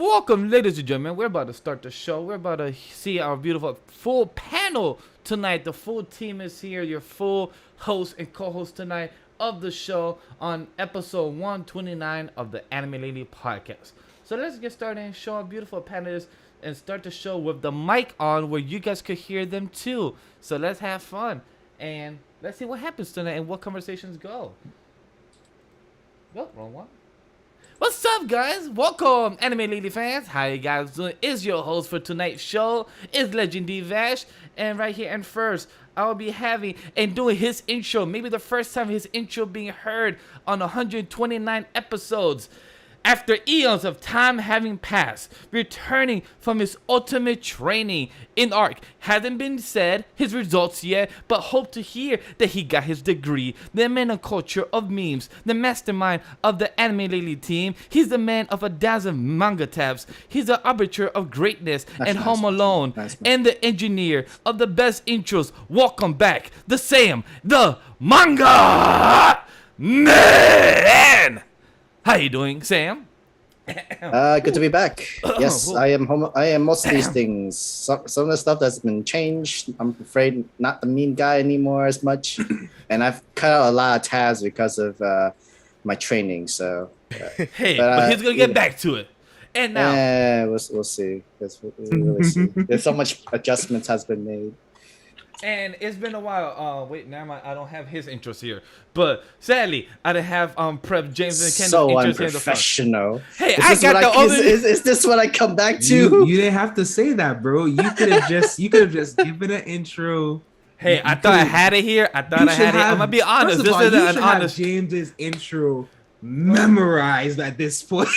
Welcome, ladies and gentlemen. We're about to start the show. We're about to see our beautiful full panel tonight. The full team is here. Your full host and co-host tonight of the show on episode 129 of the Anime Lady podcast. So let's get started and show our beautiful panelists and start the show with the mic on where you guys could hear them too. So let's have fun and let's see what happens tonight and what conversations go. Go, wrong one. What's up, guys? Welcome, Anime Lady fans. How you guys doing? It's your host for tonight's show. It's Legend D Vash. And right here and first, I will be having and doing his intro. Maybe the first time his intro being heard on 129 episodes. After eons of time having passed, returning from his ultimate training in ARC. Hasn't been said his results yet, but hope to hear that he got his degree. The man of culture of memes, the mastermind of the Anime Lady team. He's the man of a dozen manga tabs. He's the arbiter of greatness and Home Alone. And the engineer of the best intros. Welcome back, the Sam, the Manga Man! How you doing, Sam? Good to be back. Yes, I am most of these things. Some of the stuff that's been changed. I'm afraid not the meme guy anymore as much, and I've cut out a lot of tabs because of my training. So, hey, but he's gonna get back to it. And now, we'll see. We'll really see. There's so much adjustments has been made. And it's been a while. Wait, never mind. I don't have his intros here. But sadly, I didn't have Prep James and Kendall so intros here in the front. unprofessional. Hey, I got the other. Is this what I come back to? You didn't have to say that, bro. You could have just given an intro. Hey, I thought I had it here. I'm gonna be honest. This is an honest. James's intro memorized at this point.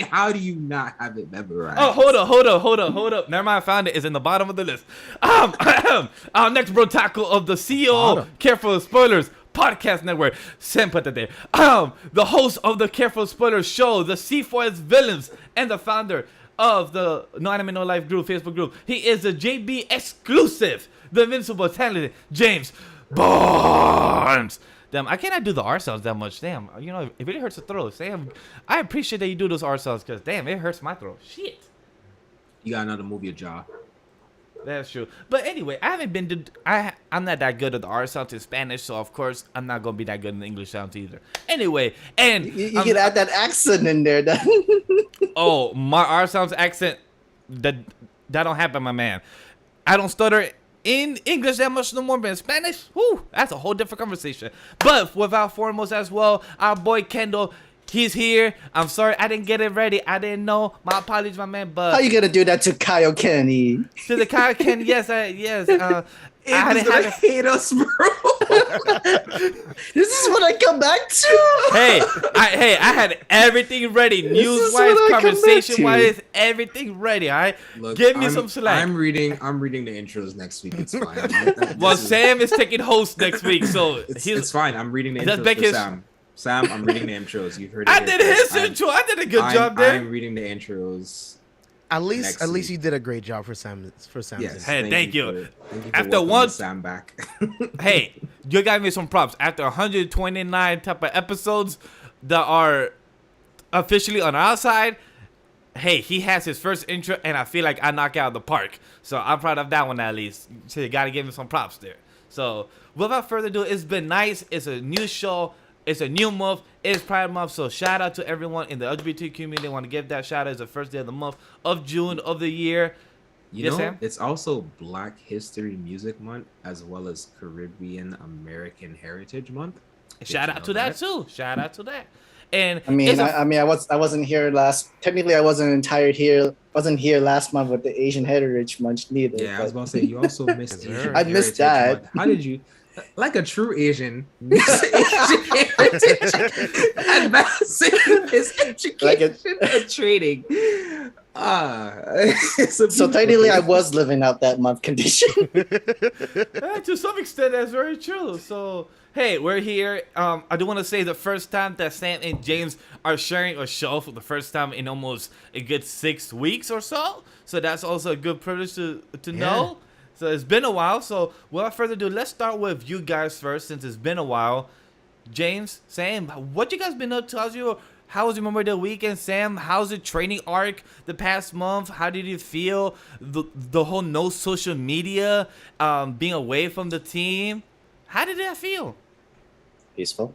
How do you not have it memorized? Oh, hold up. Never mind, I found it. It's in the bottom of the list. Our next bro tackle of the CEO, Careful Spoilers Podcast Network. Sam put that there. The host of the Careful Spoilers show, the C4S Villains, and the founder of the No Anime No Life group, Facebook group. He is a JB exclusive, the invincible, talented James Barnes. Damn, I cannot do the R sounds that much. Damn, you know, it really hurts the throat. Damn, I appreciate that you do those R sounds because, damn, it hurts my throat. Shit. You got another move your jaw. That's true. But anyway, I haven't been I'm not that good at the R sounds in Spanish, so of course I'm not gonna be that good in the English sounds either. Anyway, and you can add that accent in there. Oh, my R sounds accent that don't happen, my man. I don't stutter in English that much no more, but in Spanish, whoo, that's a whole different conversation. But without foremost as well, our boy Kendall, he's here. I'm sorry I didn't get it ready. I didn't know. My apologies, my man. But how you gonna do that to Kyle Kenny? To the Kyle Kenny, yes. I didn't have hate us, bro. This is what I come back to. Hey, I had everything ready, news-wise, conversation-wise, everything ready. All right, look, give me some slack. I'm reading the intros next week. It's fine. Well, Sam is taking host next week, so it's fine. I'm reading the intros for Sam. Sam, I'm reading the intros. You've heard it. I did his intro. I did a good job there. I'm reading the intros. At least you did a great job for Sam. Yes, hey, thank you. After one, Sam back. Hey, you got me some props. After 129 type of episodes that are officially on our side, hey, he has his first intro, and I feel like I knock out the park. So I'm proud of that one at least. So you got to give me some props there. So without further ado, it's been nice. It's a new show. It's a new month. It's Pride Month. So shout out to everyone in the LGBT community. I want to give that shout out. It's the first day of the month of June of the year. You know, Sam? It's also Black History Music Month as well as Caribbean American Heritage Month. Shout out to that too. Shout out to that. And I wasn't here last. Technically, I wasn't here last month with the Asian Heritage Month neither. Yeah, I was about to say you also missed. I missed that. Month. How did you? Like a true Asian, advancing his education and training. So technically, I was living out that month condition. To some extent, that's very true. So, hey, we're here. I do want to say the first time that Sam and James are sharing a show for the first time in almost a good 6 weeks or so. So that's also a good privilege to know. So it's been a while. So without further ado, let's start with you guys first since it's been a while. James, Sam, what you guys been up to? How was your Memorial Day weekend, Sam? How's the training arc the past month? How did you feel? The whole no social media, being away from the team. How did that feel? Peaceful.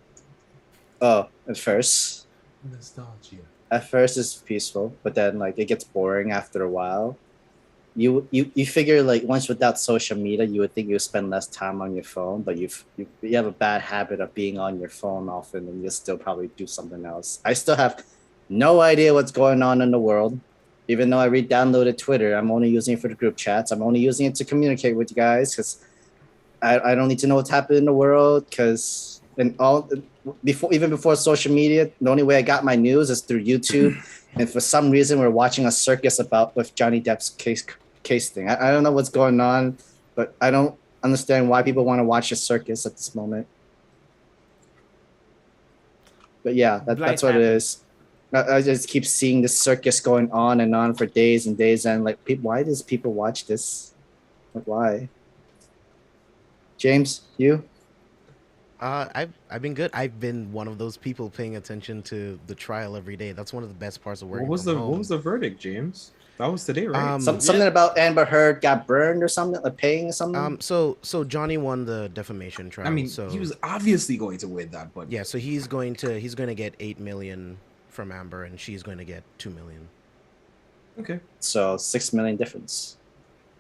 Oh, at first. Nostalgia. At first it's peaceful, but then like it gets boring after a while. You figure like once without social media, you would think you would spend less time on your phone, but you have a bad habit of being on your phone often, and you'll still probably do something else. I still have no idea what's going on in the world, even though I re-downloaded Twitter. I'm only using it for the group chats. I'm only using it to communicate with you guys because I don't need to know what's happening in the world. Because before social media, the only way I got my news is through YouTube. And for some reason, we're watching a circus with Johnny Depp's case thing. I don't know what's going on, but I don't understand why people want to watch a circus at this moment. But yeah, that's what it is. I just keep seeing this circus going on and on for days and days, and like, why does people watch this? Like, why? James, you? I've been good. I've been one of those people paying attention to the trial every day. That's one of the best parts of working. What was the verdict, James? That was today, right? Something about Amber Heard got burned or something, like paying or something. So Johnny won the defamation trial. I mean, so he was obviously going to win that, but yeah. So he's going to get 8 million from Amber, and she's going to get 2 million. Okay. So 6 million difference.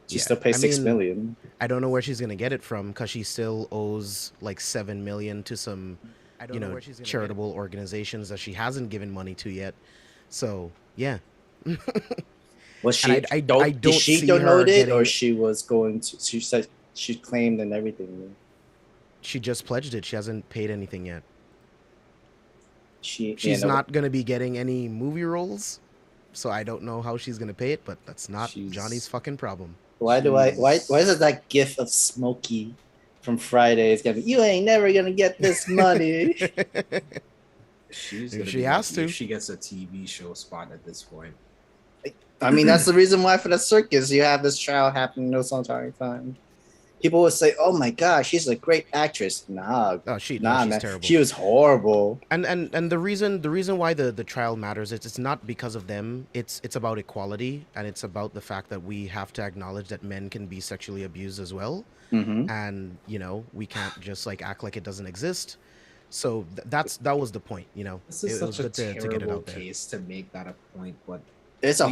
She still pays 6 million. I don't know where she's gonna get it from because she still owes like 7 million to some, charitable organizations that she hasn't given money to yet. So yeah. Was she? I did don't she see donate her it, getting... or she was going to? She said she claimed and everything. She just pledged it. She hasn't paid anything yet. She's not gonna be getting any movie roles, so I don't know how she's gonna pay it. But that's not Johnny's fucking problem. Why is it that gif of Smokey from Friday is gonna be, you ain't never gonna get this money? She has to. She gets a TV show spot at this point. I mean, that's the reason why for the circus you have this trial happening no entire time. People would say, "Oh my gosh, she's a great actress." Nah, she's man, terrible. She was horrible. And the reason why the trial matters, it's not because of them. It's about equality, and it's about the fact that we have to acknowledge that men can be sexually abused as well. Mm-hmm. And we can't just like act like it doesn't exist. So that was the point. This is such a terrible case to make that a point, but it's a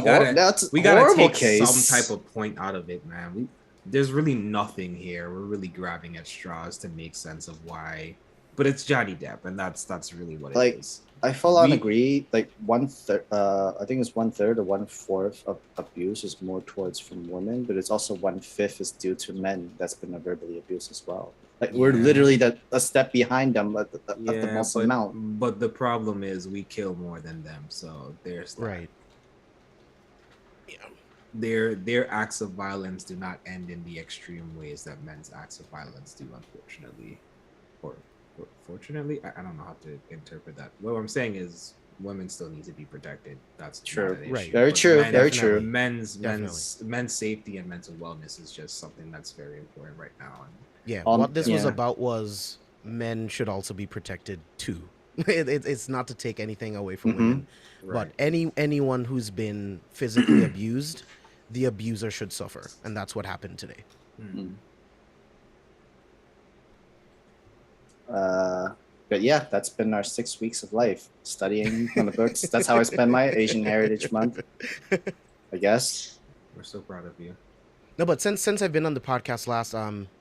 we gotta take case. some type of point out of it, man. There's really nothing here. We're really grabbing at straws to make sense of why, but it's Johnny Depp, and that's really what it is. I full on agree. Like 1/3, I think it's 1/3 or 1/4 of abuse is more towards from women, but it's also 1/5 is due to men that's been verbally abused as well. Like we're literally a step behind them at the most amount. But the problem is we kill more than them, so there's that. Right. Their acts of violence do not end in the extreme ways that men's acts of violence do, unfortunately. Or fortunately, I don't know how to interpret that. What I'm saying is women still need to be protected. That's true. Right. Very true. Very true. Men's safety and mental wellness is just something that's very important right now. And what this was about was men should also be protected too. It's not to take anything away from women, but anyone who's been physically abused, the abuser should suffer, and that's what happened today. But yeah, that's been our 6 weeks of life, studying on the books. That's how I spend my Asian Heritage Month, I guess. We're so proud of you. No, but since I've been on the podcast last,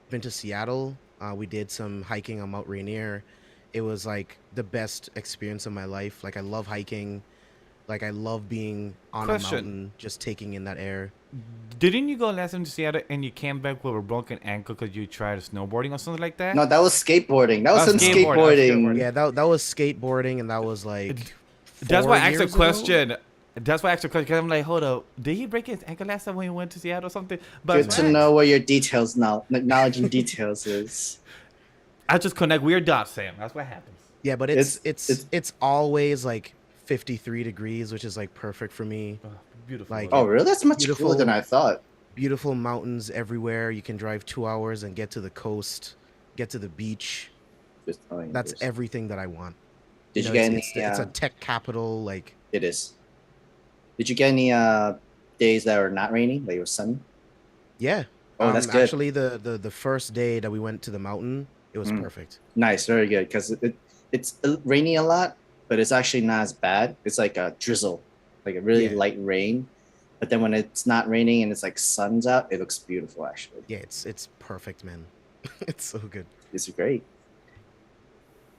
been to Seattle. We did some hiking on Mount Rainier. It was like the best experience of my life. Like I love hiking. Like I love being on a mountain, just taking in that air. Didn't you go last time to Seattle and you came back with a broken ankle because you tried snowboarding or something like that? No, that was skateboarding. That was some skateboarding. Yeah, that was skateboarding, and that was like. That's why I asked a question. That's why I asked a question, because I'm like, hold up, did he break his ankle last time when he went to Seattle or something? But good to know where your details now, knowledge and details is. I just connect weird dots, Sam. That's what happens. Yeah, but it's always like 53 degrees, which is like perfect for me. Beautiful. Like, oh, really? That's much cooler than I thought. Beautiful mountains everywhere. You can drive 2 hours and get to the coast, get to the beach. That's everything that I want. Did you know, get any? it's a tech capital. Like, It is. Did you get any days that were not rainy, like it was sunny? yeah. Oh, that's good. Actually, the first day that we went to the mountain, it was perfect. Nice, very good. Because it's rainy a lot, but it's actually not as bad. It's like a drizzle, like a really Yeah. light rain. But then when it's not raining and it's like sun's out, it looks beautiful. Actually, Yeah, it's perfect, man. It's so good. it's great.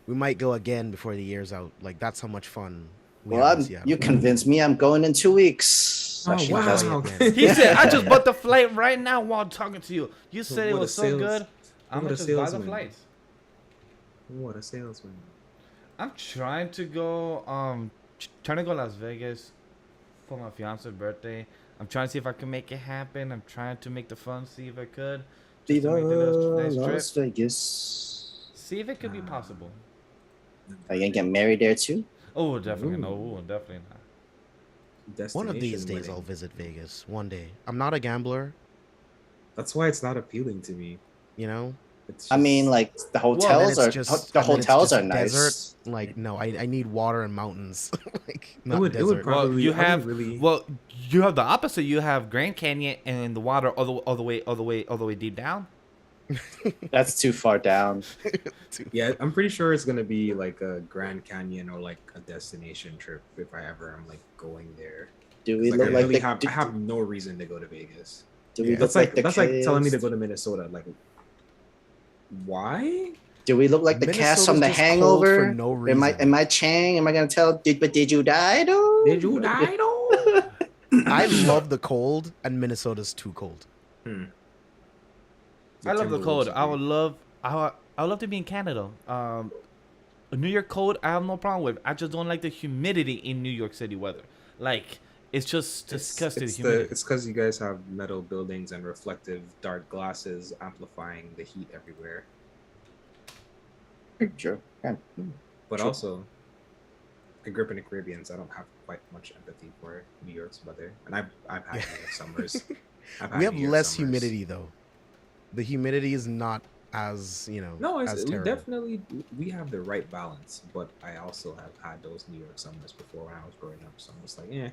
We might go again before the year's out. Like, that's how much fun we Well, have in Seattle. you convinced me. I'm going in 2 weeks. Oh, Actually, wow. that's- man. He said, "I just bought the flight right now while talking to you. You said it What a was so sales- good. I'm what gonna a just buy the salesman. flights." What a salesman. I'm trying to go. Trying to go Las Vegas for my fiance's birthday. I'm trying to see if I can make it happen. I'm trying to make the fun. See if I could. Just to Viva make the nice Las trip. Vegas. See if it could be possible. Are you gonna get married there too? Oh, definitely Ooh. no. Ooh, definitely not. One of these Destination days, wedding. I'll visit Vegas. One day. I'm not a gambler, That's why it's not appealing to me. you know. It's I mean, just- like the And then hotels it's are just- the and then it's hotels just are nice. desert. Like, no, I need water and mountains. Like, not would- it desert. would probably- Well, you I wouldn't have really- well, you have the opposite. You have Grand Canyon and the water all the way deep down. That's too far down. Yeah, I'm pretty sure it's gonna be like a Grand Canyon or like a destination trip if I ever am like going there. Do we 'Cause, look I like really the? have do, I have no reason to go to Vegas. do we Yeah. look That's like like the? that's like telling me to kids? go to Minnesota. Like, why? Do we look like the cast from Minnesota's The just cold Hangover? for no Am I reason. Chang? Am I gonna tell? Did you die though? Did you die though? I love the cold, and Minnesota's too cold. I love the cold. I would love to be in Canada. New York cold, I have no problem with. I just don't like the humidity in New York City weather. Like, it's just disgusting humidity. It's because you guys have metal buildings and reflective dark glasses amplifying the heat everywhere. True. Yeah. But True. also, I grew up in the Caribbean, so I don't have quite much empathy for New York's weather. And I've had New York summers. We have New York less summers. humidity though. The humidity is not as No, as we terrible. definitely we have the right balance. But I also have had those New York summers before when I was growing up. So I'm just like, yeah,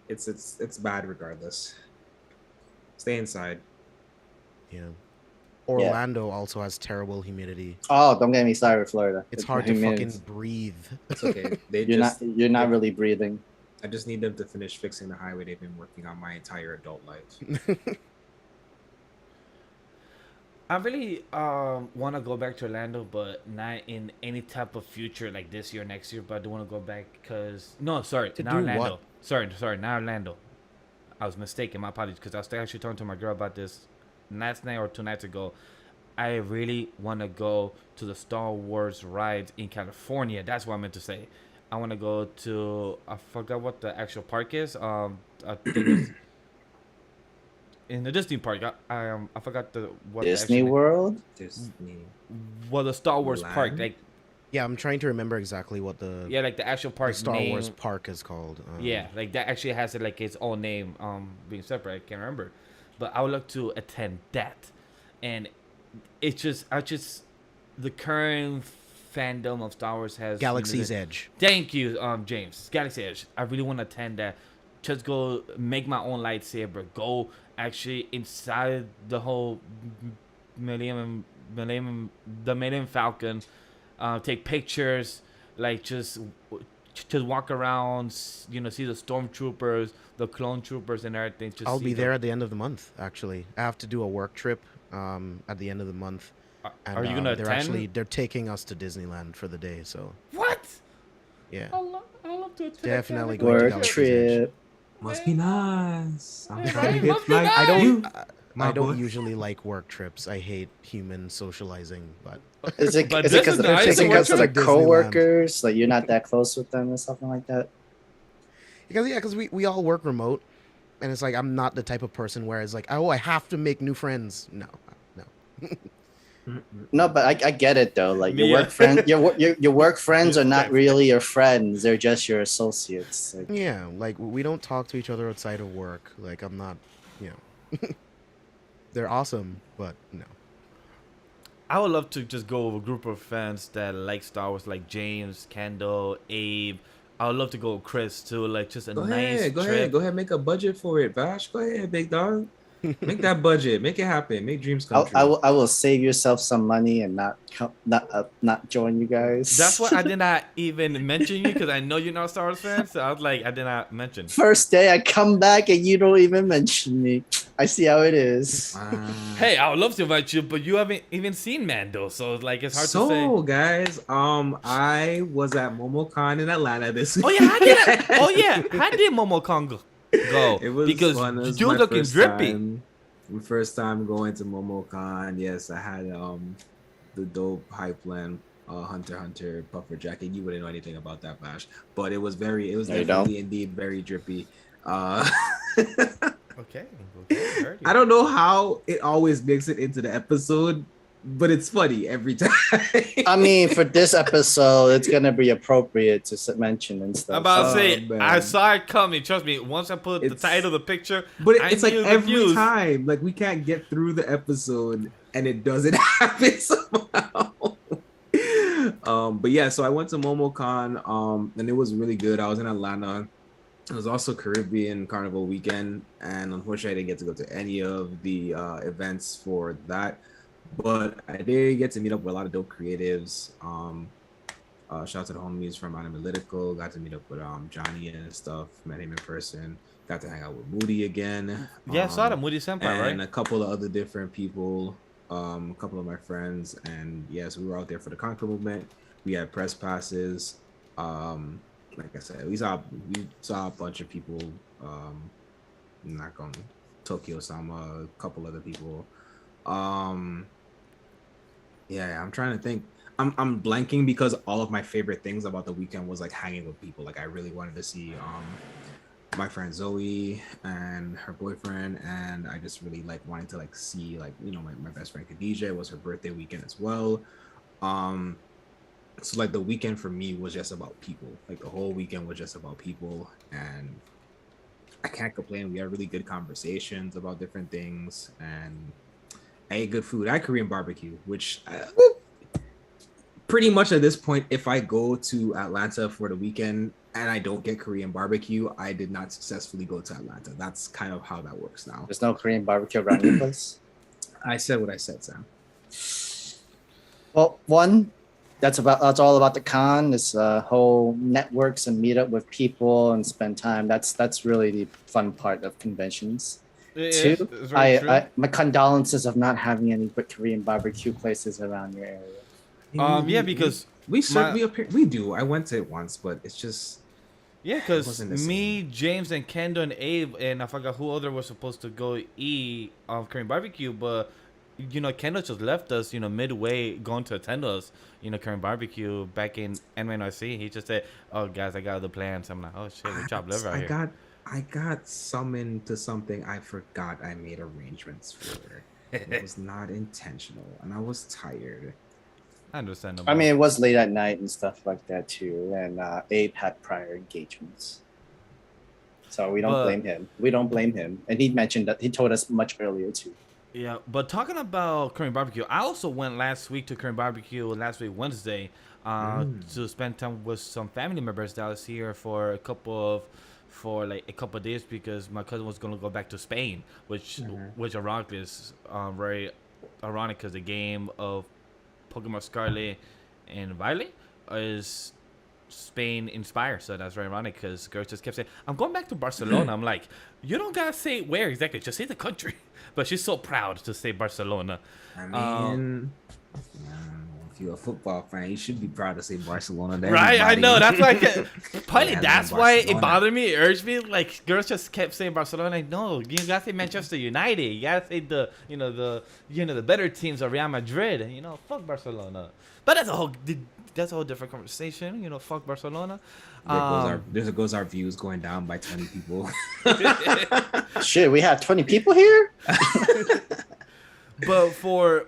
it's bad regardless. Stay inside. Yeah. Orlando also has terrible humidity. Oh, don't get me started with Florida. It's hard to humidity. fucking breathe. It's okay. You're not really breathing. I just need them to finish fixing the highway they've been working on my entire adult life. I really want to go back to Orlando, but not in any type of future like this year, next year. But I do want to go back because not To Orlando. do what? Sorry, not Orlando. I was mistaken. My apologies, because I was actually talking to my girl about this last night or 2 nights ago. I really want to go to the Star Wars rides in California. That's what I meant to say. I want to go to, I forgot what the actual park is. I think it's in the Disney park. I forgot what the Disney actual- World. Disney. Well, the Star Wars park, Land? like Yeah, I'm trying to remember exactly what the, yeah, like the actual park the Star name. Wars park is called. Yeah, like that actually has it like its own name, being separate. I can't remember, but I would like to attend that, and it's just the current fandom of Star Wars has Galaxy's Edge. Thank you, James. Galaxy Edge. I really want to attend that. Just go make my own lightsaber. Go actually inside the whole Millennium Falcon. Take pictures. Like just walk around. See the stormtroopers, the clone troopers, and everything. Just I'll see be them. there at the end of the month. Actually, I have to do a work trip at the end of the month. Are you gonna they're attend? taking us to Disneyland for the day. So What? yeah, I love to attend. Definitely going to Work Galaxy's trip. Must be nice. I'm Yeah, trying to it get must be like nice. I don't. you. I My don't boy. usually like work trips. I hate human socializing, but Is it But is this it because is nice. of It's a the work trip. coworkers? Like you're not that close with them or something like that? because we all work remote, and it's like I'm not the type of person where it's like, oh, I have to make new friends. No. No, but I get it though. Like your Yeah. work friend, your work friends are not really your friends. They're just your associates. Like, Yeah, like we don't talk to each other outside of work. Like I'm not, they're awesome, but no. I would love to just go with a group of fans that like Star Wars, like James, Kendall, Abe. I would love to go with Chris too, like just a Go nice ahead, go trip. ahead, go ahead. Make a budget for it, Vash. Go ahead, big dog. Make that budget. Make it happen. Make dreams come true. I will save yourself some money and not join you guys. That's why I did not even mention you because I know you're not a Star Wars fan. So I was like, I did not mention. First day I come back and you don't even mention me. I see how it is. Hey, I would love to invite you, but you haven't even seen Mando, so it's like it's hard to say. So, guys, I was at MomoCon in Atlanta this week. Oh yeah, how did MomoCon go? It was because fun. It was you're my looking first drippy. My first time going to MomoCon. Yes, I had the dope hype plan Hunter x Hunter puffer jacket. You wouldn't know anything about that, Vash, but it was definitely indeed very drippy. Okay. I don't know how it always makes it into the episode, but it's funny every time. I mean, for this episode, it's gonna be appropriate to mention and stuff. I'm about to say, man. I saw it coming. Trust me. Once I put the title of the picture, But I it's like knew the every views. time, like we can't get through the episode and it doesn't happen somehow. But yeah, so I went to MomoCon, and it was really good. I was in Atlanta. It was also Caribbean Carnival weekend, and unfortunately, I didn't get to go to any of the events for that. But I did get to meet up with a lot of dope creatives. Shout out to the homies from Analytical. Got to meet up with Johnny and stuff. Met him in person. Got to hang out with Moody again. Yeah, I saw that Moody Senpai, right? And a couple of other different people. A couple of my friends, and yes, we were out there for the Conquer movement. We had press passes. Like I said, we saw a bunch of people. Not going Tokyo Sama, a couple other people. Yeah, I'm trying to think. I'm blanking because all of my favorite things about the weekend was like hanging with people. Like I really wanted to see my friend Zoe and her boyfriend, and I just really like wanted to like see like, you know, my best friend Khadija. It was her birthday weekend as well. So like the weekend for me was just about people. Like the whole weekend was just about people, and I can't complain. We had really good conversations about different things, and I ate good food. I had Korean barbecue, which pretty much at this point, if I go to Atlanta for the weekend and I don't get Korean barbecue, I did not successfully go to Atlanta. That's kind of how that works now. There's no Korean barbecue around your place? I said what I said, Sam. Well, that's all about the con. This whole networks and meet up with people and spend time. That's really the fun part of conventions. Two, my condolences of not having any Korean barbecue places around your area. Yeah, because we do. I went to it once, but it's just because me, James, and Kendall and Abe, and I forgot who other was supposed to go eat Korean barbecue, but you know, Kendall just left us, you know, midway going to attend us, you know, Korean barbecue back in NYC. He just said, "Oh, guys, I got other plans." I'm like, "Oh shit, we chopped liver out here." I got summoned to something I forgot I made arrangements for. It was not intentional, and I was tired. I understand. I mean, it was late at night and stuff like that too, and Abe had prior engagements, so we don't blame him. We don't blame him, and he mentioned that he told us much earlier too. Yeah, but talking about Korean barbecue, I also went last week to Korean barbecue last week Wednesday to spend time with some family members that was here for a couple of days because my cousin was gonna go back to Spain, which ironically is very ironic because the game of Pokémon Scarlet and Violet is Spain inspired, so that's very ironic because girls just kept saying, "I'm going back to Barcelona." I'm like, you don't gotta say where exactly, just say the country. But she's so proud to say Barcelona. I mean, if you're a football fan, you should be proud to say Barcelona. Right, I know. That's why probably that's why it Barcelona. bothered me. It urged me. Like girls just kept saying Barcelona. Like, no, you gotta say Manchester United. You gotta say the better teams of Real Madrid. You know, fuck Barcelona. But that's a whole different conversation. You know, fuck Barcelona. There goes our views going down by 20 people. Shit, we have 20 people here. But for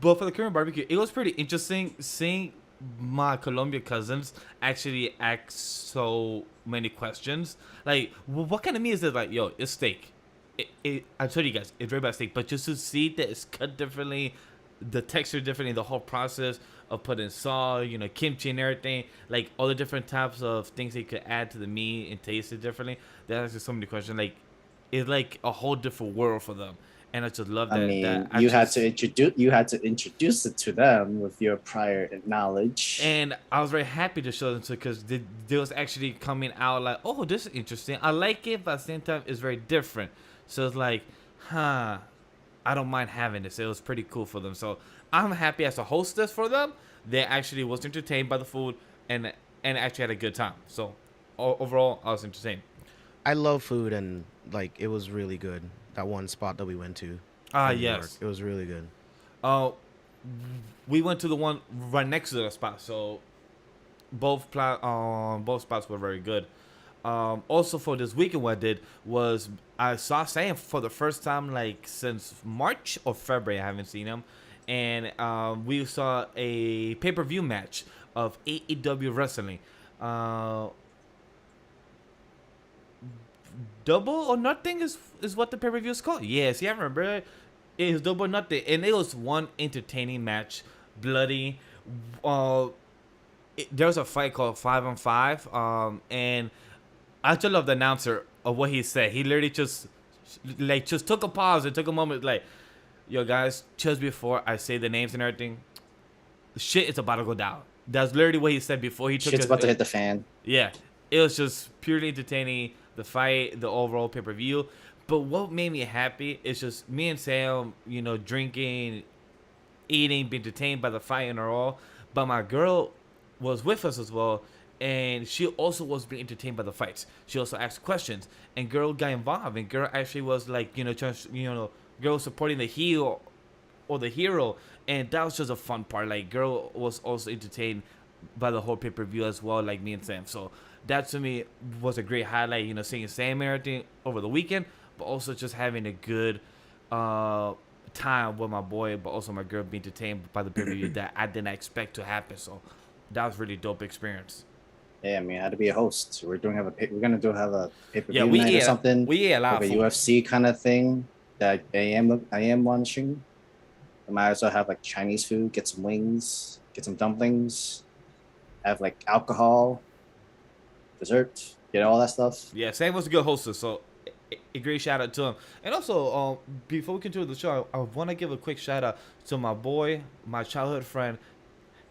the Korean barbecue, it was pretty interesting seeing my Colombian cousins actually ask so many questions. Like, what kind of meat is it? Like, yo, it's steak. I told you guys, it's very bad steak. But just to see that it's cut differently, the texture differently, the whole process of putting salt, kimchi and everything, like all the different types of things they could add to the meat and taste it differently. That's just so many questions. Like, it's like a whole different world for them, and I just love that. I mean, I you had just, to introduce it to them with your prior knowledge. And I was very happy to show them to, because they was actually coming out like, oh, this is interesting. I like it, but at the same time, it's very different. So it's like, I don't mind having this. It was pretty cool for them. So I'm happy as a hostess for them. They actually was entertained by the food and actually had a good time. So overall, I was entertained. I love food, and like it was really good. That one spot that we went to. in New York, Yes. it was really good. We went to the one right next to the spot. So both spots were very good. Also for this weekend, what I did was I saw Sam for the first time like since March or February. I haven't seen him, and we saw a pay-per-view match of AEW wrestling. Double or Nothing is what the pay-per-view is called. Yes, yeah, I remember it. It was Double or Nothing, and it was one entertaining match, bloody. There was a fight called 5-on-5, and I just love the announcer of what he said. He literally just took a pause and took a moment, like, yo guys, just before I say the names and everything, shit is about to go down. That's literally what he said before he took. Shit's about to hit the fan. Yeah, it was just purely entertaining. The fight, the overall pay-per-view. But what made me happy is just me and Sam, drinking, eating, being entertained by the fight and all. But my girl was with us as well, and she also was being entertained by the fights. She also asked questions, and girl got involved, and girl actually was like, girl supporting the heel or the hero, and that was just a fun part. Like, girl was also entertained by the whole pay-per-view as well, like me and Sam. So that to me was a great highlight, seeing Sam and everything over the weekend, but also just having a good time with my boy, but also my girl being entertained by the pay-per-view that I didn't expect to happen. So that was really dope experience. Yeah, I mean, I had to be a host. We're gonna have a pay-per-view We night ate or something. We ate a lot like of a food. UFC kind of thing that I am watching. I might also have like Chinese food, get some wings, get some dumplings, have like alcohol, dessert, all that stuff. Yeah, Sam was a good hostess, so a great shout out to him. And also, before we continue the show, I want to give a quick shout out to my boy, my childhood friend.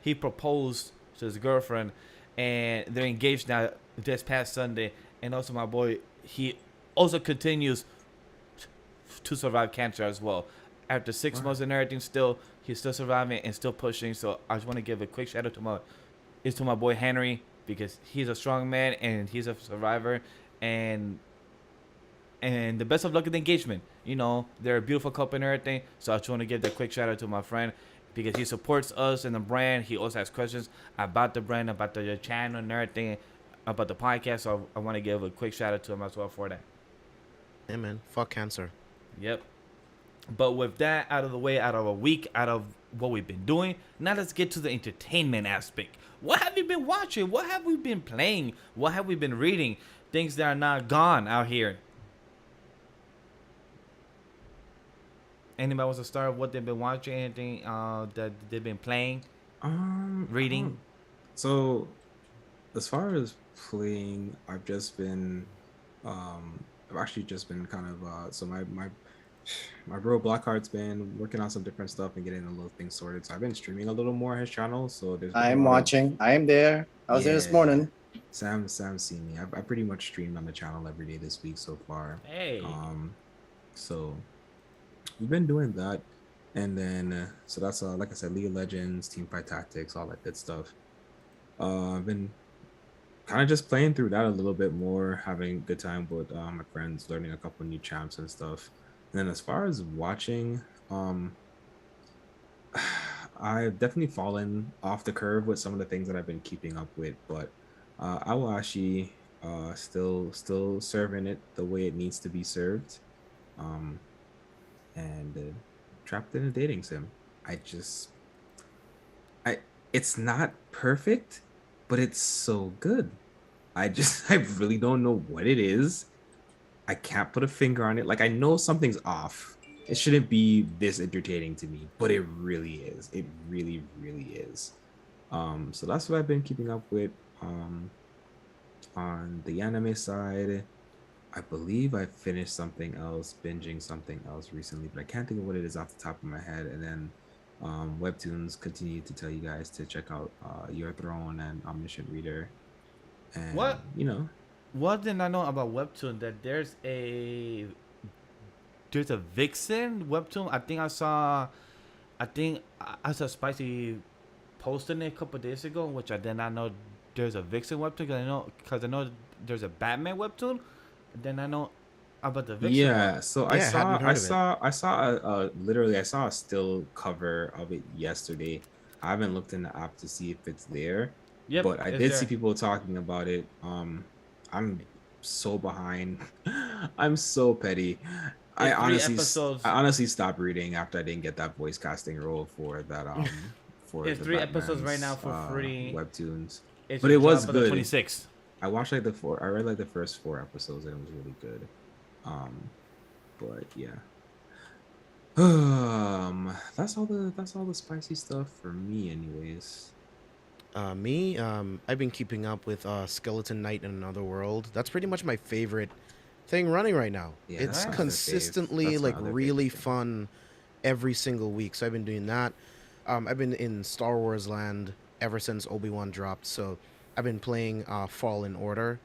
He proposed to his girlfriend, and they're engaged now this past Sunday. And also, my boy, he also continues to survive cancer as well. After 6 months and everything, he's still surviving and still pushing. So I just want to give a quick shout out to my boy Henry, because he's a strong man and he's a survivor, and the best of luck in the engagement. They're a beautiful couple and everything. So I just want to give that quick shout out to my friend, because he supports us and the brand. He also has questions about the brand, about the channel and everything, about the podcast. So I want to give a quick shout out to him as well for that. Yeah, man. Fuck cancer. Yep. But with that out of the way, out of a week, out of what we've been doing, now let's get to the entertainment aspect. What have you been watching? What have we been playing? What have we been reading? Things that are not gone out here. Anybody wants to start what they've been watching? Anything that they've been playing? Reading? So, as far as playing, I've actually just been kind of so my bro Blackheart's been working on some different stuff and getting a little things sorted. So I've been streaming a little more on his channel. So there's been I'm watching. I am there. I was there this morning. Sam's seen me. I pretty much streamed on the channel every day this week so far. Hey. So we've been doing that, and then so that's like I said, League of Legends, Teamfight Tactics, all that good stuff. I've been kind of just playing through that a little bit more, having a good time with my friends, learning a couple new champs and stuff. And then as far as watching, I've definitely fallen off the curve with some of the things that I've been keeping up with, but Awashi still serving it the way it needs to be served, and trapped in a dating sim. It's not perfect, but it's so good. I really don't know what it is. I can't put a finger on it. Like, I know something's off. it shouldn't be this entertaining to me, but it really is. It really, really is. So that's what I've been keeping up with. On the anime side, I believe I finished something else, binging something else recently, but I can't think of what it is off the top of my head. And then Webtoons continue to tell you guys to check out Your Throne and Omniscient Reader. And, What? you know, What did I know about Webtoon? That there's a Vixen Webtoon. I think I saw Spicy posting it a couple days ago, which I did not know there's a Vixen Webtoon. Because I know there's a Batman Webtoon. And then I know about the Vixen. yeah. So Yeah, I hadn't heard of it. I saw literally I saw a still cover of it yesterday. I haven't looked in the app to see if it's there. Yep, But I it's did there. see people talking about it. I'm so behind. I'm so petty. It's 3 episodes. I honestly stopped reading after I didn't get that voice casting role for that for It's the 3 episodes right now Batman's, for free. webtoons. It's But it was dropped on the good. 26th. I watched like I read like the first 4 episodes and it was really good. But yeah. That's all the spicy stuff for me anyways. I've been keeping up with Skeleton Knight in Another World. That's pretty much my favorite thing running right now. Yeah, It's that's my other fave. consistently That's my like other really fave, yeah. fun every single week. So I've been doing that. I've been in Star Wars land ever since Obi-Wan dropped. So I've been playing Fallen Order.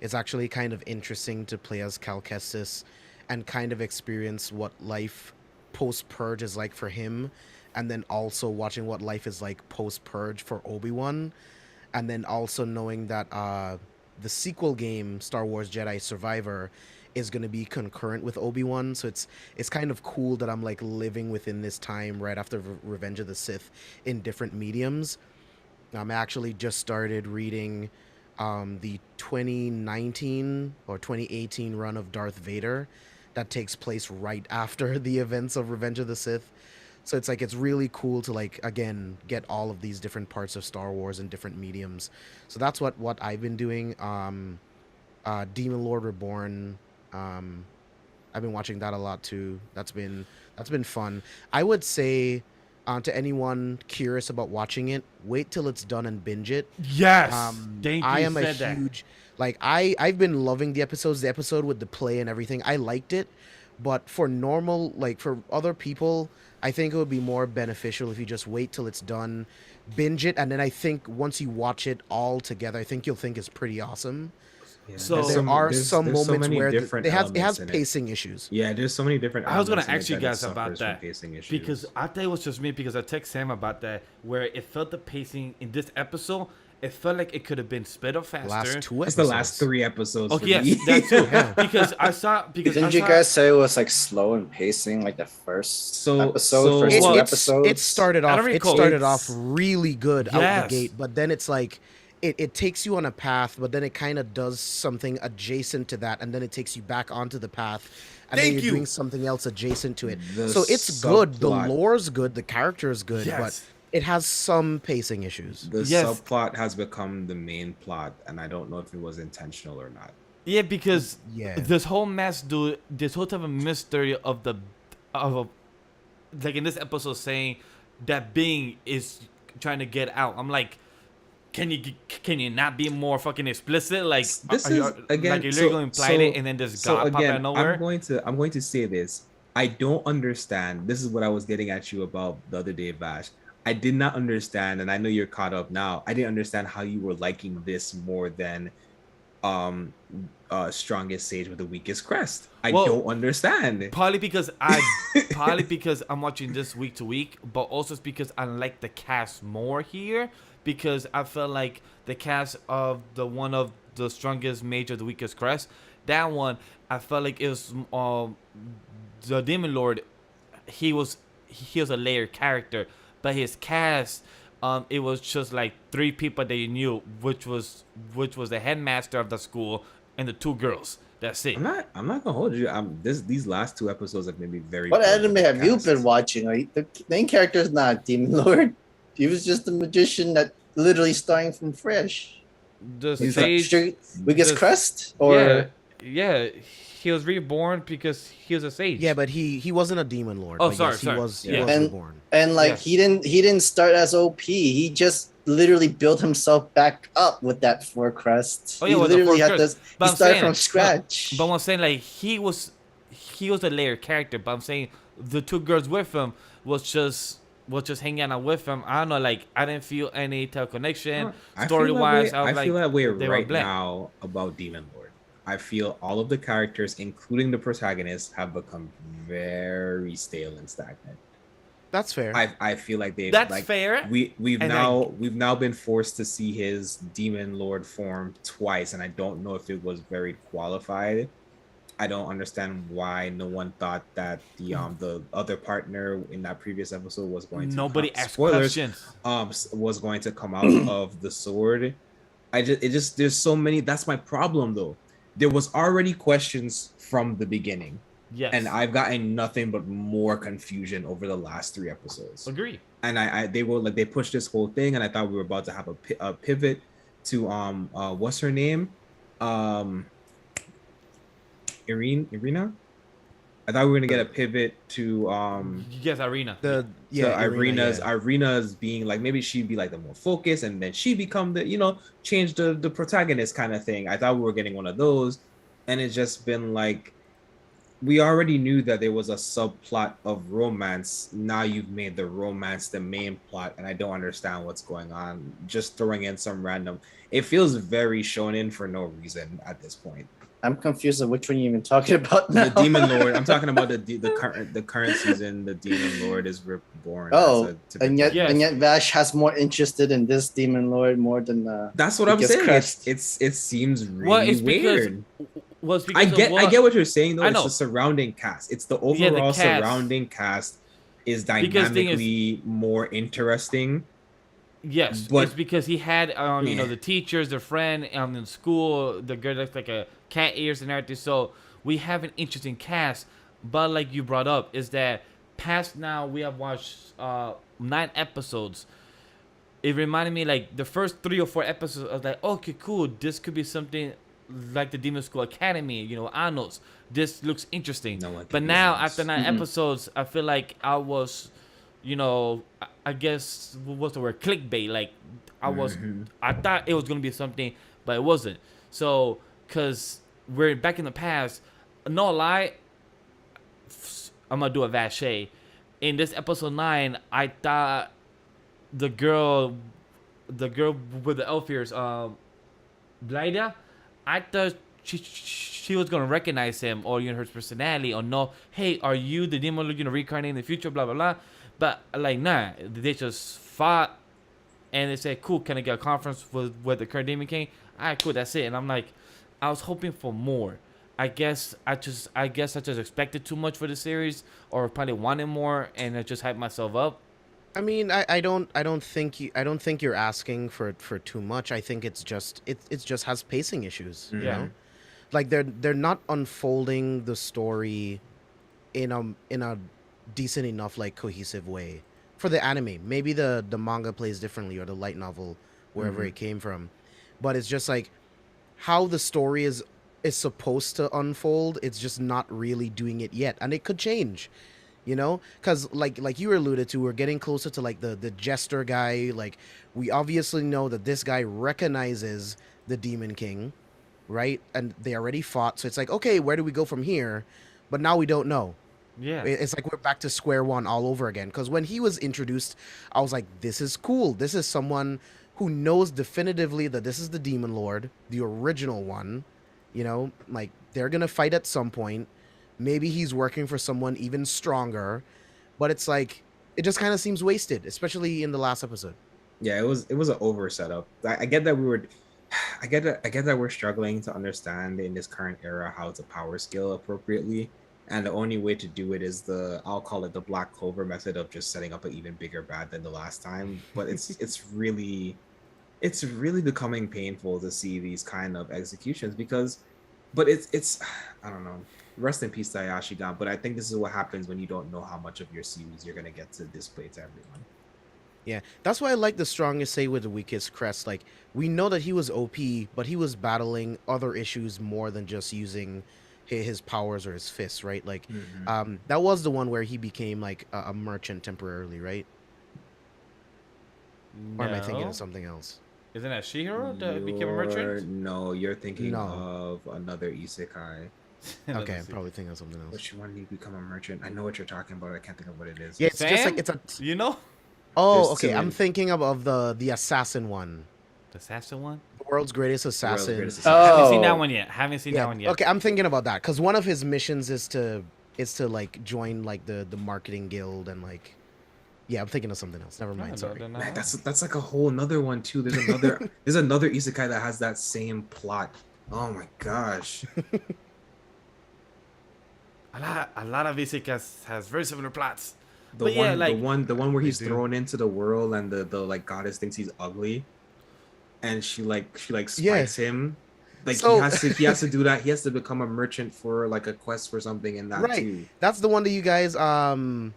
It's actually kind of interesting to play as Cal Kestis and kind of experience what life post-Purge is like for him, and then also watching what life is like post-Purge for Obi-Wan, and then also knowing that the sequel game, Star Wars Jedi Survivor, is going to be concurrent with Obi-Wan, so it's kind of cool that I'm like living within this time right after Revenge of the Sith in different mediums. I actually just started reading the 2019 or 2018 run of Darth Vader that takes place right after the events of Revenge of the Sith. So it's like it's really cool to like again get all of these different parts of Star Wars in different mediums. So that's what I've been doing. Demon Lord Reborn. I've been watching that a lot too. That's been fun. I would say to anyone curious about watching it, wait till it's done and binge it. Yes. Thank you. I am a said that. huge like I've been loving the episodes. The episode with the play and everything, I liked it. But for normal, like for other people, I think it would be more beneficial if you just wait till it's done, binge it, and then I think once you watch it all together, I think you'll think it's pretty awesome. Yeah, So- there's There are there's some so moments many where different it has elements in it. pacing issues. Yeah, there's so many different. I was gonna elements in ask it you that it guys about suffers from that pacing issues. because I thought it was just me because I text Sam about that where it felt the pacing in this episode. It felt like it could have been sped up faster. Last 2 episodes. it's the last 3 episodes. Oh for yes, me. that too. Yeah. Because I saw Didn't you guys say it was like slow in pacing, like the first So- episode, first It, 2 it's- episodes? it started I off. don't It recall. started It's- off really good out Yes. the gate, but then it's like it takes you on a path, but then it kind of does something adjacent to that, and then it takes you back onto the path, and Thank then you're you. doing something else adjacent to it. The So it's good. The subplot- lore's good. The character is good, Yes. but it has some pacing issues. The Yes. subplot has become the main plot, and I don't know if it was intentional or not. Yeah, because Yeah. this whole mess, dude, this whole type of mystery of like in this episode saying that Bing is trying to get out. I'm like, can you not be more fucking explicit? Like This are you, is again. like you're so, going to imply it and then just God pop out of nowhere. I'm going to say this. I don't understand. This is what I was getting at you about the other day, Vash. I did not understand, and I know you're caught up now. I didn't understand how you were liking this more than strongest sage with the weakest crest. I Well, don't understand. Probably because I'm watching this week to week, but also it's because I like the cast more here because I felt like the cast of the one of the strongest major, the weakest crest, that one I felt like it was the Demon Lord. He was a layered character, but his cast. It was just like 3 people that you knew, which was the headmaster of the school and the 2 girls. That's it. I'm not gonna hold you. These last 2 episodes have made me very. What bored anime with the have you cast. been watching? Like, the main character is not Demon Lord. He was just a magician that literally starting from fresh. The He's like sage, straight weakest the- crest, or yeah, he was reborn because he was a sage. Yeah, but he wasn't a demon lord. Oh, but sorry, yes, sorry. he was Yeah. reborn. And like Yeah. he didn't start as OP. He just literally built himself back up with that 4 crest. Oh He yeah, with the literally fourth had curse. this. But He I'm started saying, from no, scratch. but I'm saying like he was a layered character. But I'm saying the 2 girls with him was just hanging out with him. I don't know, like I didn't feel any type of connection. Story wise, I was I like feel that way they were right blank. now about Demon Lord. I feel all of the characters, including the protagonists, have become very stale and stagnant. That's fair. I feel like they've That's like fair. we've And now been forced to see his Demon Lord form twice, and I don't know if it was very qualified. I don't understand why no one thought that the other partner in that previous episode was going to Nobody come, asked spoilers questions. was going to come out of the sword. There's so many. That's my problem though. There was already questions from the beginning. Yes. And I've gotten nothing but more confusion over the last 3 episodes. Agree. And they pushed this whole thing, and I thought we were about to have a pivot to what's her name, Irina. I thought we were gonna get a pivot to yes, Irina. Irina's being like, maybe she'd be like the more focused, and then she become the change the protagonist kind of thing. I thought we were getting one of those, and it's just been like, we already knew that there was a subplot of romance. Now you've made the romance the main plot, and I don't understand what's going on. Just throwing in some random. It feels very shonen for no reason at this point. I'm confused of which one you're even talking about now. The Demon Lord. I'm talking about the current season. The Demon Lord is reborn. Oh, and yet Yes. and yet Vash has more interested in this Demon Lord more than That's what I'm biggest saying. crest. It seems really Well, it's weird. because I get what you're saying though. I It's know. the surrounding cast. It's the overall cast. surrounding cast is Because thing is- dynamically more interesting. Yes, But- it's because he had the teachers, the friend in school, the girl that's like a cat ears and everything. So we have an interesting cast. But like you brought up, is that past now we have watched 9 episodes. It reminded me like the first 3 or 4 episodes. I was like, okay, cool. This could be something like the Demon School Academy. Anos. This looks interesting. No one But can now do this. after 9 episodes, I feel like I was, I guess what's the word, clickbait. Like I thought it was gonna be something, but it wasn't. So, cause we're back in the past. No lie, I'm gonna do a Vache. In this episode 9, I thought the girl with the elf ears, Blyda, I thought she was gonna recognize him or her personality or know, hey, are you the demon Lord reincarnating in the future, blah blah blah. But like nah, they just fought and they said, cool, can I get a conference with the current Demon King? Alright, cool, that's it. And I'm like, I was hoping for more. I guess I just expected too much for the series, or probably wanted more, and I just hyped myself up. I mean, I don't think you're asking for too much. I think it's just has pacing issues. You Yeah. know? Like they're not unfolding the story in a decent enough like cohesive way for the anime. Maybe the manga plays differently, or the light novel, wherever it came from, but it's just like how the story is supposed to unfold. It's just not really doing it yet, and it could change. Because like you alluded to, we're getting closer to like the jester guy. Like we obviously know that this guy recognizes the Demon King, right? And they already fought, so it's like, okay, where do we go from here? But now we don't know. Yeah. It's like we're back to square one all over again. Because when he was introduced, I was like, this is cool. This is someone who knows definitively that this is the Demon Lord, the original one. Like they're gonna fight at some point. Maybe he's working for someone even stronger, but it's like it just kind of seems wasted, especially in the last episode. Yeah, it was an over setup. I get that I get that we're struggling to understand in this current era how to power scale appropriately, and the only way to do it is I'll call it the Black Clover method of just setting up an even bigger bad than the last time. But it's really becoming painful to see these kind of executions but it's I don't know. Rest in peace to Ayashigan, but I think this is what happens when you don't know how much of your series you're gonna get to display to everyone. Yeah, that's why I like the strongest say with the weakest crest. Like, we know that he was OP, but he was battling other issues more than just using his powers or his fists, right? Like, Mhm. that was the one where he became like a merchant temporarily, right? Or am I thinking of No. something else? Isn't that Shihiro that became a merchant? You're thinking No. of another isekai. Let me Okay, I'm see. probably thinking of something else. Which one do you become a merchant? I know what you're talking about. I can't think of what it is. Yeah, it's just like Sam? it's a. You know? Oh, There's okay. two I'm in- thinking of the assassin one, The assassin one? the world's greatest World's assassin. Greatest Assassin. Haven't seen that Oh. one yet. Haven't seen Yeah. that one yet. Okay, I'm thinking about that because one of his missions is to like join like the marketing guild and like. Yeah, I'm thinking of something else. Never mind. Sorry. Man, that's like a whole another one too. There's another isekai that has that same plot. Oh my gosh. A lot of isekais has very similar plots. The But one yeah, like the one where he's do. thrown into the world and the like goddess thinks he's ugly and she spikes Yeah. him. Like So- he has to do that. He has to become a merchant for like a quest for something in that Right. too. That's the one that you guys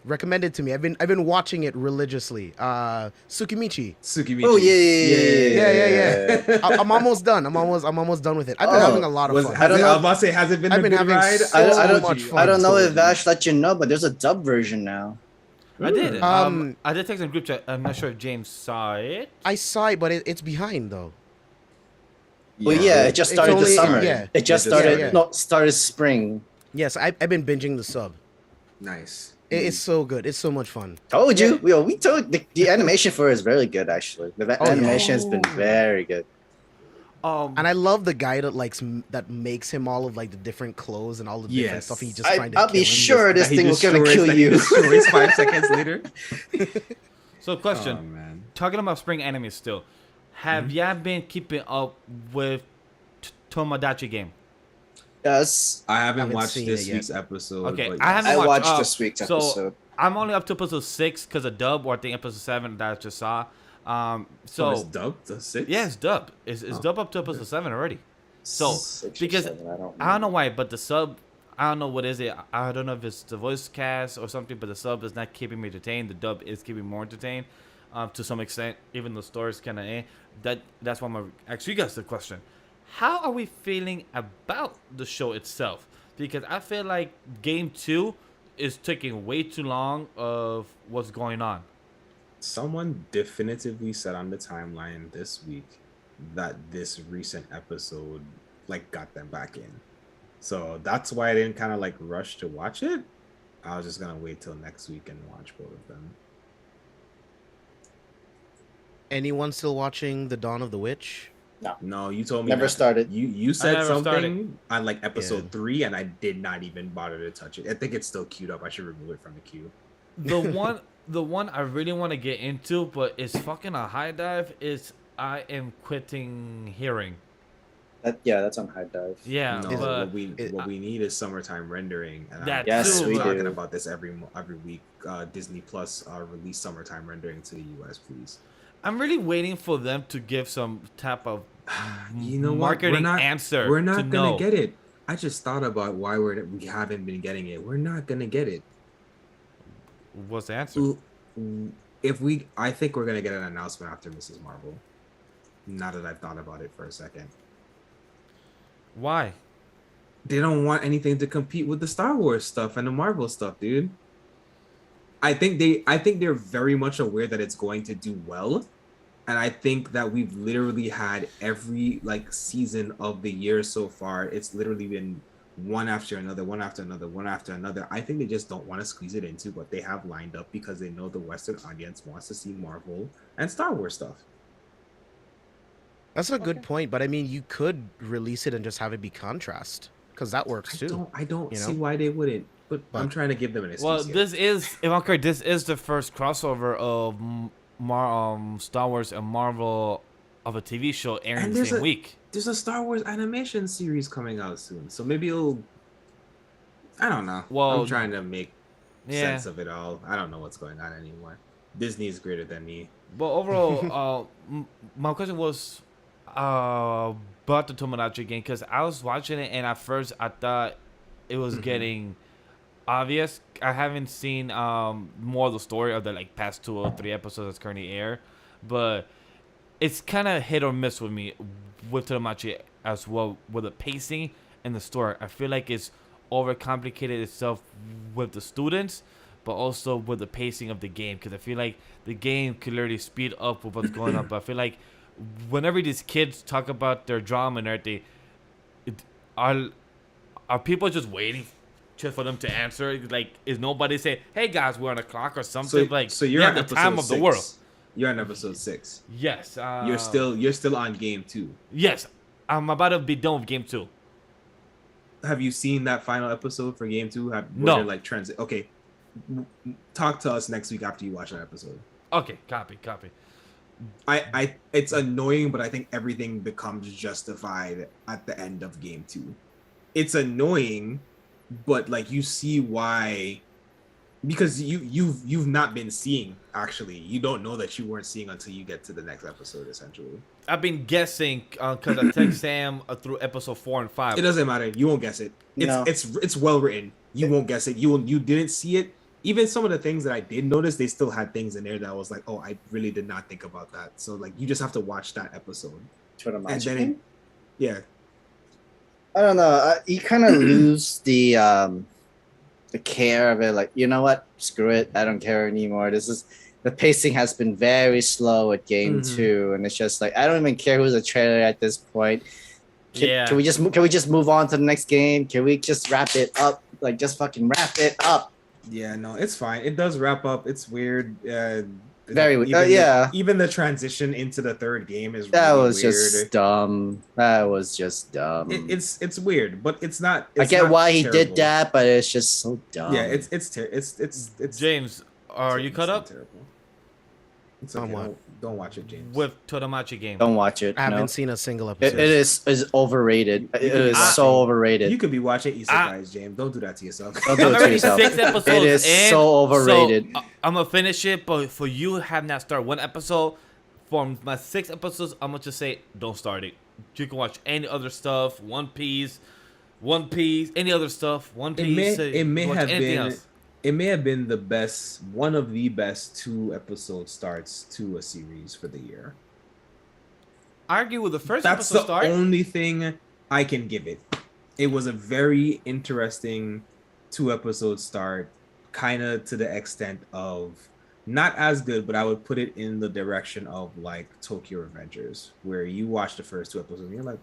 recommended to me. I've been watching it religiously. Tsukimichi. Tsukimichi. Oh yeah. Yeah. I'm almost done. I'm almost done with it. I've been Oh, having a lot of fun. I don't know. I was about to say, has it been I've a been good having ride? so I don't- much fun. I don't know if Told you. Vash let you know, but there's a dub version now. I did. Um, I did text in group chat. I'm not sure if James saw it. I saw it, but it's behind though. Well, yeah, it just It's started this only- summer. yeah. It just Yeah, started. yeah. No, started spring. Yes, I've been binging the sub. Nice. It's so good. It's so much fun. Told you. We told the animation for it is very good actually. The Oh, yeah. animation has been very good. And I love the guy that that makes him all of like the different clothes and all the different Yes. stuff. And he's just trying to I'll kill be him. sure this That he thing was gonna destroys- kill that he you. destroys 5 seconds later. So, question. Oh man. Talking about spring anime still. Have y'all been keeping up with Tomodachi game? Yes, I haven't Haven't watched seen this it yet. week's episode. Okay, but I yes. haven't I watched, watched this week's so episode. I'm only up to episode 6 because of dub, or I think episode 7 that I just saw. So it's dubbed to 6? yeah, it's dub. It's Oh, dub up to episode 7 already. So 6 or because 7, I don't know why, but the sub, I don't know what is it. I don't know if it's the voice cast or something, but the sub is not keeping me entertained. The dub is keeping me more entertained, to some extent. Even though the story is kind of that's why I'm gonna ask you guys the question: how are we feeling about the show itself? Because I feel like game 2 is taking way too long of what's going on. Someone definitively said on the timeline this week that this recent episode like got them back in. So that's why I didn't kind of like rush to watch it. I was just gonna wait till next week and watch both of them. Anyone still watching The Dawn of the Witch? No, you told me Never not to. started. You said never something started. on like episode Yeah. 3, and I did not even bother to touch it. I think it's still queued up. I should remove it from the queue. The one I really want to get into, but it's fucking a high dive, is I Am Quitting Hearing. That's on High Dive. Yeah, No, but what we need is summertime rendering, and That Yes, too, we but- do. talking about this every week. Disney Plus release summertime rendering to the US, please. I'm really waiting for them to give some type of You know what? marketing answer. We're not to gonna know. get it. I just thought about why we haven't been getting it. We're not gonna get it. What's the answer? I think we're gonna get an announcement after Mrs. Marvel. Now that I've thought about it for a second, Why? they don't want anything to compete with the Star Wars stuff and the Marvel stuff, dude. I think they're very much aware that it's going to do well, and I think that we've literally had every like season of the year so far. It's literally been one after another, one after another, one after another. I think they just don't want to squeeze it into what they have lined up because they know the Western audience wants to see Marvel and Star Wars stuff. That's a good point, but I mean, you could release it and just have it be contrast, because that works too. I don't you see know? why they wouldn't. But I'm But- trying to give them an excuse. Well, here. this is, if I'm correct, this is the first crossover of Star Wars and Marvel of a TV show airing And the there's same a- week. There's a Star Wars animation series coming out soon, so maybe it'll. I don't know. Well, I'm trying to make Yeah. sense of it all. I don't know what's going on anymore. Disney is greater than me. But overall, my question was about the Tomodachi game, because I was watching it and at first I thought it was getting obvious. I haven't seen more of the story of the like past 2 or 3 episodes that's currently air, but it's kind of hit or miss with me with Tomodachi as well, with the pacing in the story. I feel like it's overcomplicated itself with the students, but also with the pacing of the game. Because I feel like the game could literally speed up with what's going on. But I feel like whenever these kids talk about their drama and everything, are people just waiting just for them to answer? Like, is nobody saying, "Hey guys, we're on the clock" or something? So you're yeah, on the episode time of 6. the world. You're on episode 6. Yes. You're still on game 2. Yes, I'm about to be done with game 2. Have you seen that final episode for game 2? No. Like transit. Okay, talk to us next week after you watch that episode. Okay, copy. I it's annoying, but I think everything becomes justified at the end of game 2. It's annoying, but like you see why, because you've not been seeing. Actually, you don't know that you weren't seeing until you get to the next episode. Essentially, I've been guessing because I text Sam through episode 4 and 5. it doesn't matter. You won't guess it. It's well written. You won't guess it. You didn't see it. Even some of the things that I did notice, they still had things in there that I was like, oh, I really did not think about that. So like, you just have to watch that episode. And then yeah. I don't know. You kind of lose the care of it. Like, you know what? Screw it. I don't care anymore. The pacing has been very slow at game 2, and it's just like I don't even care who's a trailer at this point. Can we just move on to the next game? Can we just wrap it up? Like, just fucking wrap it up. Yeah, no, it's fine. It does wrap up. It's weird. Very weird. Even the transition into the third game is that really was weird. just dumb. That was just dumb. It's weird, but it's not. I get why he did that, but it's just so dumb. Yeah, it's James, are you caught up? Terrible. It's okay. Don't watch it, James. With Danmachi game. Don't watch it. I haven't no. seen a single episode. It is overrated. It is so overrated. You could be watching Isekais, James. Don't do that to yourself. Don't do it to yourself. 6 episodes It is in, so overrated. So, I'm gonna finish it, but for you have not started one episode. For my 6 episodes, I'm gonna just say don't start it. You can watch any other stuff. One Piece, any other stuff. One Piece. It may have been one of the best 2 episode starts to a series for the year. I argue with the first That's episode the only thing I can give it. It was a very interesting 2 episode start, kind of to the extent of not as good, but I would put it in the direction of like Tokyo Revengers, where you watch the first 2 episodes and you're like,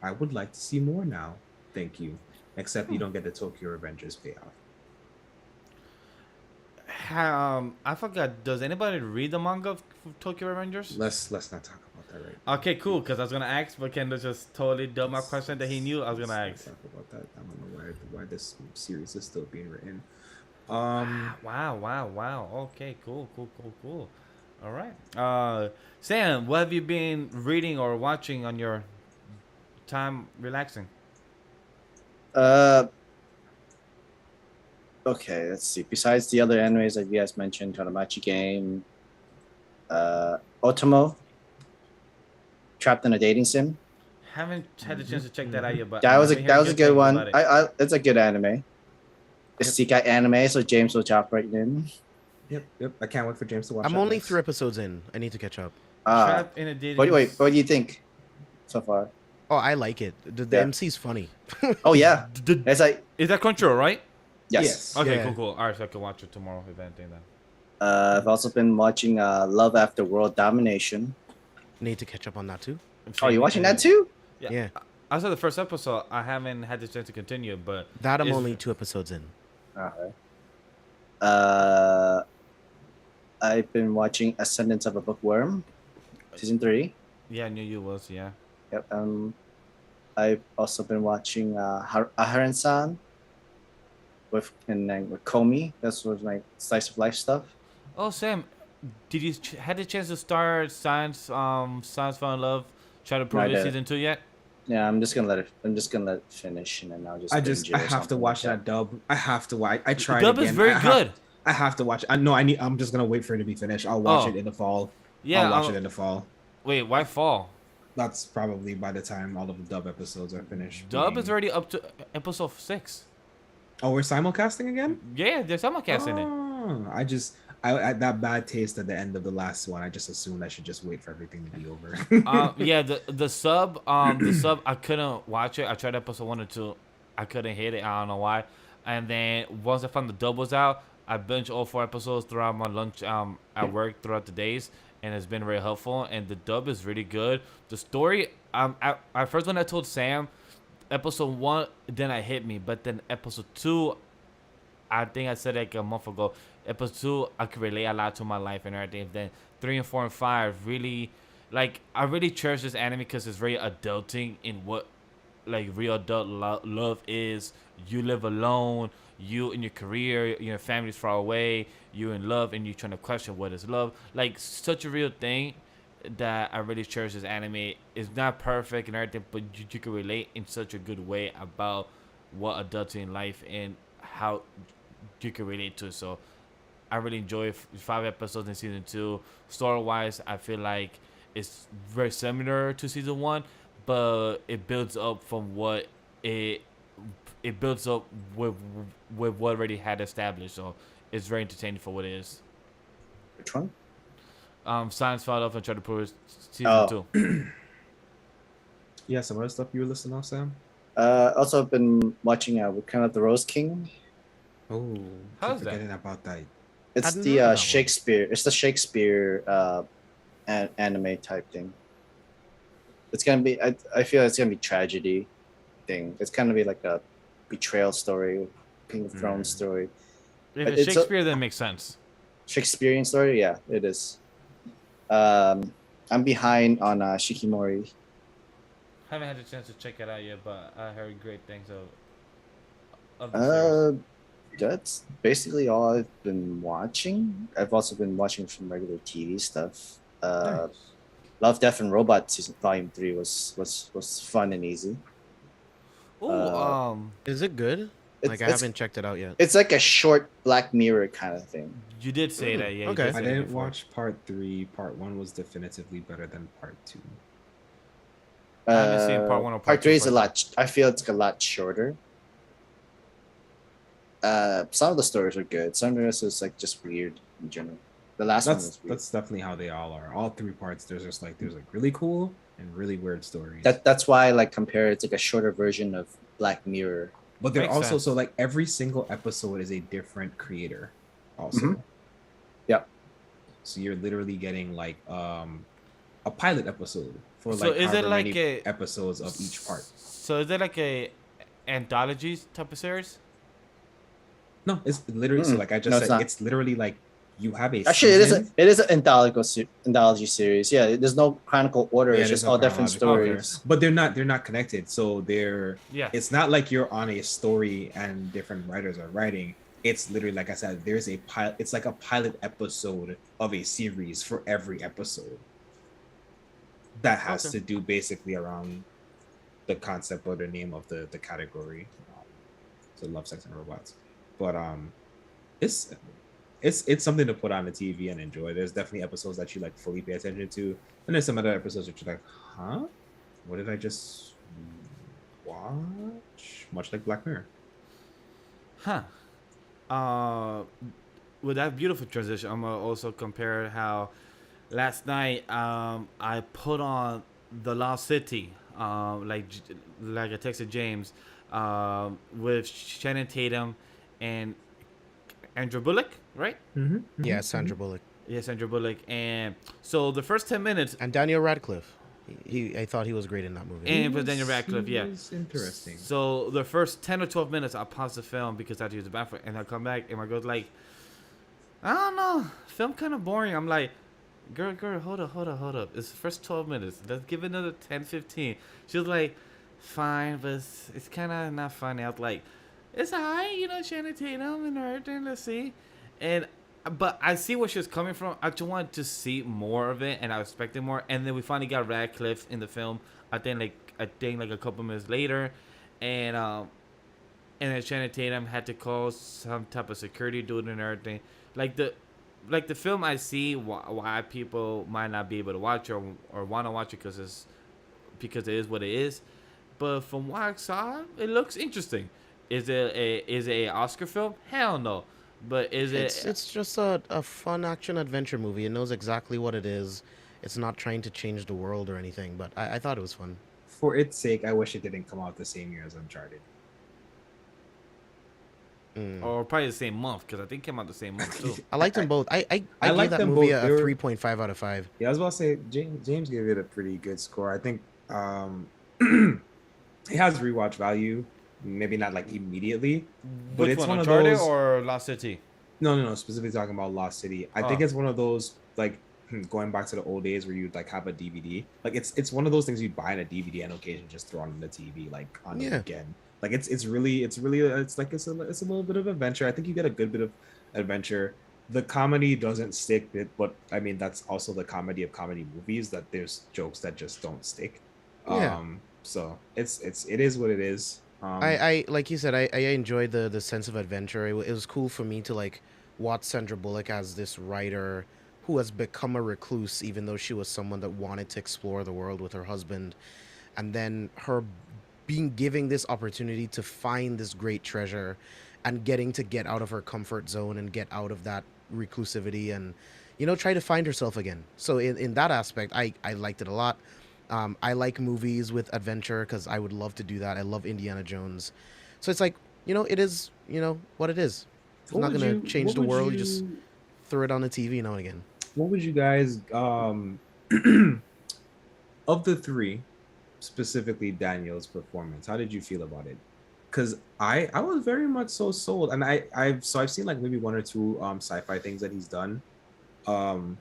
I would like to see more now. Thank you. Except you don't get the Tokyo Revengers payoff. I forgot. Does anybody read the manga of Tokyo Revengers? Let's not talk about that right now. Okay, cool. Because I was gonna ask, but Kendall just totally dubbed my question that he knew I was gonna ask. Let's talk about that. I don't know why this series is still being written. Wow. Okay, cool. All right. Sam, what have you been reading or watching on your time relaxing? Okay, let's see. Besides the other animes that you guys mentioned, Danmachi game, Otomo, Trapped in a Dating Sim. Haven't had the chance to check that out yet, but That was a good one. It's a good anime. It's Sekai anime, so James will chop right in. Yep. I can't wait for James to watch. I'm only 3 episodes in. I need to catch up. Trapped in a Dating. Wait. What do you think so far? Oh, I like it. The MC's funny. Oh yeah, it's like Is that Crunchyroll, right? yes. Okay, Yeah. cool. All right, so I can watch it tomorrow if anything then. I've also been watching Love After World Domination. Need to catch up on that too. Oh, you watching that too? Yeah. I saw the first episode. I haven't had the chance to continue, but That I'm it's- only 2 episodes in. Okay. I've been watching Ascendance of a Bookworm, season 3. Yeah, I knew you was. Yeah. Yep. I've also been watching Aharon-san with Komi. That's was like slice of life stuff. Oh, Sam, did you had the chance to start Science Fell in Love, Try to I Prove It did. season 2 yet? Yeah, I'm just gonna let it finish, and then I'll just. I binge it or have to something watch like that dub. I have to watch. I tried. Dub again. is very good. I have to watch. I'm just gonna wait for it to be finished. I'll watch Oh. it in the fall. Yeah. I'll watch it in the fall. Wait, why fall? That's probably by the time all of the dub episodes are finished. Dub is already up to episode 6. Oh, we're simulcasting again? Yeah, there's simulcast in it. Oh, I that bad taste at the end of the last one. I just assumed I should just wait for everything to be over. Yeah, the sub I couldn't watch it. I tried episode 1 or 2, I couldn't hit it. I don't know why. And then once I found the dub was out, I binged all 4 episodes throughout my lunch at work throughout the days, and it's been very helpful. And the dub is really good. The story, at first when I told Sam, episode 1, then it hit me, but then episode 2, I think I said like a month ago. Episode 2, I could relate a lot to my life and everything. Then 3 and 4 and 5 really, like, I really cherish this anime because it's very adulting in what like real adult love is. You live alone. You in your career, your family's far away. You in love and you trying to question what is love. Like such a real thing that I really cherish this anime. It's not perfect and everything, but you can relate in such a good way about what adulting in life and how you can relate to it. So I really enjoy 5 episodes in season 2. Story wise, I feel like it's very similar to season 1, but it builds up from what it builds up with what already had established. So it's very entertaining for what it is. Which one? Science followed up and tried to prove season 2. Yeah, some other stuff you were listening off, Sam. Also, I've been watching kind of the Rose King. Oh, How's that? forgetting about that. It's didn't know that the one. Shakespeare. It's the Shakespeare anime type thing. It's gonna be. I feel it's gonna be tragedy thing. It's gonna be like a betrayal story, King of Thrones story, If It's it's a- Shakespeare, then it makes sense. Shakespearean story. Yeah, it is. I'm behind on Shikimori. Haven't had a chance to check it out yet, but I heard great things of the series. That's basically all I've been watching. I've also been watching some regular TV stuff. Nice. Love, Death, and Robot season volume 3 was fun and easy. Oh, Is it good? Like I it's- haven't checked it out yet. It's like a short Black Mirror kind of thing. you did say that, yeah. you Okay. did say I that didn't before. watch part 3. Part 1 was definitively better than part 2. I haven't seen part 1 or part 2, Three is a part lot. I feel it's a lot shorter. Some of the stories are good. Some of the rest is like just weird in general. The last one was weird. That's definitely how they all are. All 3 parts, there's really cool and really weird stories. That's why I like compare it's like a shorter version of Black Mirror. But they're Makes also sense. so like every single episode is a different creator. Also. Mhm. Yep. So you're literally getting like a pilot episode for So like is it however like many a- episodes of each part. So is it like a anthology type of series? No, it's literally so Mm-mm. like I No, just it's said, not. it's literally like you have a Actually, season. it is an anthology series. Yeah, there's no chronicle order. Yeah, It's there's just no all different chronological order. stories. But they're not connected. So Yeah. it's not like you're on a story and different writers are writing. It's literally like I said, there's a pilot. It's like a pilot episode of a series for every episode. That has Okay. to do basically around the concept or the name of the category. So love, sex, and robots. But it's something to put on the TV and enjoy. There's definitely episodes that you like fully pay attention to, and there's some other episodes that you're like, huh? What did I just watch? Much like Black Mirror. Huh. With that beautiful transition, I'm gonna also compare how last night I put on The Lost City, like I texted James, with Shannon Tatum and Andrew Bullock, right? Mm-hmm. Yeah, Sandra Bullock Yes, Sandra Bullock. And so the first 10 minutes, and Daniel Radcliffe. I thought he was great in that movie. and with Daniel Radcliffe, yeah. It's interesting. So the first 10 or 12 minutes, I pause the film because I had to use the bathroom, and I come back, and my girl's like, I don't know, film kind of boring. I'm like, girl, hold up. It's the first 12 minutes. Let's give it another 10, 15. She was like, fine, but it's kind of not funny. I was like, it's alright, Shannon Tatum and everything. Let's see. But I see where she was coming from. I just wanted to see more of it, and I expected more. And then we finally got Radcliffe in the film. I think like a couple minutes later, and then Shannon Tatum had to call some type of security dude and everything. Like the film, I see why people might not be able to watch or want to watch it because it is what it is. But from what I saw, it looks interesting. Is it a Oscar film? Hell no. But is it? It's just a fun action adventure movie. It knows exactly what it is. It's not trying to change the world or anything, but I thought it was fun. For its sake, I wish it didn't come out the same year as Uncharted. Or probably the same month, because I think it came out the same month too. I liked them both. I I gave liked that them movie both. a They were- 3.5 out of 5. Yeah, I was about to say James gave it a pretty good score. I think it has rewatch value. Maybe not like immediately, but Which it's one, one of Uncharted those. or Lost City? No. Specifically talking about Lost City. I think Oh. it's one of those like going back to the old days where you'd like have a DVD. Like it's one of those things you buy on a DVD and on occasion just throw on the TV like on the Yeah. weekend. Like it's really it's a little bit of adventure. I think you get a good bit of adventure. The comedy doesn't stick, but I mean that's also the comedy of comedy movies, that there's jokes that just don't stick. Yeah. So it is what it is. I like you said, I enjoyed the sense of adventure. It was cool for me to like watch Sandra Bullock as this writer who has become a recluse, even though she was someone that wanted to explore the world with her husband, and then her being given this opportunity to find this great treasure and getting to get out of her comfort zone and get out of that reclusivity and try to find herself again. So in that aspect, I liked it a lot. I like movies with adventure because I would love to do that. I love Indiana Jones. So it's like, it is, what it is. It's What not would going to you- change what the would world. You just you- throw it on the TV now and again. What would you guys of the three, specifically Daniel's performance, how did you feel about it? Because I was very much so sold, and I've seen like maybe one or two sci-fi things that he's done, and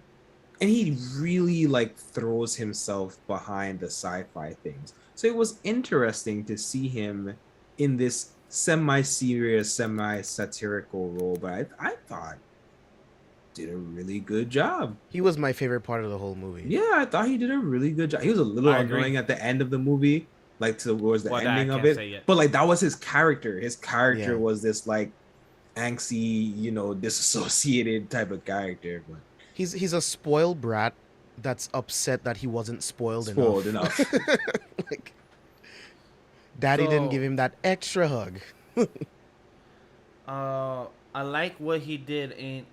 he really like throws himself behind the sci-fi things. So it was interesting to see him in this semi-serious, semi-satirical role, but I thought did a really good job. He was my favorite part of the whole movie. Yeah, I thought he did a really good job. He was a little I agree. annoying at the end of the movie, like towards the Well, that I ending of can't it. say yet. But like that was his character. His character Yeah. was this like angsty, disassociated type of character. But He's a spoiled brat that's upset that he wasn't spoiled spoiled enough. enough. Like, Daddy didn't So- give him that extra hug. I like what he did in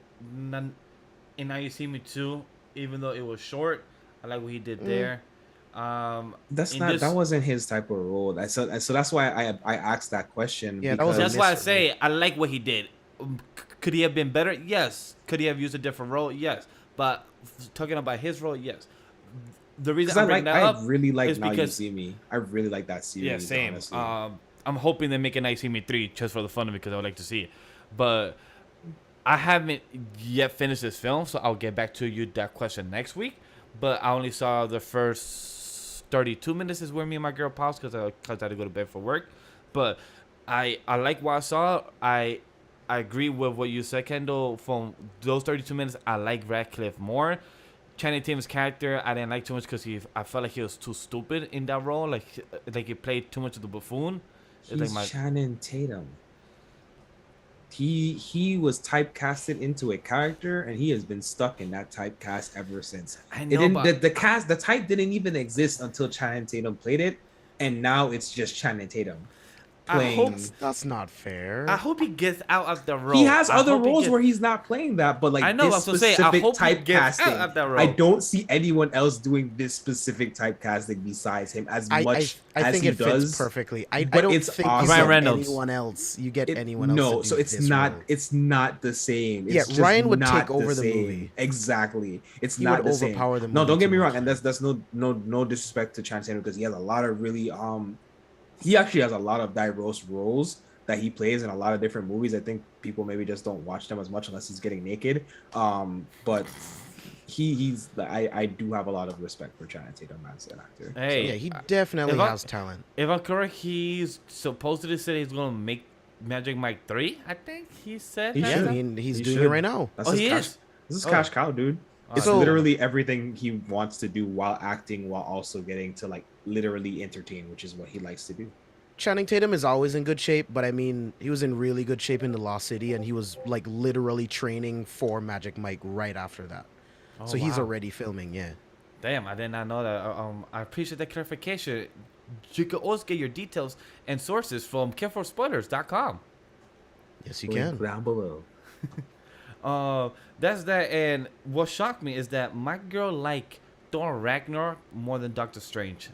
Now You See Me Too, even though it was short. I like what he did there. That's in not this- that wasn't his type of role. So that's why I asked that question. Yeah, that was a That's because- why I miss for me. say I like what he did. Could he have been better? Yes. Could he have used a different role? Yes. But talking about his role, yes. The reason 'cause I'm bringing that I up really like is Now You because See Me. I really like that series. yeah, same. Honestly. I'm hoping they make a Night See Me 3 just for the fun of it because I would like to see it. But I haven't yet finished this film, so I'll get back to you that question next week. But I only saw the first 32 minutes is where me and my girl paused because I had to go to bed for work. But I like what I saw. I agree with what you said, Kendall. From those 32 minutes, I like Radcliffe more. Channing Tatum's character, I didn't like too much because I felt like he was too stupid in that role. Like he played too much of the buffoon. It's He's like Channing Tatum. He was typecasted into a character, and he has been stuck in that typecast ever since. I It know, didn't. but The type didn't even exist until Channing Tatum played it, and now it's just Channing Tatum I playing. hope- That's not fair. I hope he gets out of the role. He has I other hope he roles gets- where he's not playing that, but like I know, I this was gonna say, I specific hope he gets out typecasting, of that role. I don't see anyone else doing this specific typecasting besides him as much I as think he it fits does. perfectly. I but don't it's think awesome. you Ryan get Reynolds. anyone else. You get anyone else. No, to do so it's this not. role. It's not the same. It's Yeah, just Ryan would not take over the same. movie. Exactly. It's He not would the same. overpower the No, movie don't get too me much. wrong, and that's no disrespect to Channing Tatum because he has a lot of really he actually has a lot of diverse roles that he plays in a lot of different movies. I think people maybe just don't watch them as much unless he's getting naked. But I do have a lot of respect for Channing Tatum as an actor. Hey, Yeah, he definitely if I- has talent. if I'm correct, he's supposedly said he's gonna make Magic Mike 3. I think he said. He that. Yeah, should. I mean, he's He doing should. it right now. That's Oh, his he cash, is. This is Oh. cash cow, dude. It's So- literally everything he wants to do while acting, while also getting to like literally entertain, which is what he likes to do. Channing Tatum is always in good shape, but I mean, he was in really good shape in The Lost City, and he was like literally training for Magic Mike right after that. Oh, So he's wow. already filming, yeah. Damn, I did not know that. I appreciate that clarification. You can always get your details and sources from careforspoilers.com. Yes, you Link can. down below. That's that. And what shocked me is that my girl liked Thor Ragnarok more than Doctor Strange,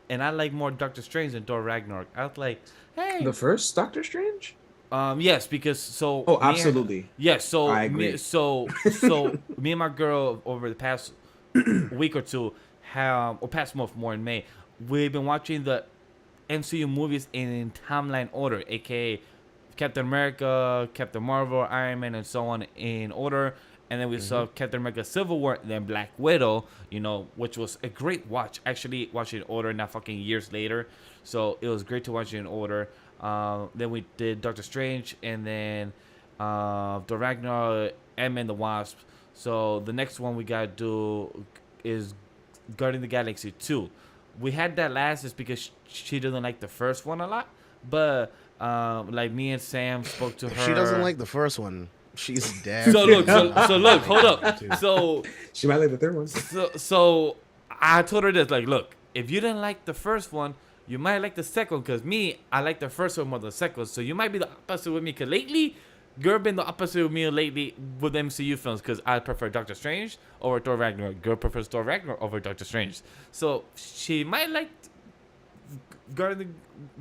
and I like more Doctor Strange than Thor Ragnarok. I was like, hey, The first Doctor Strange? yes, because so Oh, me and absolutely. yes, so I me agree. so me and my girl over the past week or two have or past month more in May, we've been watching the MCU movies in timeline order, aka Captain America, Captain Marvel, Iron Man, and so on in order. And then we saw Captain America Civil War, then Black Widow, which was a great watch. Actually, watch it in order, not fucking years later. So it was great to watch it in order. Then we did Doctor Strange, and then the Ragnarok, Ant-Man the Wasp. So the next one we gotta do is Guardian of the Galaxy 2. We had that last is because she doesn't like the first one a lot, but like me and Sam spoke to her. She doesn't like the first one. She's dead. So look, hold up. So She might like the third one. so I told her this, like, look, if you didn't like the first one, you might like the second one. Because me, I like the first one more than the second one. So you might be the opposite with me. Because lately, girl been the opposite with me lately with MCU films. Because I prefer Doctor Strange over Thor Ragnarok. Girl prefers Thor Ragnarok over Doctor Strange. So she might like Guardian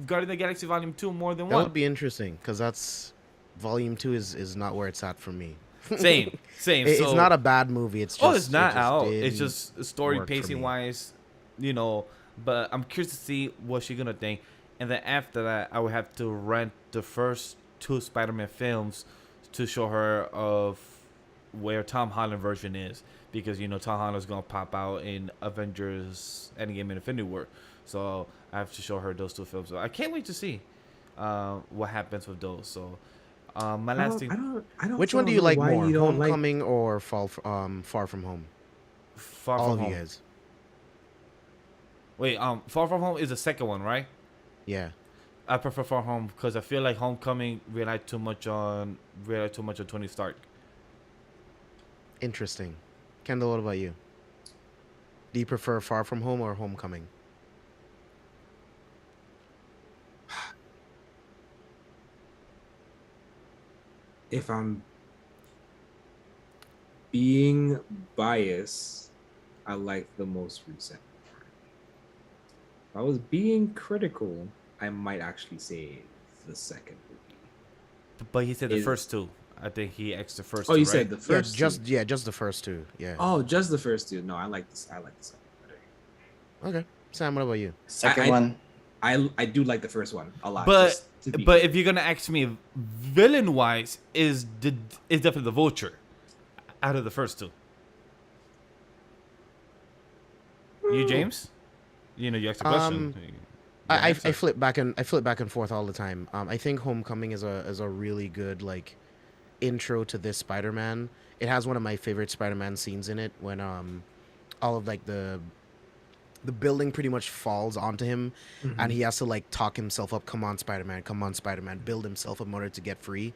of the Galaxy Volume 2 more than That one. would be interesting because that's Volume 2 is not where it's at for me. Same. It's So, not a bad movie. It's just oh, it's not at all. didn't It's just story work for pacing me. wise, But I'm curious to see what she's gonna think. And then after that, I would have to rent the first two Spider-Man films to show her of where Tom Holland version is, because Tom Holland's gonna pop out in Avengers Endgame and Infinity War. So I have to show her those two films. So I can't wait to see what happens with those. So my last thing, I don't. Which one do know you like why more, you don't like- Homecoming or Far From Home? Far All From of Home. you guys. Wait, Far From Home is the second one, right? Yeah. I prefer Far Home because I feel like Homecoming relied too much on Tony Stark. Interesting. Kendall, what about you? Do you prefer Far From Home or Homecoming? If I'm being biased, I like the most recent. If I was being critical, I might actually say the second movie. But he said the Is- first two. I think he asked the first Oh, two, you right? said the first. two. Just the first two. Yeah. Oh, just the first two. No, I like this. I like the second better. Okay. Sam, what about you? Second I- one. I do like the first one a lot. But just to be but clear. if you're gonna ask me, villain wise, is definitely the Vulture out of the first two. You, James? You asked the question. I flip back and forth all the time. I think Homecoming is a really good like intro to this Spider-Man. It has one of my favorite Spider-Man scenes in it when all of like the building pretty much falls onto him and he has to like talk himself up. Come on, Spider-Man, build himself up in order to get free.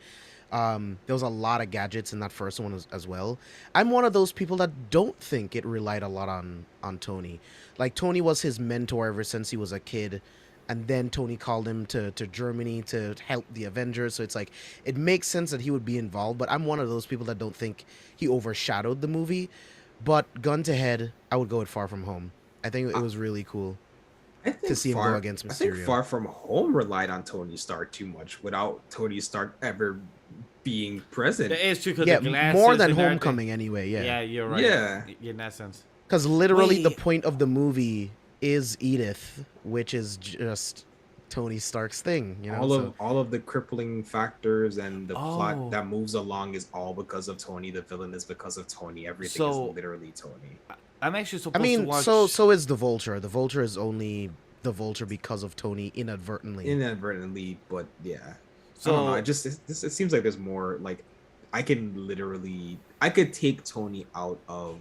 There was a lot of gadgets in that first one as well. I'm one of those people that don't think it relied a lot on Tony. Like Tony was his mentor ever since he was a kid, and then Tony called him to Germany to help the Avengers. So it's like it makes sense that he would be involved. But I'm one of those people that don't think he overshadowed the movie. But gun to head, I would go with Far From Home. I think it was really cool. I think to see him go against I think Mysterio. Far From Home relied on Tony Stark too much without Tony Stark ever being present. It is true because Yeah, the glasses more than and everything. Homecoming anyway. Yeah, you're right. Yeah. In that sense. Because literally the Wait. point of the movie is Edith, which is just Tony Stark's thing. You know, all of the crippling factors and the Oh. plot that moves along is all because of Tony. The villain is because of Tony. Everything So- is literally Tony. I'm actually I supposed to mean, watch. so is the Vulture. The Vulture is only the Vulture because of Tony inadvertently. Inadvertently, but yeah. So- I don't know. It seems like there's more. Like I could take Tony out of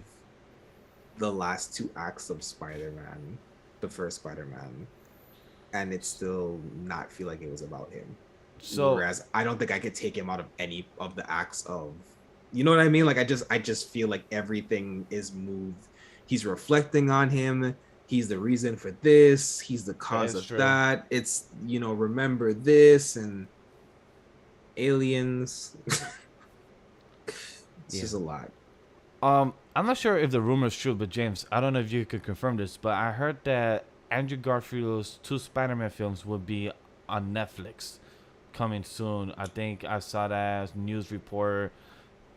the last two acts of Spider-Man, the first Spider-Man, and it still not feel like it was about him. So Whereas I don't think I could take him out of any of the acts of, you know what I mean? Like I just feel like everything is moved. He's reflecting on him. He's the reason for this. He's the cause That's of true. that. It's, remember this and aliens. It's just a lot. I'm not sure if the rumor is true, but James, I don't know if you could confirm this, but I heard that Andrew Garfield's 2 Spider-Man films will be on Netflix coming soon. I think I saw that as news report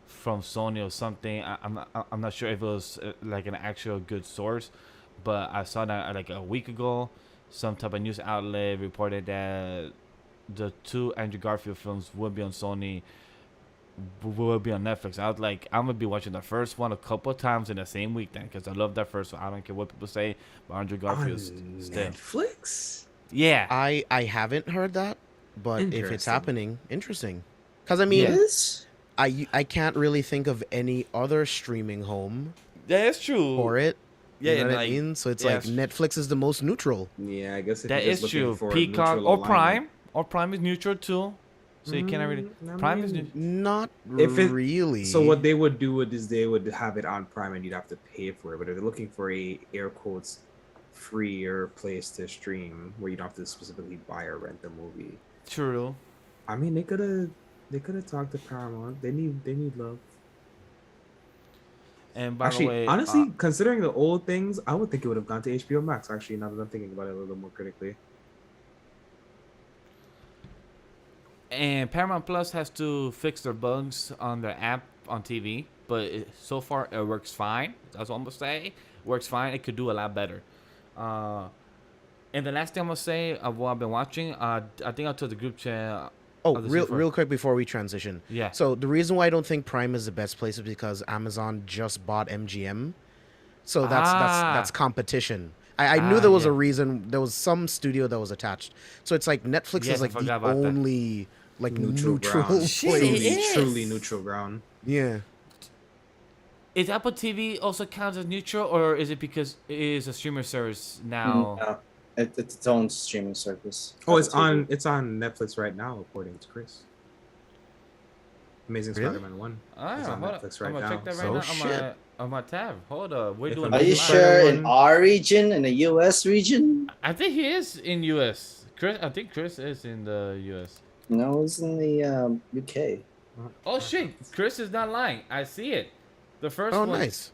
from Sony or something. I'm not sure if it was like an actual good source, but I saw that like a week ago. Some type of news outlet reported that the 2 Andrew Garfield films will be on Sony, will be on Netflix. I was like, I'm gonna be watching the first one a couple of times in the same week then, because I love that first one. I don't care what people say, but Andrew Garfield's On still. Netflix. Yeah. I haven't heard that, but if it's Interesting. happening, interesting. Because I mean, Yes. I can't really think of any other streaming home Yeah, it's true. for it. Yeah, You know and what I like, mean? So it's yeah, like Netflix is the most neutral. Yeah, I guess if that you're is just looking true. for a Peacock neutral or alignment. Prime. Or Prime is neutral too. So you can't really. I Prime is mean, neutral. Not If it- really. So what they would do is they would have it on Prime and you'd have to pay for it. But if they're looking for a air quotes freer place to stream where you don't have to specifically buy or rent the movie, True. I mean they could have talked to Paramount. They need love. And by Actually, the way, honestly, considering the old things, I would think it would have gone to HBO Max. Actually, now that I'm thinking about it a little more critically. and Paramount Plus has to fix their bugs on their app on TV, but so far it works fine. That's what I'm gonna say. Works fine. It could do a lot better. And the last thing I'm gonna say of what I've been watching, I think I told the group chat. Oh, of the real season real quick before we transition. Yeah. So the reason why I don't think Prime is the best place is because Amazon just bought MGM. So that's competition. I knew there was a reason. There was some studio that was attached. So it's like Netflix Yes, is I like forgot the about that. only like neutral ground. Shit, place. it is. Truly neutral ground. Yeah. Is Apple TV also counts as neutral, or is it because it is a streamer service now? No, it's its own streaming service. Oh, it's Apple TV. on Netflix right now, according to Chris. Amazing Really? Spider-Man 1. Ah, It's on hold up. Netflix right I'm gonna now. check that right So now shit. on my tab. Hold up. We're If doing. I'm Are you this Spider- live. sure in one. our region, in the U.S. region? I think he is in US. I think Chris is in the US. No, it's in the UK. Oh shit, Chris is not lying. I see it. The first Oh, one. nice.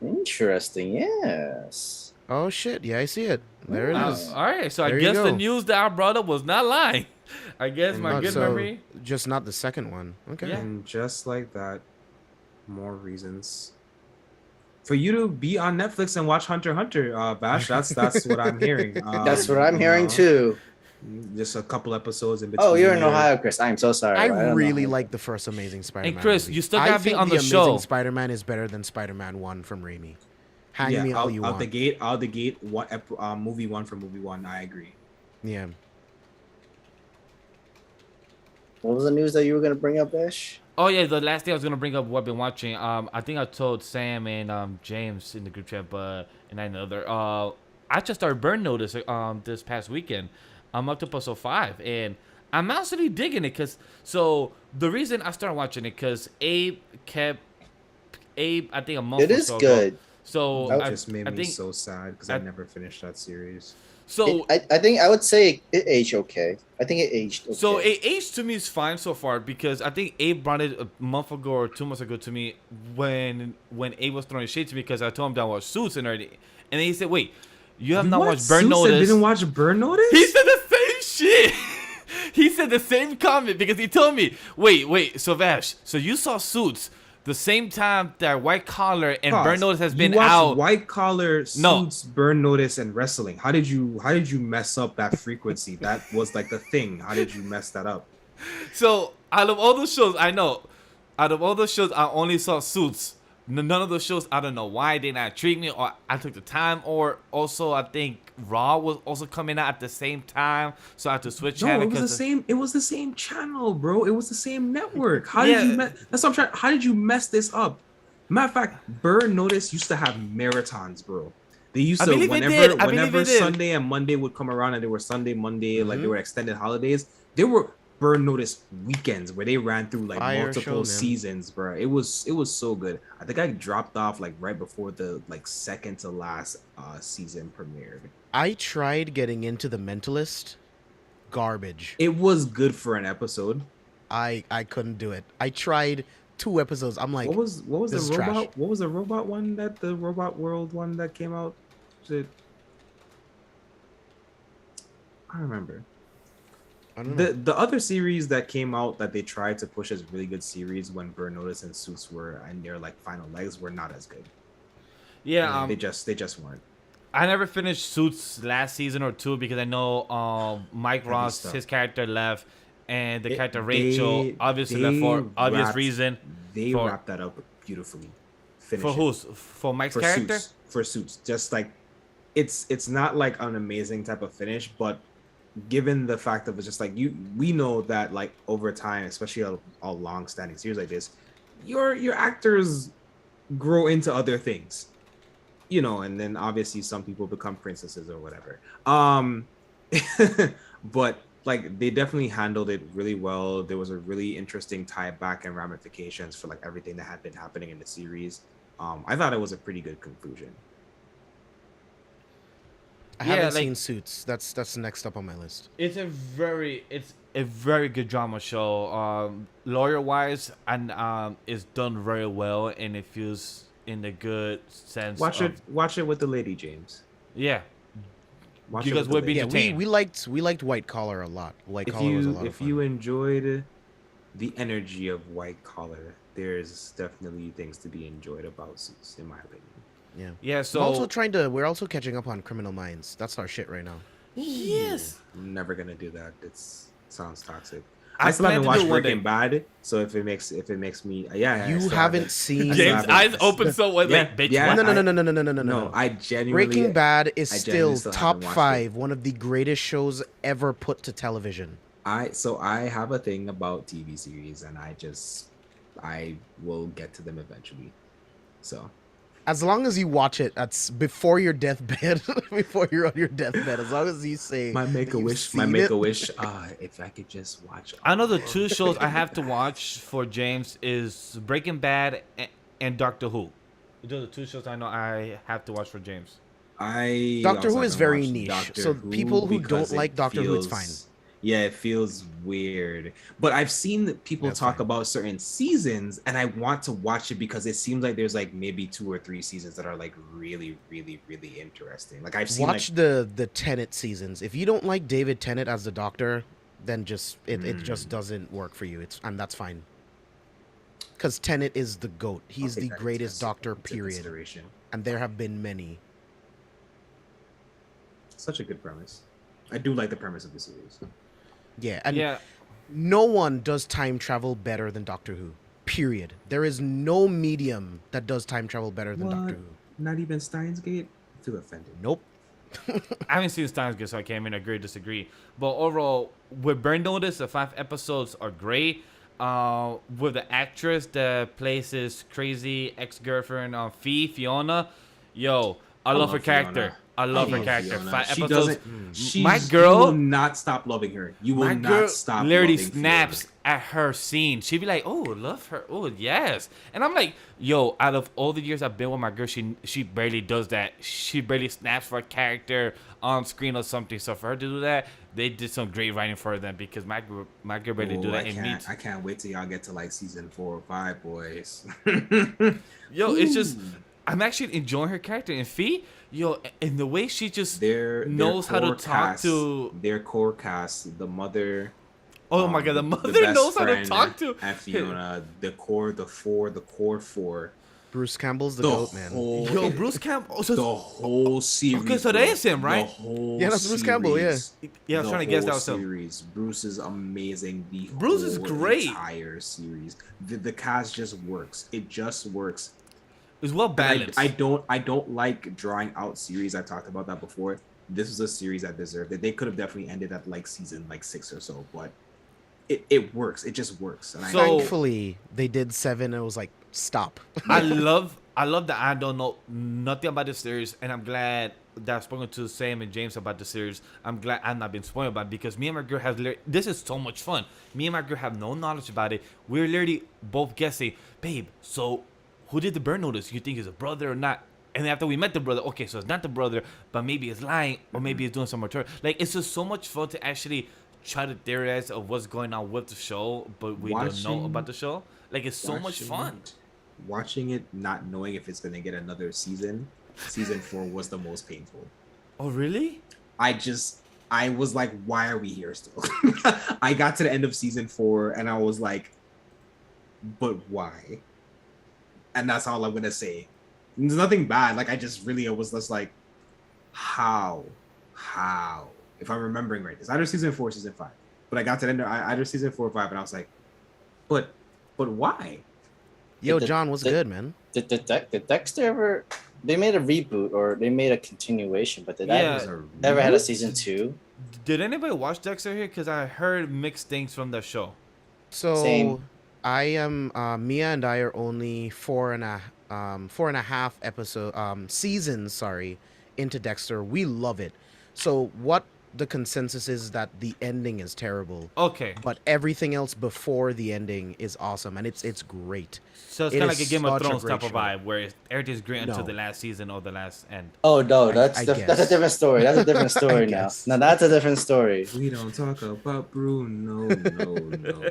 Interesting. Yes. Oh shit. Yeah, I see it. There it is. All right, so There I you guess the go. news that I brought up was not lying. I guess my And good so memory. just not the second one. Okay. Yeah. And just like that, more reasons for you to be on Netflix and watch Hunter x Hunter. Vash, that's what I'm hearing. That's what I'm hearing too. Just a couple episodes in between. Oh, you're in there. Ohio, Chris. I'm so sorry. I don't know. really like the first Amazing Spider-Man. Chris, movie. you still I gotta be think on the Amazing show. Spider-Man is better than Spider-Man 1 from Raimi. Hang Yeah, me all you out want. the gate. Movie one from movie one. I agree. Yeah. What was the news that you were gonna bring up, Vash? Oh yeah, the last thing I was gonna bring up what I've been watching. I think I told Sam and James in the group chat, but and another. I just started Burn Notice this past weekend. I'm up to episode 5, and I'm actually digging it. So the reason I started watching it because Abe, I think a month. It or is so good. Ago. So That That I, just made I me think so sad because I- I never finished that series. so. I think I would say it aged okay. I think it aged okay. So age to me is fine so far because I think Abe brought it a month ago or 2 months ago to me when Abe was throwing shade to me because I told him that I watched Suits and everything, and then he said, "Wait, you have not watched Burn Suits and Notice?" Didn't watch Burn Notice? He said the same shit. He said the same comment because he told me, "Wait, so Vash, so you saw Suits the same time that White Collar and Burn Notice has been you watched out?" White Collar, No. Suits, Burn Notice, and Wrestling. How did you mess up that frequency? That was like the thing. How did you mess that up? So out of all the shows I know, I only saw Suits. None of those shows, I don't know why they not treat me, or I took the time, or also I think Raw was also coming out at the same time, so I had to switch No, channel. it was the 'cause same. It was the same channel, bro. It was the same network. How Yeah. did you? That's what I'm trying. How did you mess this up? Matter of fact, Burn Notice used to have marathons, bro. They used I to believe it did. I believe whenever it did. Sunday and Monday would come around, and they were Sunday, Monday, like Mm-hmm. they were extended holidays. They were Burn Notice weekends where they ran through like Fire multiple show, man. seasons, bro. It was so good. I think I dropped off like right before the like second to last season premiered. I tried getting into The Mentalist. Garbage. It was good for an episode. I couldn't do it. I tried 2 episodes. I'm like, what was this the is robot? trash. What was the robot one that the robot world one that came out? Was it? I don't remember. I don't know. The other series that came out that they tried to push as really good series when Burn Notice and Suits were in their like final legs were not as good. Yeah, they just weren't. I never finished Suits last season or 2 because I know Mike Heavy Ross, stuff. his character left, and the character They- Rachel obviously left for obvious wrapped- reason. They for- wrapped that up beautifully. Finish For it. who's? For Mike's For character? Suits. For Suits. Just like it's not like an amazing type of finish, but given the fact of it's just like we know that like over time, especially a long-standing series like this, your actors grow into other things, you know, and then obviously some people become princesses or whatever. But like they definitely handled it really well. There was a really interesting tie back and ramifications for like everything that had been happening in the series. I thought it was a pretty good conclusion. I Yeah, haven't like- seen Suits. That's next up on my list. It's a very good drama show. Lawyer wise, and it's done very well, and it feels in the good sense. Watch it with the lady, James. Yeah. Watch You it guys with the would be lady. Yeah, entertained. we liked White Collar a lot. White If Collar was a lot you of if fun. you enjoyed the energy of White Collar, there's definitely things to be enjoyed about Suits, in my opinion. Yeah. Yeah. So We're also catching up on Criminal Minds. That's our shit right now. yes. I'm never gonna do that. Sounds toxic. I I still haven't plan to do watched it one Breaking day. Bad, so if it makes me yeah. I You still haven't seen I still James' haven't- eyes open so wide, Yeah, like bitch. yeah. what? No. No, I genuinely Breaking Bad is I still genuinely still top haven't watched 5, one of the greatest shows ever put to television. I have a thing about TV series, and I will get to them eventually. So As long as you watch it, that's before your deathbed, before you're on your deathbed. As long as you say my make a you've wish, my seen make it. a wish. If I could just watch. I know the 2 shows I have to watch for James is Breaking Bad and Doctor Who. Those are the 2 shows I know I have to watch for James. Doctor also Who is haven't very watched niche, Doctor so Who people who because don't like it Doctor Who, it's fine. Yeah, it feels weird. But I've seen that people That's talk fine. about certain seasons, and I want to watch it because it seems like there's like maybe 2 or 3 seasons that are like really, really, really interesting. Like I've seen Watch the Tenet seasons. If you don't like David Tennant as the Doctor, then just it just doesn't work for you. And that's fine. Because Tenet is the GOAT. He's the greatest Doctor, period. And there have been many. Such a good premise. I do like the premise of the series. Yeah, and Yeah. no one does time travel better than Doctor Who. Period. There is no medium that does time travel better than Doctor Who. Not even Steins Gate? I feel offended. Nope. I haven't seen Steins Gate, so I can't even agree or disagree. But overall, with Burn Notice, the 5 episodes are great. With the actress that plays his crazy ex-girlfriend on Fiona, yo, I love her character. Fiona. I love her love character. Fiona. 5 She episodes. doesn't. My You girl- will not stop loving her. You will My not girl stop. literally loving snaps Fiona. at her scene. She'd be like, "Oh, love her. Oh, yes." And I'm like, "Yo, out of all the years I've been with my girl, she barely does that. She barely snaps for a character on screen or something. So for her to do that, they did some great writing for them because my girl barely do Oh, that in me. I can't wait till y'all get to like season 4 or 5, boys. Yo, it's just I'm actually enjoying her character in Fee. Yo, and the way she just knows how to core talk cast, to. their core cast, the mother. Oh my god, the mother best knows how to friend, talk to. and Fiona, the core four. Bruce Campbell's the The GOAT, man. whole, Yo, Bruce Campbell. So, the whole series. Okay, so that bro. is him, right? The whole Yeah, that's Bruce Campbell, yeah. series. Yeah, I was The trying to guess that whole was him. series. Bruce is amazing. The Bruce is whole great. Entire series. The cast just works. It just works. It's well And balanced. I don't like drawing out series. I talked about that before. This was a series that deserved it. They could have definitely ended at like season like 6 or so, but it works. It just works. And So- Thankfully, they did 7 and it was like, stop. I love that I don't know nothing about the series, and I'm glad that I've spoken to Sam and James about the series. I'm glad I've not been spoiled about it because me and my girl have this is so much fun. Me and my girl have no knowledge about it. We're literally both guessing, babe, so who did the burn notice? You think it's a brother or not? And then after we met the brother, okay, so it's not the brother, but maybe it's lying or maybe it's doing some return. Like, it's just so much fun to actually try to theorize of what's going on with the show, but we don't know about the show. Like, it's so much fun. Watching it, not knowing if it's gonna get another season. Season 4 was the most painful. Oh, really? I was like, why are we here still? I got to the end of season 4 and I was like, but why? And that's all I'm gonna say. There's nothing bad. Like, I was just like, how? If I'm remembering right, it's either season 4 or season 5. But I got to the end of either season 4 or 5, and I was like, but why? Yo, John, what's good, man? Did Dexter ever? They made a reboot or they made a continuation, but did that ever had a season 2? Did anybody watch Dexter here? Because I heard mixed things from the show. So Same. I am Mia and I are only 4.5 episode seasons, sorry, into Dexter. We love it. So what the consensus is that the ending is terrible. Okay. But everything else before the ending is awesome, and it's great. So it's kind of like a Game of Thrones type of vibe, where everything's great until the last season or the last end. Oh no, that's a different story. That's a different story now. Now that's a different story. We don't talk about Bruno. No.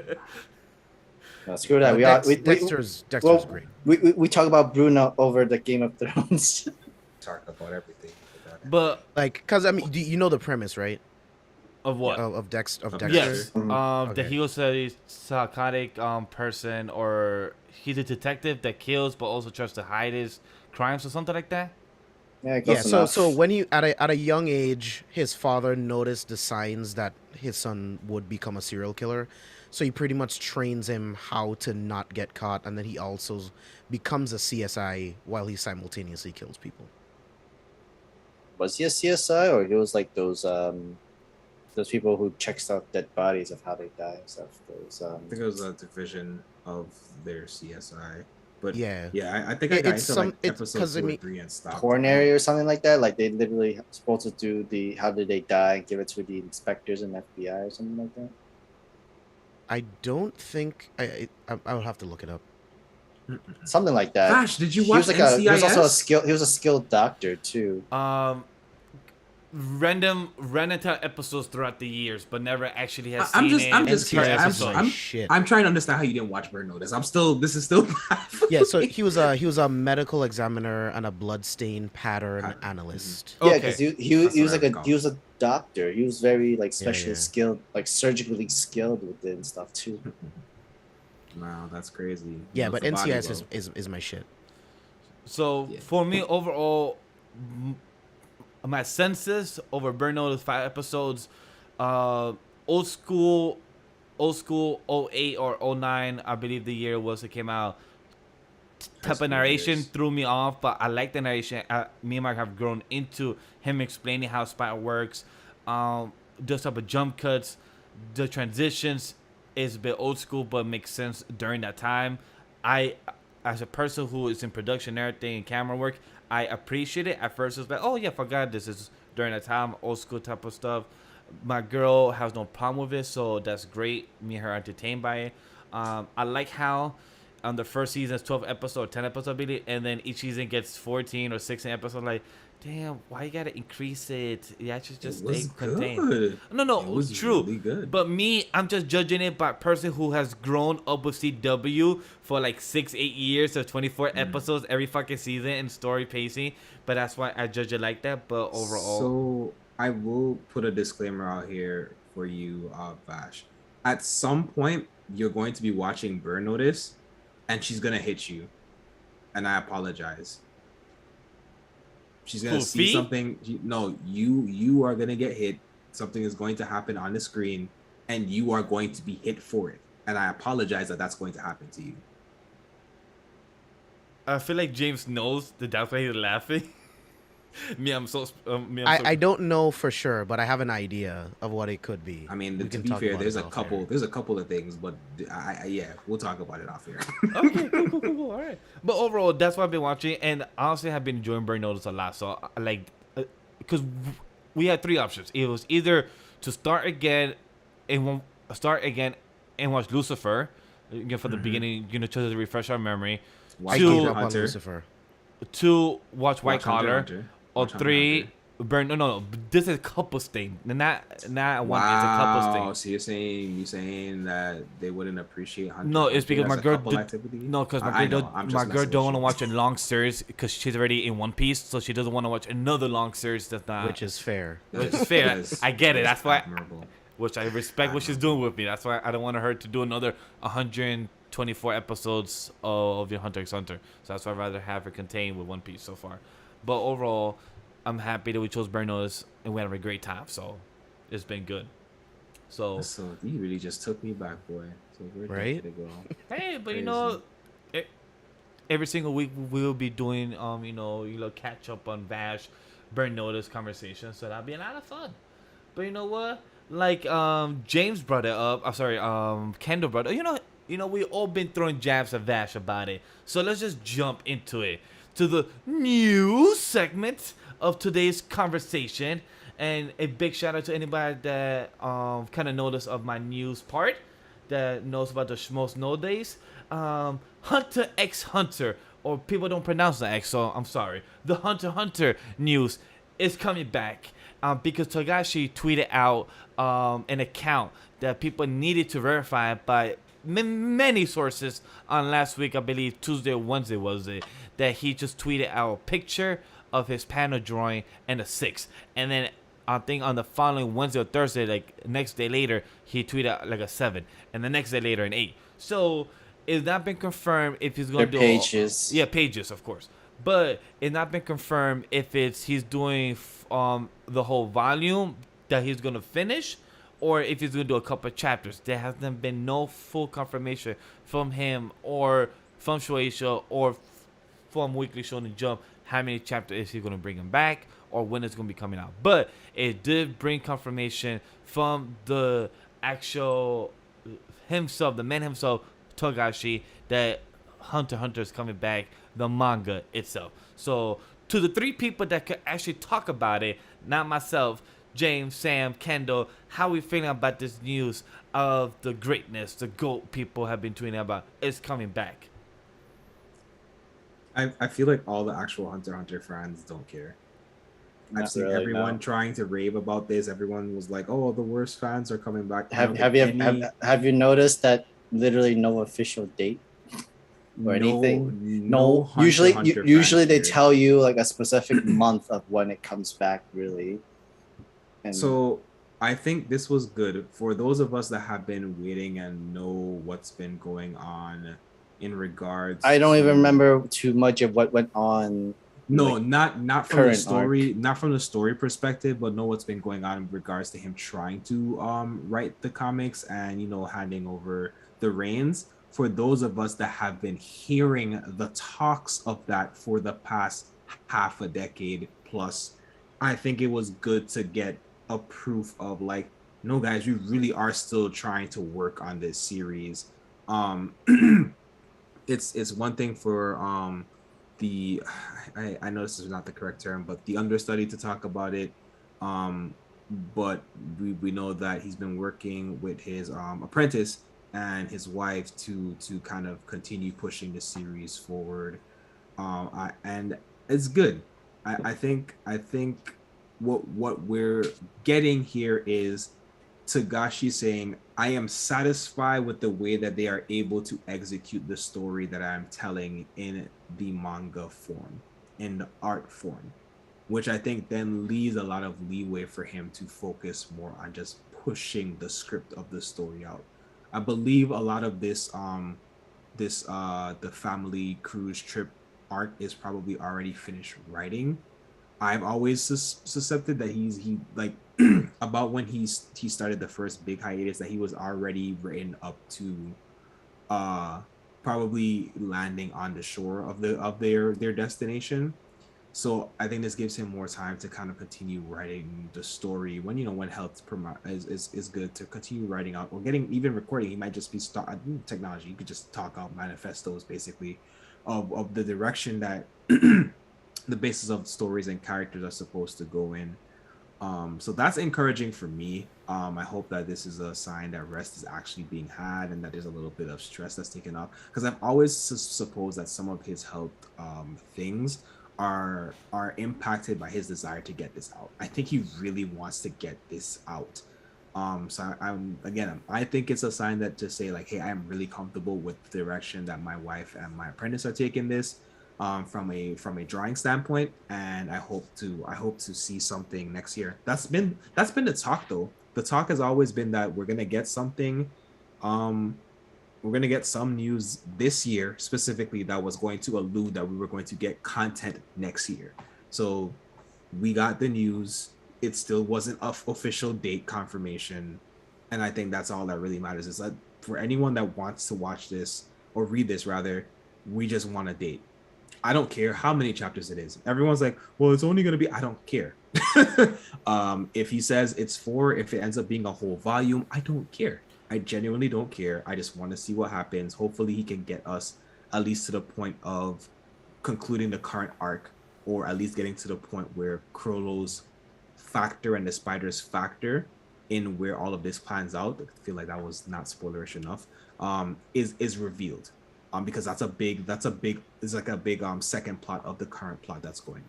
No, screw that. Dexter's great. We talk about Bruno over the Game of Thrones. Talk about everything. But like, cause I mean, you know the premise, right? Of what? Of Dexter. Yes. Mm-hmm. That he was a psychotic person, or he's a detective that kills but also tries to hide his crimes or something like that. Yeah. So when you at a young age, his father noticed the signs that his son would become a serial killer. So he pretty much trains him how to not get caught, and then he also becomes a CSI while he simultaneously kills people. Was he a CSI or he was like those people who checks out dead bodies of how they die and stuff? I think it was a division of their CSI. But yeah, I think I got into like episode 2 or 3 and stopped. Coronary or something like that. Like they literally supposed to do the how did they die and give it to the inspectors and FBI or something like that. I don't think I would have to look it up. Something like that. Vash, did you watch NCIS? He was also he was a skilled doctor too. Random episodes throughout the years, but never actually has I'm seen just curious. I'm trying to understand how you didn't watch Burn Notice. This is still yeah. So he was a medical examiner and a bloodstain pattern analyst. Yeah, because he was a doctor. He was very like specially skilled, like surgically skilled with it and stuff too. Wow, that's crazy. Yeah, but NCIS is my shit. So for me overall, my senses over Burn Notice 5 episodes, old school 08 or 09, I believe the year was it came out. Type of narration threw me off, but I like the narration. Me and Mark have grown into him explaining how Spider works. Those type of jump cuts, the transitions is a bit old school, but makes sense during that time. As a person who is in production and everything and camera work, I appreciate it. At first, it was like, oh yeah, forgot this is during that time, old school type of stuff. My girl has no problem with it, so that's great. Me and her are entertained by it. I like how on the first season it's 12 episodes, 10 episodes, I believe, and then each season gets 14 or 16 episodes. Like, damn, why you gotta increase it? Yeah, it should just stay contained. No, it was true. Really good. But me, I'm just judging it by a person who has grown up with CW for like 6-8 years, so 24 episodes every fucking season and story pacing. But that's why I judge it like that. But overall, so I will put a disclaimer out here for you, Vash. At some point, you're going to be watching Burn Notice, and she's gonna hit you, and I apologize. She's gonna see something. No, you are gonna get hit. Something is going to happen on the screen, and you are going to be hit for it. And I apologize that that's going to happen to you. I feel like James knows that's why he's laughing. I don't know for sure, but I have an idea of what it could be. I mean, to be fair, there's a couple of things, but we'll talk about it off here. Okay, cool. All right. But overall, that's what I've been watching, and honestly, I've been enjoying Burn Notice a lot. So, because we had 3 options. It was either to start again and watch Lucifer, for the beginning, to refresh our memory. Lucifer. To watch White Collar. Or 3, No. This is couples thing. Not One Piece. It's a couples Wow. thing. So you're saying that they wouldn't appreciate Hunter No, x it's Hunter because as my a girl. couple activity? No, because I know. I'm my just girl messing don't want with to you. watch a long series because she's already in One Piece, so she doesn't want to watch another long series that's not. Which is fair. Which is fair. I get it. That's why. Admirable. Which I respect what she's doing with me. That's why I don't want her to do another 124 episodes of your Hunter x Hunter. So that's why I'd rather have her contained with One Piece so far. But overall, I'm happy that we chose Burn Notice and we had a great time. So it's been good. So You really just took me back, boy. So where Right? did it go? hey, but Crazy. every single week we will be doing catch up on Vash, Burn Notice conversations. So that'll be a lot of fun. But you know what? Like James brought it up. I'm sorry, Kendall brought it. We all been throwing jabs at Vash about it. So let's just jump into it. To the news segment of today's conversation. And a big shout out to anybody that kind of noticed of my news part, that knows about the most no days. Hunter x Hunter, or people don't pronounce the X, so I'm sorry. The Hunter x Hunter news is coming back because Togashi tweeted out an account that people needed to verify by many sources on last week, I believe Tuesday or Wednesday was it, that he just tweeted out a picture of his panel drawing and a 6. And then I think on the following Wednesday or Thursday, like next day later, he tweeted out like a 7. And the next day later, an 8. So it's not been confirmed if he's going to do pages. Pages, of course. But it's not been confirmed if he's doing the whole volume that he's going to finish, or if he's going to do a couple of chapters. There hasn't been no full confirmation from him or from Shueisha or from Weekly Shonen Jump how many chapters is he going to bring him back or when it's going to be coming out. But it did bring confirmation from the actual himself, the man himself, Togashi, that Hunter x Hunter is coming back, the manga itself. So to the 3 people that could actually talk about it, not myself, James, Sam, Kendall, how we feeling about this news of the greatness the GOAT people have been tweeting about is coming back? I feel like all the actual Hunter x Hunter fans don't care. I've seen really, everyone no. trying to rave about this. Everyone was like, "Oh, the worst fans are coming back." Have you noticed that literally no official date or anything? No. Usually they tell you like a specific month of when it comes back, really. And So I think this was good for those of us that have been waiting and know what's been going on in regards. I don't even to- remember too much of what went on. No, like, not from the current story, not from the story perspective, but know what's been going on in regards to him trying to write the comics and handing over the reins. For those of us that have been hearing the talks of that for the past half a decade plus, I think it was good to get a proof of like, no guys, we really are still trying to work on this series. It's one thing for the I know this is not the correct term, but the understudy to talk about it. But we know that he's been working with his apprentice and his wife to kind of continue pushing the series forward. And it's good. I think what we're getting here is Togashi saying, I am satisfied with the way that they are able to execute the story that I'm telling in the manga form, in the art form, which I think then leaves a lot of leeway for him to focus more on just pushing the script of the story out. I believe a lot of this the family cruise trip arc is probably already finished writing. I've always suspected that he like about when he started the first big hiatus that he was already written up to probably landing on the shore of their destination. So I think this gives him more time to kind of continue writing the story when when health is good, to continue writing out or getting even recording. He might just be technology. You could just talk out manifestos basically of the direction that the basis of stories and characters are supposed to go in. So that's encouraging for me. I hope that this is a sign that rest is actually being had and that there's a little bit of stress that's taken off, because I've always supposed that some of his health things are impacted by his desire to get this out. I think he really wants to get this out. So I think it's a sign that to say like, hey, I'm really comfortable with the direction that my wife and my apprentice are taking this, from a drawing standpoint, and I hope to see something next year. That's been the talk though. The talk has always been that we're gonna get something, we're gonna get some news this year specifically that was going to allude that we were going to get content next year. So we got the news. It still wasn't official date confirmation, and I think that's all that really matters. Is that for anyone that wants to watch this or read this, rather, we just want a date. I don't care how many chapters it is. Everyone's like, well, it's only gonna be. I don't care. If he says it's 4, if it ends up being a whole volume, I don't care. I genuinely don't care. I just want to see what happens. Hopefully, he can get us at least to the point of concluding the current arc, or at least getting to the point where Crollo's factor and the spiders factor in where all of this plans out. I feel like that was not spoilerish enough. Is revealed, because that's a big second plot of the current plot that's going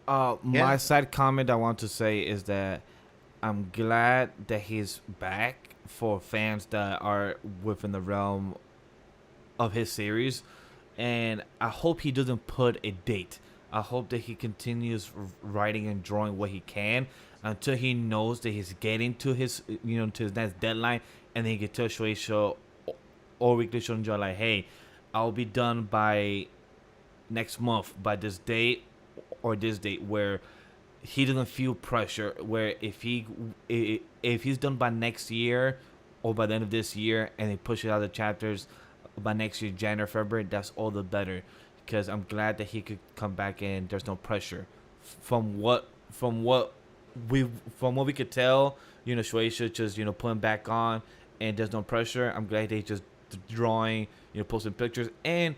on. My side comment I want to say is that I'm glad that he's back for fans that are within the realm of his series, and I hope he doesn't put a date. I hope that he continues writing and drawing what he can until he knows that he's getting to his to his next deadline, and then he can tell Shueisha or Weekly Shonen Jump like, hey, I'll be done by next month, by this date or this date, where he doesn't feel pressure, where if he's done by next year or by the end of this year and they push it out the chapters by next year, January, February, that's all the better, because I'm glad that he could come back and there's no pressure. From what we could tell, Shueisha just putting back on and there's no pressure. I'm glad they just drawing, posting pictures, and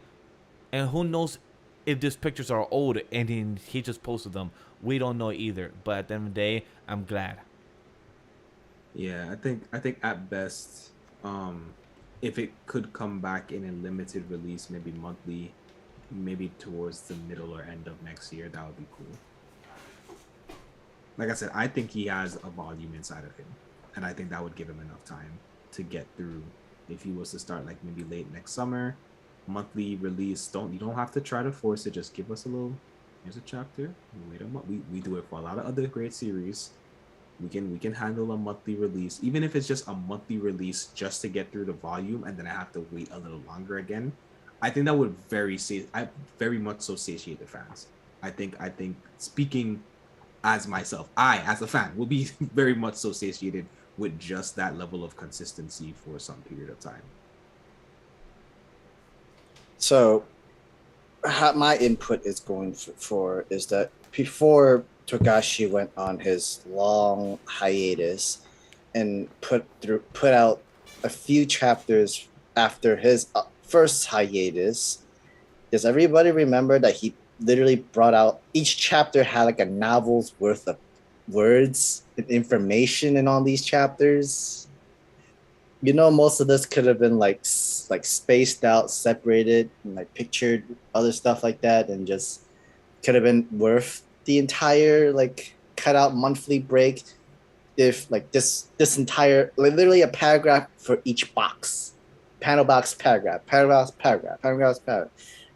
who knows if these pictures are old and then he just posted them. We don't know either, but at the end of the day, I'm glad. Yeah, I think at best, if it could come back in a limited release, maybe monthly, maybe towards the middle or end of next year, that would be cool. Like I said, I think he has a volume inside of him, and I think that would give him enough time to get through. If he was to start like maybe late next summer, monthly release, you don't have to try to force it. Just give us a little. Here's a chapter. Wait a month. We do it for a lot of other great series. We can handle a monthly release, even if it's just a monthly release just to get through the volume, and then I have to wait a little longer again. I think that would very much so satiate the fans. I think speaking as myself, I as a fan will be very much so satiated with just that level of consistency for some period of time. So, how my input is going for is that before Togashi went on his long hiatus and put out a few chapters after his first hiatus, does everybody remember that he literally brought out, each chapter had like a novel's worth of words and information in all these chapters? Most of this could have been like spaced out, separated, and like pictured other stuff like that, and just could have been worth the entire like cut out monthly break if like this entire, literally a paragraph for each box, panel box, paragraph, paragraph,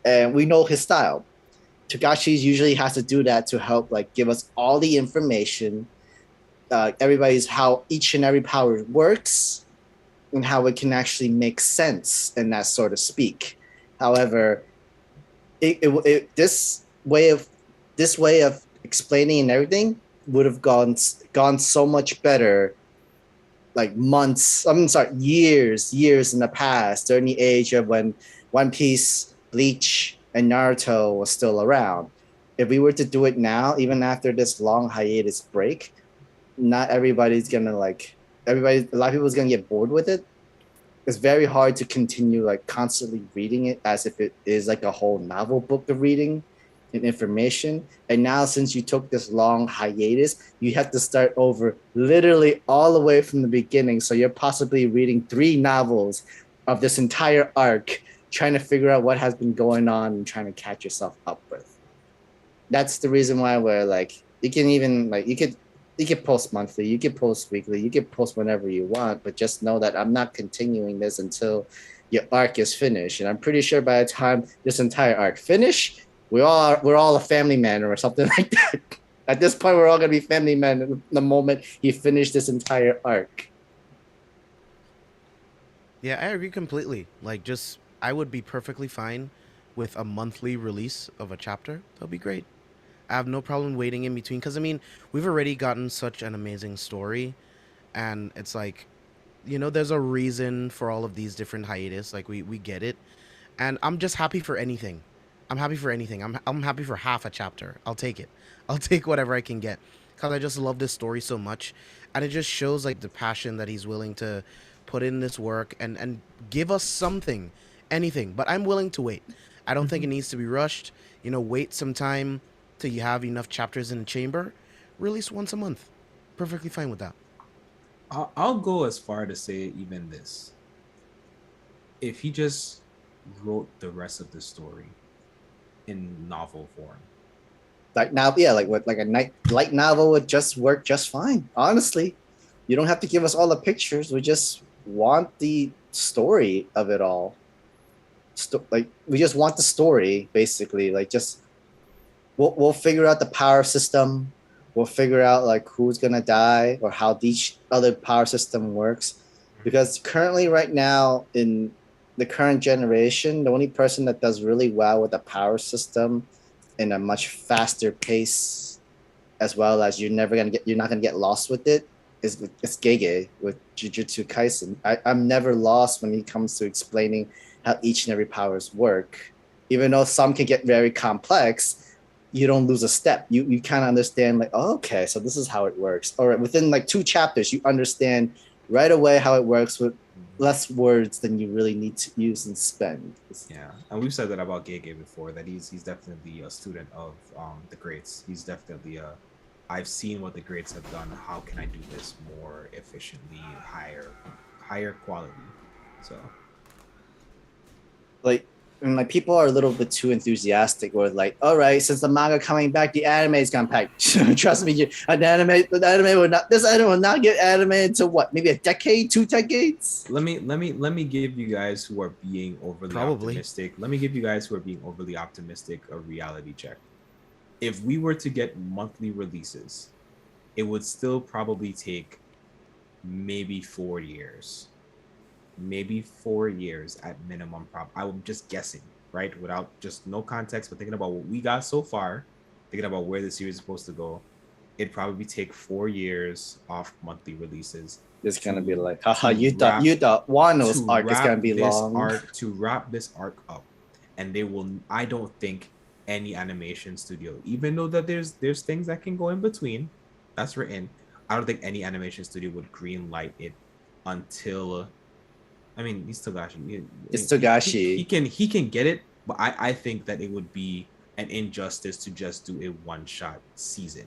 and we know his style. Togashi usually has to do that to help like give us all the information, everybody's how each and every power works, and how it can actually make sense in that sort of speak. However, this way of explaining and everything would have gone so much better, like years in the past, during the age of when One Piece, Bleach, and Naruto was still around. If we were to do it now, even after this long hiatus break, not everybody's gonna like. A lot of people is gonna get bored with it. It's very hard to continue like constantly reading it as if it is like a whole novel book of reading and information. And now, since you took this long hiatus, you have to start over literally all the way from the beginning. So you're possibly reading 3 novels of this entire arc trying to figure out what has been going on and trying to catch yourself up with. That's the reason why we're like, you can even like, you could post monthly, you could post weekly, you could post whenever you want, but just know that I'm not continuing this until your arc is finished. And I'm pretty sure by the time this entire arc finish, we're all a family man or something like that. At this point, we're all gonna be family men the moment he finished this entire arc. Yeah, I agree completely. Like, just I would be perfectly fine with a monthly release of a chapter. That'll be great. I have no problem waiting in between because I mean, we've already gotten such an amazing story, and it's like, there's a reason for all of these different hiatus. Like, we get it, and I'm just happy for anything. I'm happy for anything. I'm happy for half a chapter. I'll take it. I'll take whatever I can get because I just love this story so much, and it just shows like the passion that he's willing to put in this work and give us something, anything. But I'm willing to wait. I don't think it needs to be rushed. Wait some time till you have enough chapters in the chamber. Release once a month. Perfectly fine with that. I'll go as far to say even this. If he just wrote the rest of the story in novel form. Like now, yeah, like what, like a light novel would just work just fine. Honestly, you don't have to give us all the pictures. We just want the story of it all. Like we just want the story, basically. Like just we'll figure out the power system. We'll figure out like who's gonna die or how each other power system works. Because currently, right now, in the current generation, the only person that does really well with the power system in a much faster pace, as well as you're not gonna get lost with it, is Gege with Jujutsu Kaisen. I'm never lost when it comes to explaining how each and every powers work. Even though some can get very complex, you don't lose a step. You kind of understand like, oh, okay, so this is how it works. Or within like 2 chapters, you understand right away how it works with less words than you really need to use and spend. Yeah, and we've said that about Gege before, that he's definitely a student of the greats. He's definitely I've seen what the greats have done. How can I do this more efficiently, higher quality? So, like, and like people are a little bit too enthusiastic. Or like, all right, since the manga coming back, the anime is gonna pack. Trust me, this anime will not get anime until what? Maybe a decade, 2 decades. let me give you guys who are being overly Probably. optimistic. Let me give you guys who are being overly optimistic a reality check. If we were to get monthly releases, it would still probably take maybe 4 years. Maybe 4 years at minimum. I'm just guessing, right? Without just no context, but thinking about what we got so far, thinking about where the series is supposed to go, it'd probably take 4 years off monthly releases. It's gonna be like, haha, you thought Wano's arc is gonna be long. To wrap this arc up, and they will. I don't think any animation studio, even though that there's things that can go in between, that's written. I don't think any animation studio would green light it until. I mean, he's Togashi. It's Togashi. He can get it, but I think that it would be an injustice to just do a one-shot season.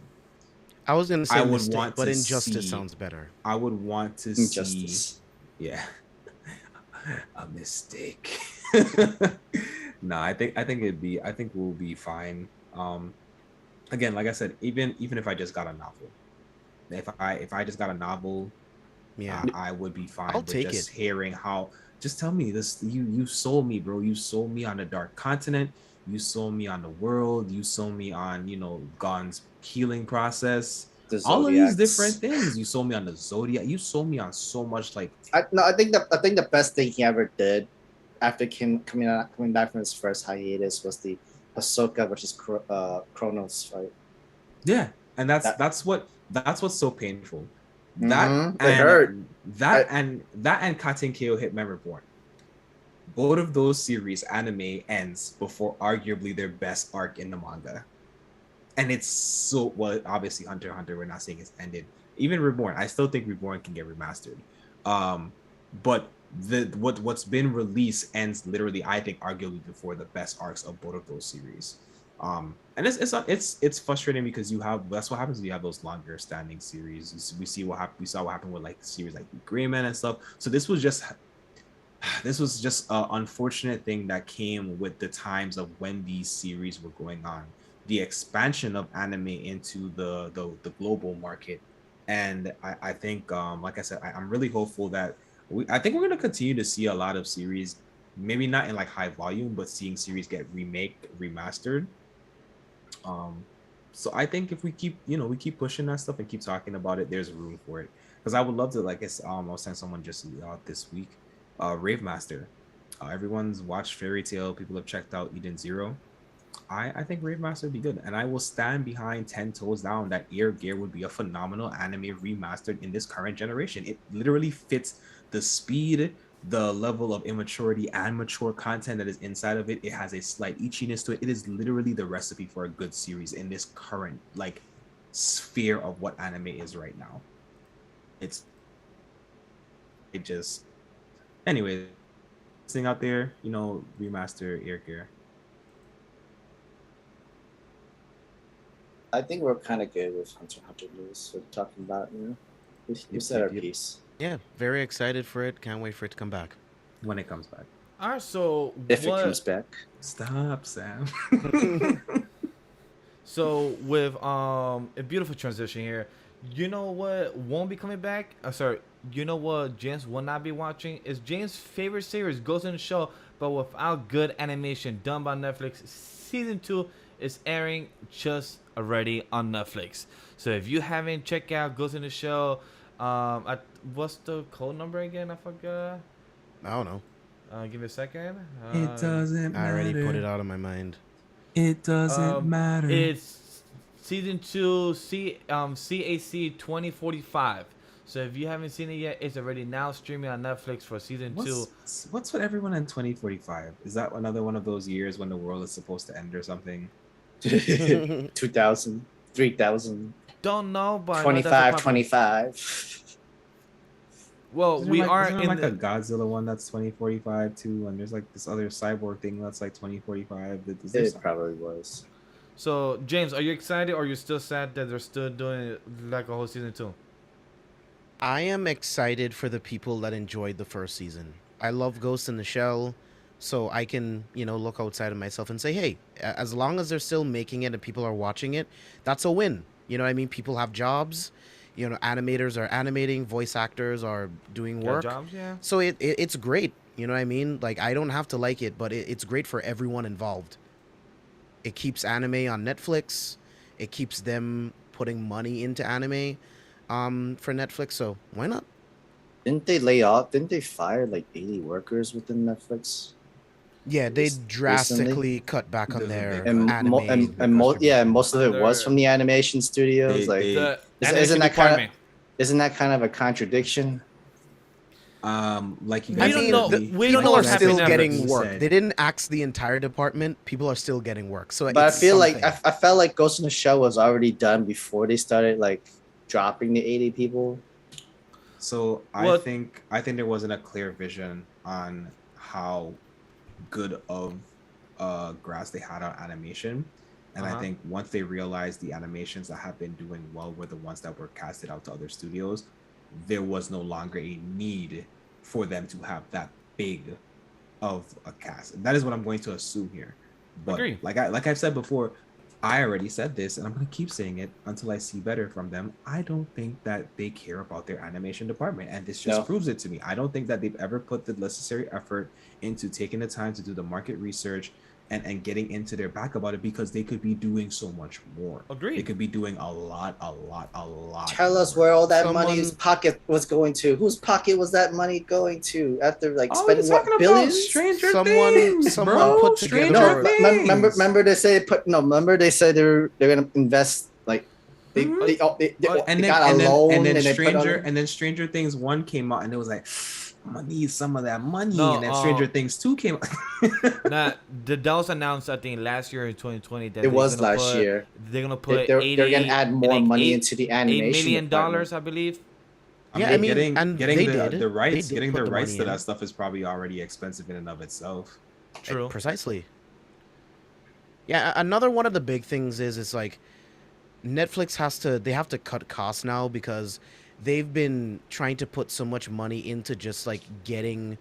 I was gonna say want but to Injustice see- sounds better. I would want to Injustice. see, yeah, a mistake. No, I think we'll be fine. Again, like I said, even if I just got a novel, if I just got a novel. Yeah, I would be fine. I'll with take just it. hearing how. Just tell me this. You sold me, bro. You sold me on the Dark Continent. You sold me on the world. You sold me on Gon's healing process. The All of these Zodiacs. different things. You sold me on the Zodiac. You sold me on so much. Like I think the best thing he ever did after coming back from his first hiatus was the Ahsoka versus Kronos fight. yeah, and that's what's so painful. Mhm. It hurt. That and Katen KO Hitman Reborn. Both of those series anime ends before arguably their best arc in the manga. And it's so well, obviously Hunter x Hunter, we're not saying it's ended. Even Reborn, I still think Reborn can get remastered. But what's been released ends literally, I think, arguably before the best arcs of both of those series. And it's frustrating because that's what happens when you have those longer standing series. We saw what happened with like series like Greyman and stuff. So this was just this was just an unfortunate thing that came with the times of when these series were going on. The expansion of anime into the global market. And I think, like I said, I'm really hopeful that I think we're going to continue to see a lot of series, maybe not in like high volume, but seeing series get remastered. Um, so I think if we keep, we keep pushing that stuff and keep talking about it, there's room for it. Because I would love to, like, I was saying, someone just this week, Rave Master. Everyone's watched Fairy Tail. People have checked out Eden Zero. I think Rave Master would be good, and I will stand behind 10 toes down that Ear Gear would be a phenomenal anime remastered in this current generation. It literally fits the speed, the level of immaturity and mature content that is inside of it. It has a slight itchiness to it. It is literally the recipe for a good series in this current like sphere of what anime is right now. It just, anyway, thing out there, remaster Ear Gear. I think we're kind of good with Hunter x Hunter news. We're talking about, we said our piece. Yeah, very excited for it. Can't wait for it to come back. When it comes back. All right, so If it comes back. Stop, Sam. So with a beautiful transition here, you know what won't be coming back? Sorry, you know what James will not be watching? Is James' favorite series Ghost in the Shell, but without good animation done by Netflix. Season 2 is airing just already on Netflix. So if you haven't checked out Ghost in the Shell, what's the code number again? I forgot. I don't know. Give me a second. It doesn't matter. I already put it out of my mind. It doesn't matter. It's season 2, CAC 2045. So if you haven't seen it yet, it's already now streaming on Netflix for season 2. What's with everyone in 2045? Is that another one of those years when the world is supposed to end or something? 2000, 3000. Don't know, but 25. Well, Isn't we there are isn't there in like the, a Godzilla one that's 2045 too, and there's like this other cyborg thing that's like 2045. It probably was. So James, are you excited or are you still sad that they're still doing it like a whole season 2? I am excited for the people that enjoyed the first season. I love Ghost in the Shell, so I can, look outside of myself and say, hey, as long as they're still making it and people are watching it, that's a win. You know what I mean? People have jobs. Animators are animating, voice actors are doing work. Jobs, yeah. So it's great. You know what I mean? Like, I don't have to like it, but it's great for everyone involved. It keeps anime on Netflix. It keeps them putting money into anime for Netflix. So why not? Didn't they lay off? Didn't they fire like 80 workers within Netflix? Yeah, they drastically recently? cut back on their And most of it was from the animation studios. The isn't animation that department. isn't that kind of a contradiction? Like you We guys don't said, know- the- we don't know People are what's still happening getting Netflix work. said- They didn't axe the entire department. People are still getting work. So, But it's I feel like something. I felt like Ghost in the Shell was already done before they started like dropping the 80 people. So I What- think there wasn't a clear vision on how good of grasp they had on animation. And I think once they realized the animations that have been doing well were the ones that were casted out to other studios, there was no longer a need for them to have that big of a cast. And that is what I'm going to assume here. But Agree. like I've said before, I already said this, and I'm going to keep saying it until I see better from them. I don't think that they care about their animation department, and this just proves it to me. I don't think that they've ever put the necessary effort into taking the time to do the market research and getting into their back about it, because they could be doing so much more. Agreed. They could be doing a lot. Tell us where all that Someone- money's pocket was going to. Whose pocket was that money going to after like Oh, spending you're talking what, about billions? Stranger Someone- Things, someone bro. put Stranger together- No, Things. remember they said remember they said they're gonna invest like they got a loan and they put on and then Stranger Things 1 came out, and it was like, I'm gonna need some of that money. No, and then Stranger Things 2 came out. That was announced, I think, last year in 2020. That it was last year. They're gonna put They're 80, gonna add more like money $8 into the animation. $8 million, department. I believe. Yeah, I mean, getting and getting they the, did. the rights, They did getting put the the rights money to in. that stuff is probably already expensive in and of itself. True. Precisely. Yeah, another one of the big things is like Netflix have to cut costs now, because they've been trying to put so much money into just like getting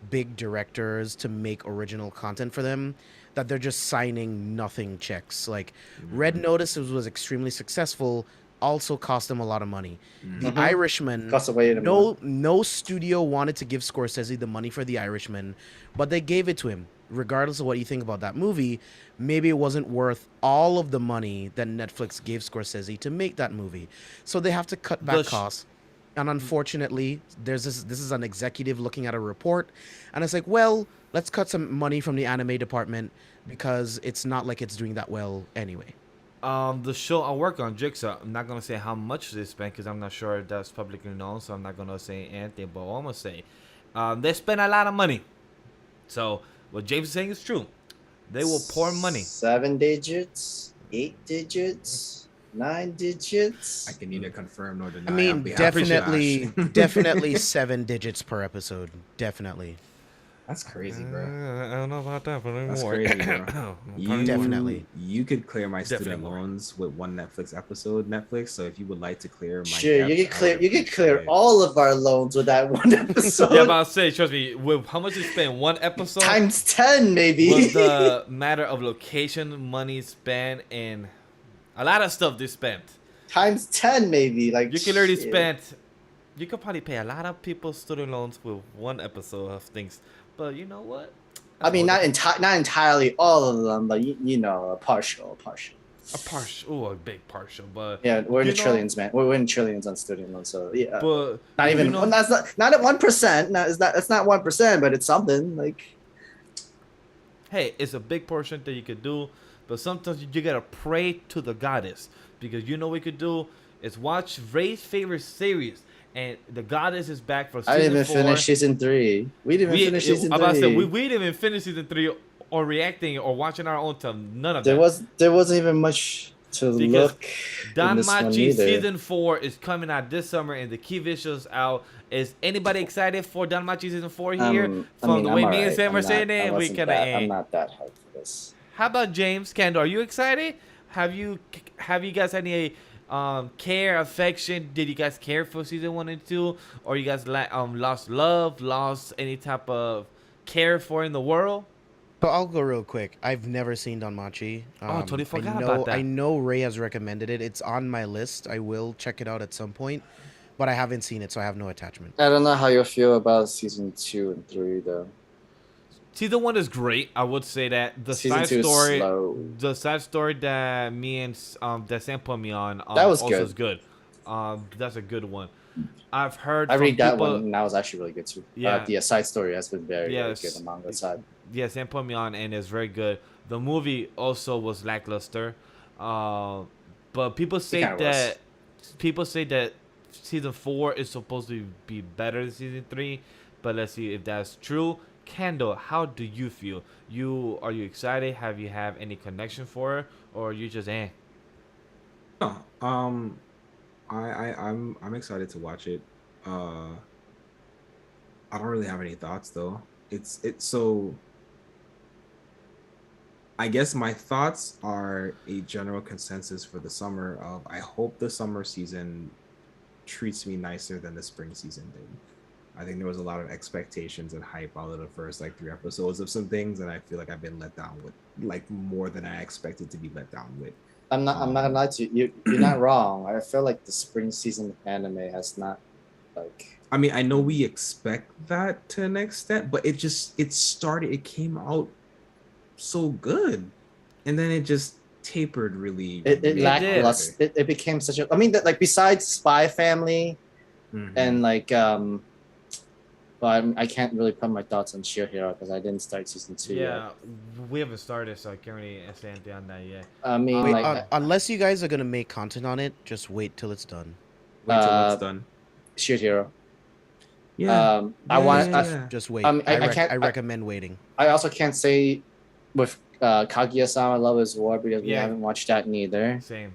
big directors to make original content for them that they're just signing nothing checks. Like Red Notice was extremely successful, also cost them a lot of money. The Mhm. Irishman, Cost away anymore. no studio wanted to give Scorsese the money for The Irishman, but they gave it to him. Regardless of what you think about that movie, maybe it wasn't worth all of the money that Netflix gave Scorsese to make that movie. So they have to cut back costs. And unfortunately, this is an executive looking at a report, and it's like, well, let's cut some money from the anime department because it's not like it's doing that well anyway. The show I work on, Jigsaw, I'm not gonna say how much they spent because I'm not sure if that's publicly known, so I'm not gonna say anything. But what I'm gonna say, they spent a lot of money. So what James is saying is true. They will pour money. 7 digits, 8 digits, 9 digits. I can neither confirm nor deny. I mean, on behalf of definitely, Josh. definitely 7 digits per episode. Definitely. That's crazy, bro. I don't know about that, but That's crazy, bro. Definitely. You could clear my student Definitely more. loans with one Netflix episode, Netflix. So if you would like to clear my Sure, you debt, can clear. I would You can clear appreciate it. all of our loans with that one episode. Yeah, but I'll say, trust me, with how much you spend one episode Times 10, maybe. was the matter of location, money spent, and a lot of stuff they spent. Times 10, maybe. Like You can already shit. spend. You could probably pay a lot of people's student loans with one episode of things. But you know what? I mean, not entirely all of them, but you know, a partial. A partial, a big partial, but Yeah, we're in You the know- trillions, man. We're in trillions on student loans, so yeah. but not even. you know- well, that's not at 1%. That's not 1%, but it's something. Like hey, it's a big portion that you could do, but sometimes you gotta pray to the goddess because you know what we could do is watch Ray's favorite series, and the goddess is back for season I didn't even 4. finish season 3. We didn't even finish season 3. I'm about to say, we didn't even finish season 3 or reacting or watching our own time. None of There that. wasn't even much to Because look. in this one Danmachi either. season 4 is coming out this summer, and the key visuals out. Is anybody excited for Danmachi season 4 here? From the way me and Sam are saying it, we kind of I'm ain't. not that hyped for this. How about James Kendall? Are you excited? Have you guys had any care, affection? Did you guys care for season 1 and 2, or you guys lost love, lost any type of care for in the world? So I'll go real quick. I've never seen Danmachi. Totally forgot I know, about that. I know Ray has recommended it. It's on my list. I will check it out at some point, but I haven't seen it, so I have no attachment. I don't know how you feel about season 2 and 3 though. Season 1 is great. I would say that the Season side 2 is story, slow. the side story that me and that Sam put me on, That was also good. is good. That's a good one. I've heard. I from read that people, one, and that was actually really good too. Yeah. The side story has been very Yes. good on manga side. Yeah, Sam put me on, and it's very good. The movie also was lackluster, but people say kinda that season 4 is supposed to be better than season 3. But let's see if that's true. Kendall, how do you feel? Are you excited? Have you have any connection for her, or are you just No, I'm excited to watch it. I don't really have any thoughts though. It's so. I guess my thoughts are a general consensus for the summer of I hope the summer season treats me nicer than the spring season did. I think there was a lot of expectations and hype out of the first like 3 episodes of some things, and I feel like I've been let down with like more than I expected to be let down with. I'm not gonna lie to you. You're not wrong. I feel like the spring season anime has not like. I mean, I know we expect that to an extent, but it came out so good, and then it just tapered really. It did. lackluster. It became such a. I mean, that like besides Spy Family and like but I can't really put my thoughts on Shield Hero because I didn't start season 2 yet. Yeah, we haven't started, so I can't really say anything on that yet. I mean, Wait, like unless you guys are gonna make content on it, just wait till it's done. Wait till it's done. Shield Hero. Yeah. I want. yeah. Just wait. I recommend waiting. I also can't say with Kaguya-sama Love is War because we Yeah. haven't watched that neither. Same.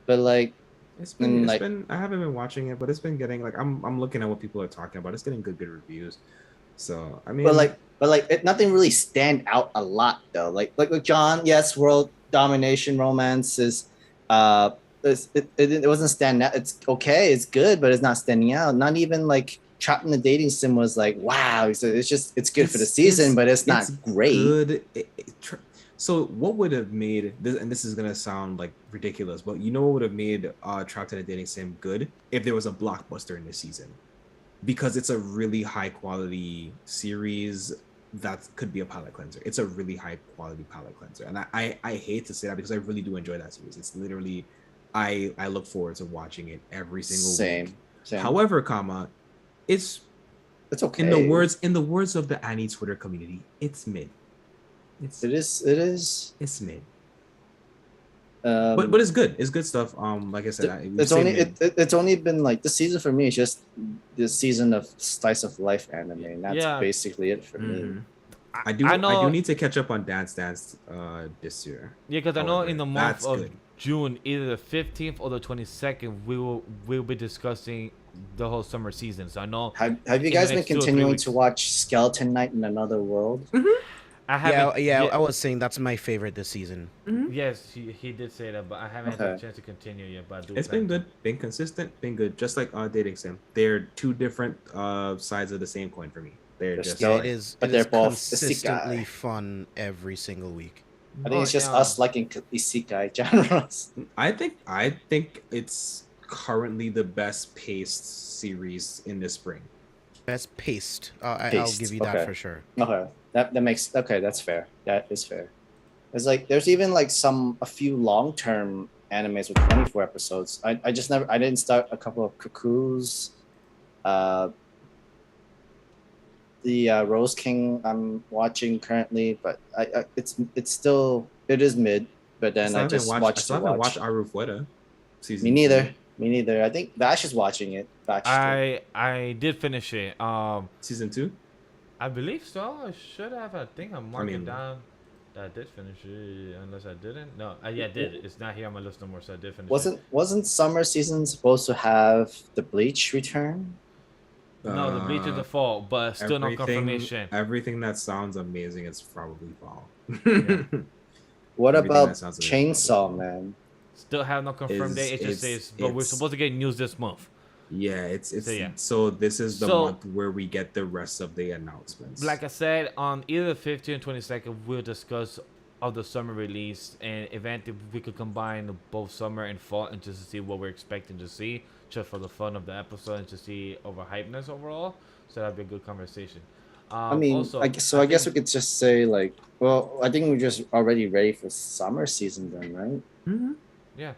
But like, It's been, like- I haven't been watching it, but it's been getting like I'm looking at what people are talking about. It's getting good reviews. So I mean, but nothing really stand out a lot though. Like with John, yes, world domination romance is, it wasn't standing out. It's okay, it's good, but it's not standing out. Not even like Trapped in the Dating Sim was like, wow, it's good for the season, but it's not great. Good. So what would have made this, and this is gonna sound like ridiculous, but you know what would have made Trapped in the Dating Sim good if there was a blockbuster in this season, because it's a really high quality series that could be a palate cleanser. It's a really high quality palate cleanser, and I hate to say that because I really do enjoy that series. It's literally I look forward to watching it every single week. Same. However, it's okay. in the words of the Annie Twitter community, it's mid. It is. It's mid. But it's good. It's good stuff. Like I said, it's only been like this season for me. It's just the season of slice of life anime, and that's basically it for me. I do need to catch up on Dance Dance this year. Yeah, because I know in the month of June, either the 15th or the 22nd, we'll be discussing the whole summer season. So I know. Have you guys been continuing to watch Skeleton Knight in Another World? Mm-hmm. I haven't. Yeah, I was saying that's my favorite this season. Mm-hmm. Yes, he did say that, but I haven't had a chance to continue yet. But it's been good, been consistent, been good. Just like Dating Sim, they're two different sides of the same coin for me. They're both consistently fun every single week. I think it's just us liking isekai genres. I think it's currently the best paced series in the spring. Best paced. I'll give you that for sure. Okay, that's fair. That is fair. There's even like a few long-term animes with 24 episodes. I didn't start a couple of Cuckoos. The Rose King I'm watching currently, but it is mid. But then I still haven't watched Arufueta season. Me neither. I think Vash is watching it. I did finish it. Season 2? I believe so. I should have. I think I'm marking down that I did finish it. Unless I didn't. No, I did. It's not here on my list no more, so I did finish it. Wasn't summer season supposed to have the Bleach return? No, the Bleach is the fall, but still no confirmation. Everything that sounds amazing is probably fall. Yeah. What about Chainsaw Man? Still have no confirmed date. It just says, but we're supposed to get news this month. Yeah, so this is the month where we get the rest of the announcements. Like I said, on either the 15th and 22nd, we'll discuss of the summer release, and eventually we could combine both summer and fall and just to see what we're expecting to see, just for the fun of the episode and to see overhypeness overall. So that'd be a good conversation. I guess we could just say I think we're just already ready for summer season then, right? Mm-hmm. Yeah.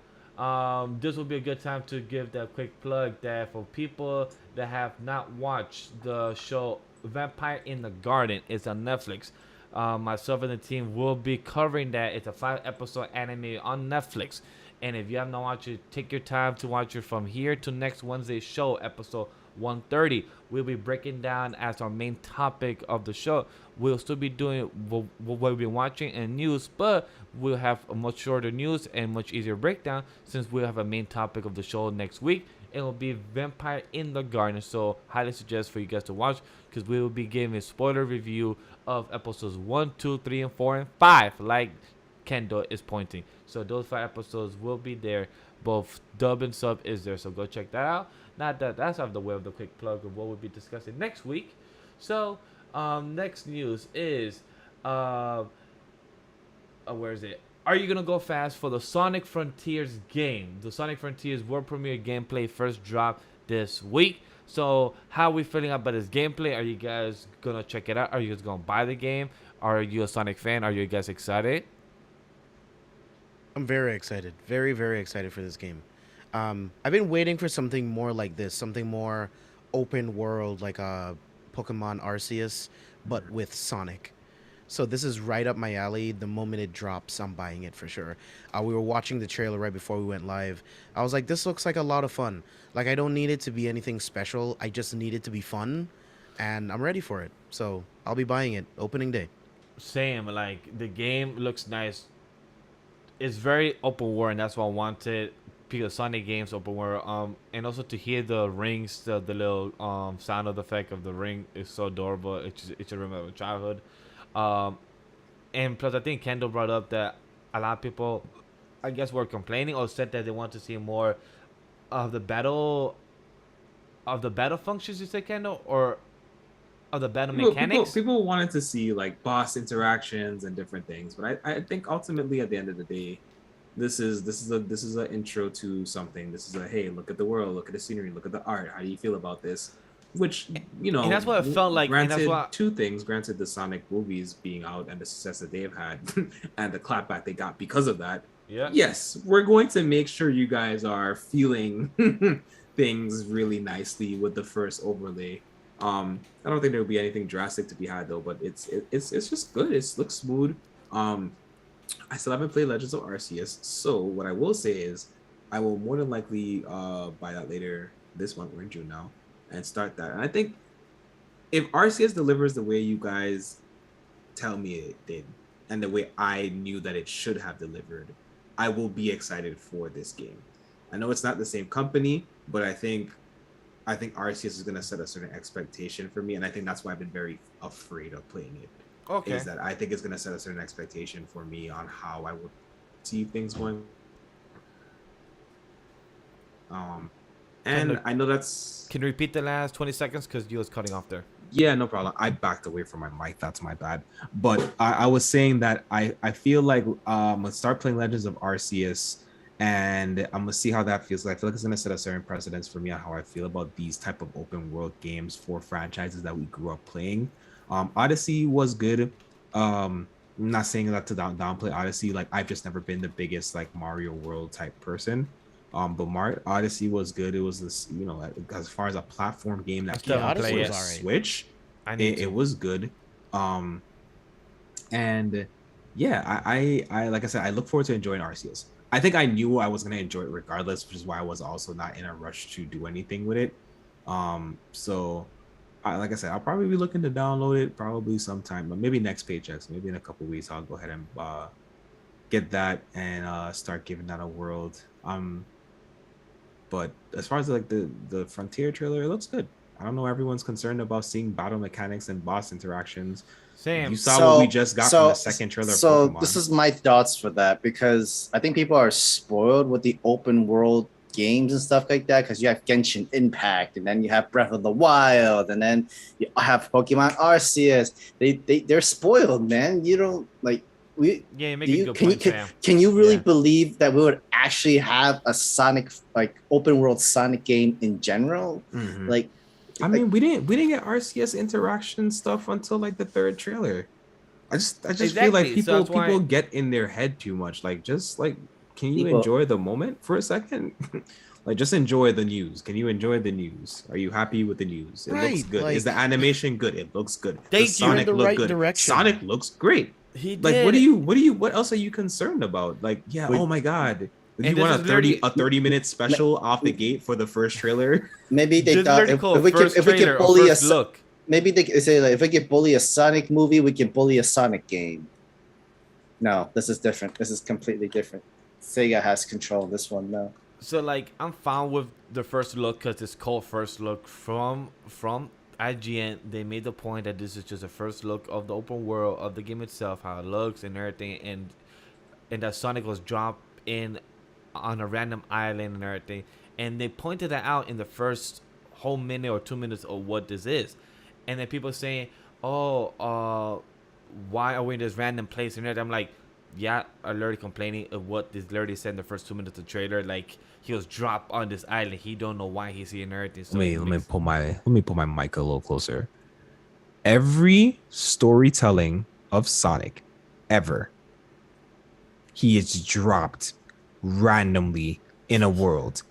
This will be a good time to give that quick plug that for people that have not watched the show Vampire in the Garden, it's on Netflix. Myself and the team will be covering that. It's a 5-episode anime on Netflix. And if you have not watched it, take your time to watch it from here to next Wednesday's show, episode 130. We'll be breaking down as our main topic of the show. We'll still be doing what we've been watching and news, but we'll have a much shorter news and much easier breakdown since we'll have a main topic of the show next week. It will be Vampire in the Garden, so highly suggest for you guys to watch because we will be giving a spoiler review of episodes 1, 2, 3, and 4, and 5, like Kendall is pointing. So those 5 episodes will be there. Both dub and sub is there, so go check that out. Not that that's out of the way of the quick plug of what we'll be discussing next week. So next news is where is it? Are you gonna go fast for the Sonic Frontiers game? The Sonic Frontiers World Premiere gameplay first dropped this week. So how are we feeling about this gameplay? Are you guys gonna check it out? Are you guys gonna buy the game? Are you a Sonic fan? Are you guys excited? I'm very excited. Very, very excited for this game. I've been waiting for something more like this, something more open world, like a Pokemon Arceus, but with Sonic. So this is right up my alley. The moment it drops, I'm buying it for sure. We were watching the trailer right before we went live. I was like, this looks like a lot of fun. Like, I don't need it to be anything special. I just need it to be fun, and I'm ready for it. So I'll be buying it opening day. Same. Like, the game looks nice. It's very open world, and that's what I wanted. Because Sonic games open world, and also to hear the rings, the little sound of the effect of the ring is so adorable. It should remember childhood. And plus, I think Kendall brought up that a lot of people, I guess, were complaining or said that they want to see more of the battle of the battle functions, you say, Kendall, or of the battle People, mechanics? people wanted to see like boss interactions and different things, but I think ultimately at the end of the day, this is an intro to something. This is a, hey, look at the world, look at the scenery, look at the art. How do you feel about this? Which, you know, And that's what it felt like. And that's granted, what. two things. Granted, the Sonic movies being out and the success that they've had, and the clapback they got because of that. Yeah. Yes, we're going to make sure you guys are feeling things really nicely with the first overlay. I don't think there will be anything drastic to be had though, but it's just good. It looks smooth. I still haven't played Legends of Arceus, so what I will say is I will more than likely buy that later this month. We're in June now, and start that. And I think if Arceus delivers the way you guys tell me it did, and the way I knew that it should have delivered, I will be excited for this game. I know it's not the same company, but I think Arceus is going to set a certain expectation for me, and I think that's why I've been very afraid of playing it. Okay. Is that I think it's going to set a certain expectation for me on how I would see things going. And I know that's... Can you repeat the last 20 seconds? Because you was cutting off there. Yeah, no problem. I backed away from my mic. That's my bad. But I was saying that I feel like I'm going to start playing Legends of Arceus, and I'm going to see how that feels. I feel like it's going to set a certain precedence for me on how I feel about these type of open world games for franchises that we grew up playing. Odyssey was good. I'm not saying that to downplay Odyssey. Like, I've just never been the biggest like Mario World type person. But Odyssey was good. It was this, you know, as far as a platform game that came out Odyssey on was Switch, it was good. And yeah, I like I said, I look forward to enjoying Arceus. I think I knew I was gonna enjoy it regardless, which is why I was also not in a rush to do anything with it. So like I said, I'll probably be looking to download it probably sometime, but maybe next paychecks, maybe in a couple weeks, I'll go ahead and get that and start giving that a whirl. But as far as like the Frontier trailer, it looks good. I don't know, everyone's concerned about seeing battle mechanics and boss interactions. Same. You saw what we just got from the second trailer of Pokemon. This is my thoughts for that, because I think people are spoiled with the open world games and stuff like that, because you have Genshin Impact, and then you have Breath of the Wild, and then you have Pokemon Arceus. They're spoiled, man. You don't like you make a good point, Sam. Can you really believe that we would actually have a Sonic, like open world Sonic game in general? Mm-hmm. Like, I mean, we didn't get Arceus interaction stuff until like the third trailer. I just feel like people get in their head too much. Like, just like, can you enjoy the moment for a second? Like, just enjoy the news. Can you enjoy the news? Are you happy with the news? It looks good. Like, is the animation good? It looks good. Does Sonic look good? Direction. Sonic looks great. He did. Like, what else are you concerned about? Like, yeah, oh my god. You want a 30-minute special off the gate for the first trailer? Maybe they thought if we can bully a look. Maybe they say, like, if we can bully a Sonic movie, we can bully a Sonic game. No, this is different. This is completely different. Sega has control of this one now. So like, I'm fine with the first look because it's called first look from IGN. They made the point that this is just a first look of the open world of the game itself, how it looks and everything, and that Sonic was dropped in on a random island and everything. And they pointed that out in the first whole minute or 2 minutes of what this is. And then people saying, oh, why are we in this random place and everything? I'm like, yeah, I'm literally complaining of what this literally said in the first 2 minutes of the trailer. Like, he was dropped on this island. He don't know why he's here and everything. So let me pull my mic a little closer. Every storytelling of Sonic ever, he is dropped randomly in a world.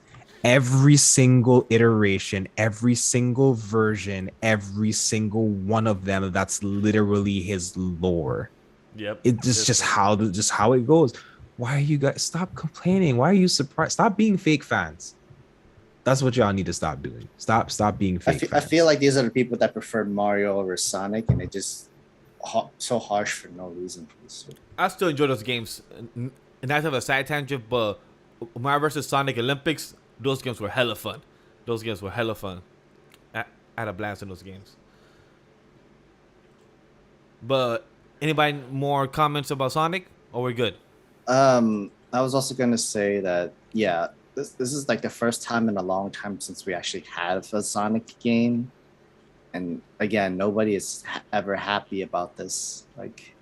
Every single iteration, every single version, every single one of them, that's literally his lore. Yep. It's just how it goes. Why are you guys stop complaining? Why are you surprised? Stop being fake fans. That's what y'all need to stop doing. Stop being fake fans. I feel like these are the people that prefer Mario over Sonic, and they just so harsh for no reason. I still enjoy those games. And that's have a side tangent, but Mario vs. Sonic Olympics, those games were hella fun. I had a blast in those games. But anybody more comments about Sonic, or we're good? I was also gonna say that, yeah, this is like the first time in a long time since we actually had a Sonic game, and again, nobody is ever happy about this. Like,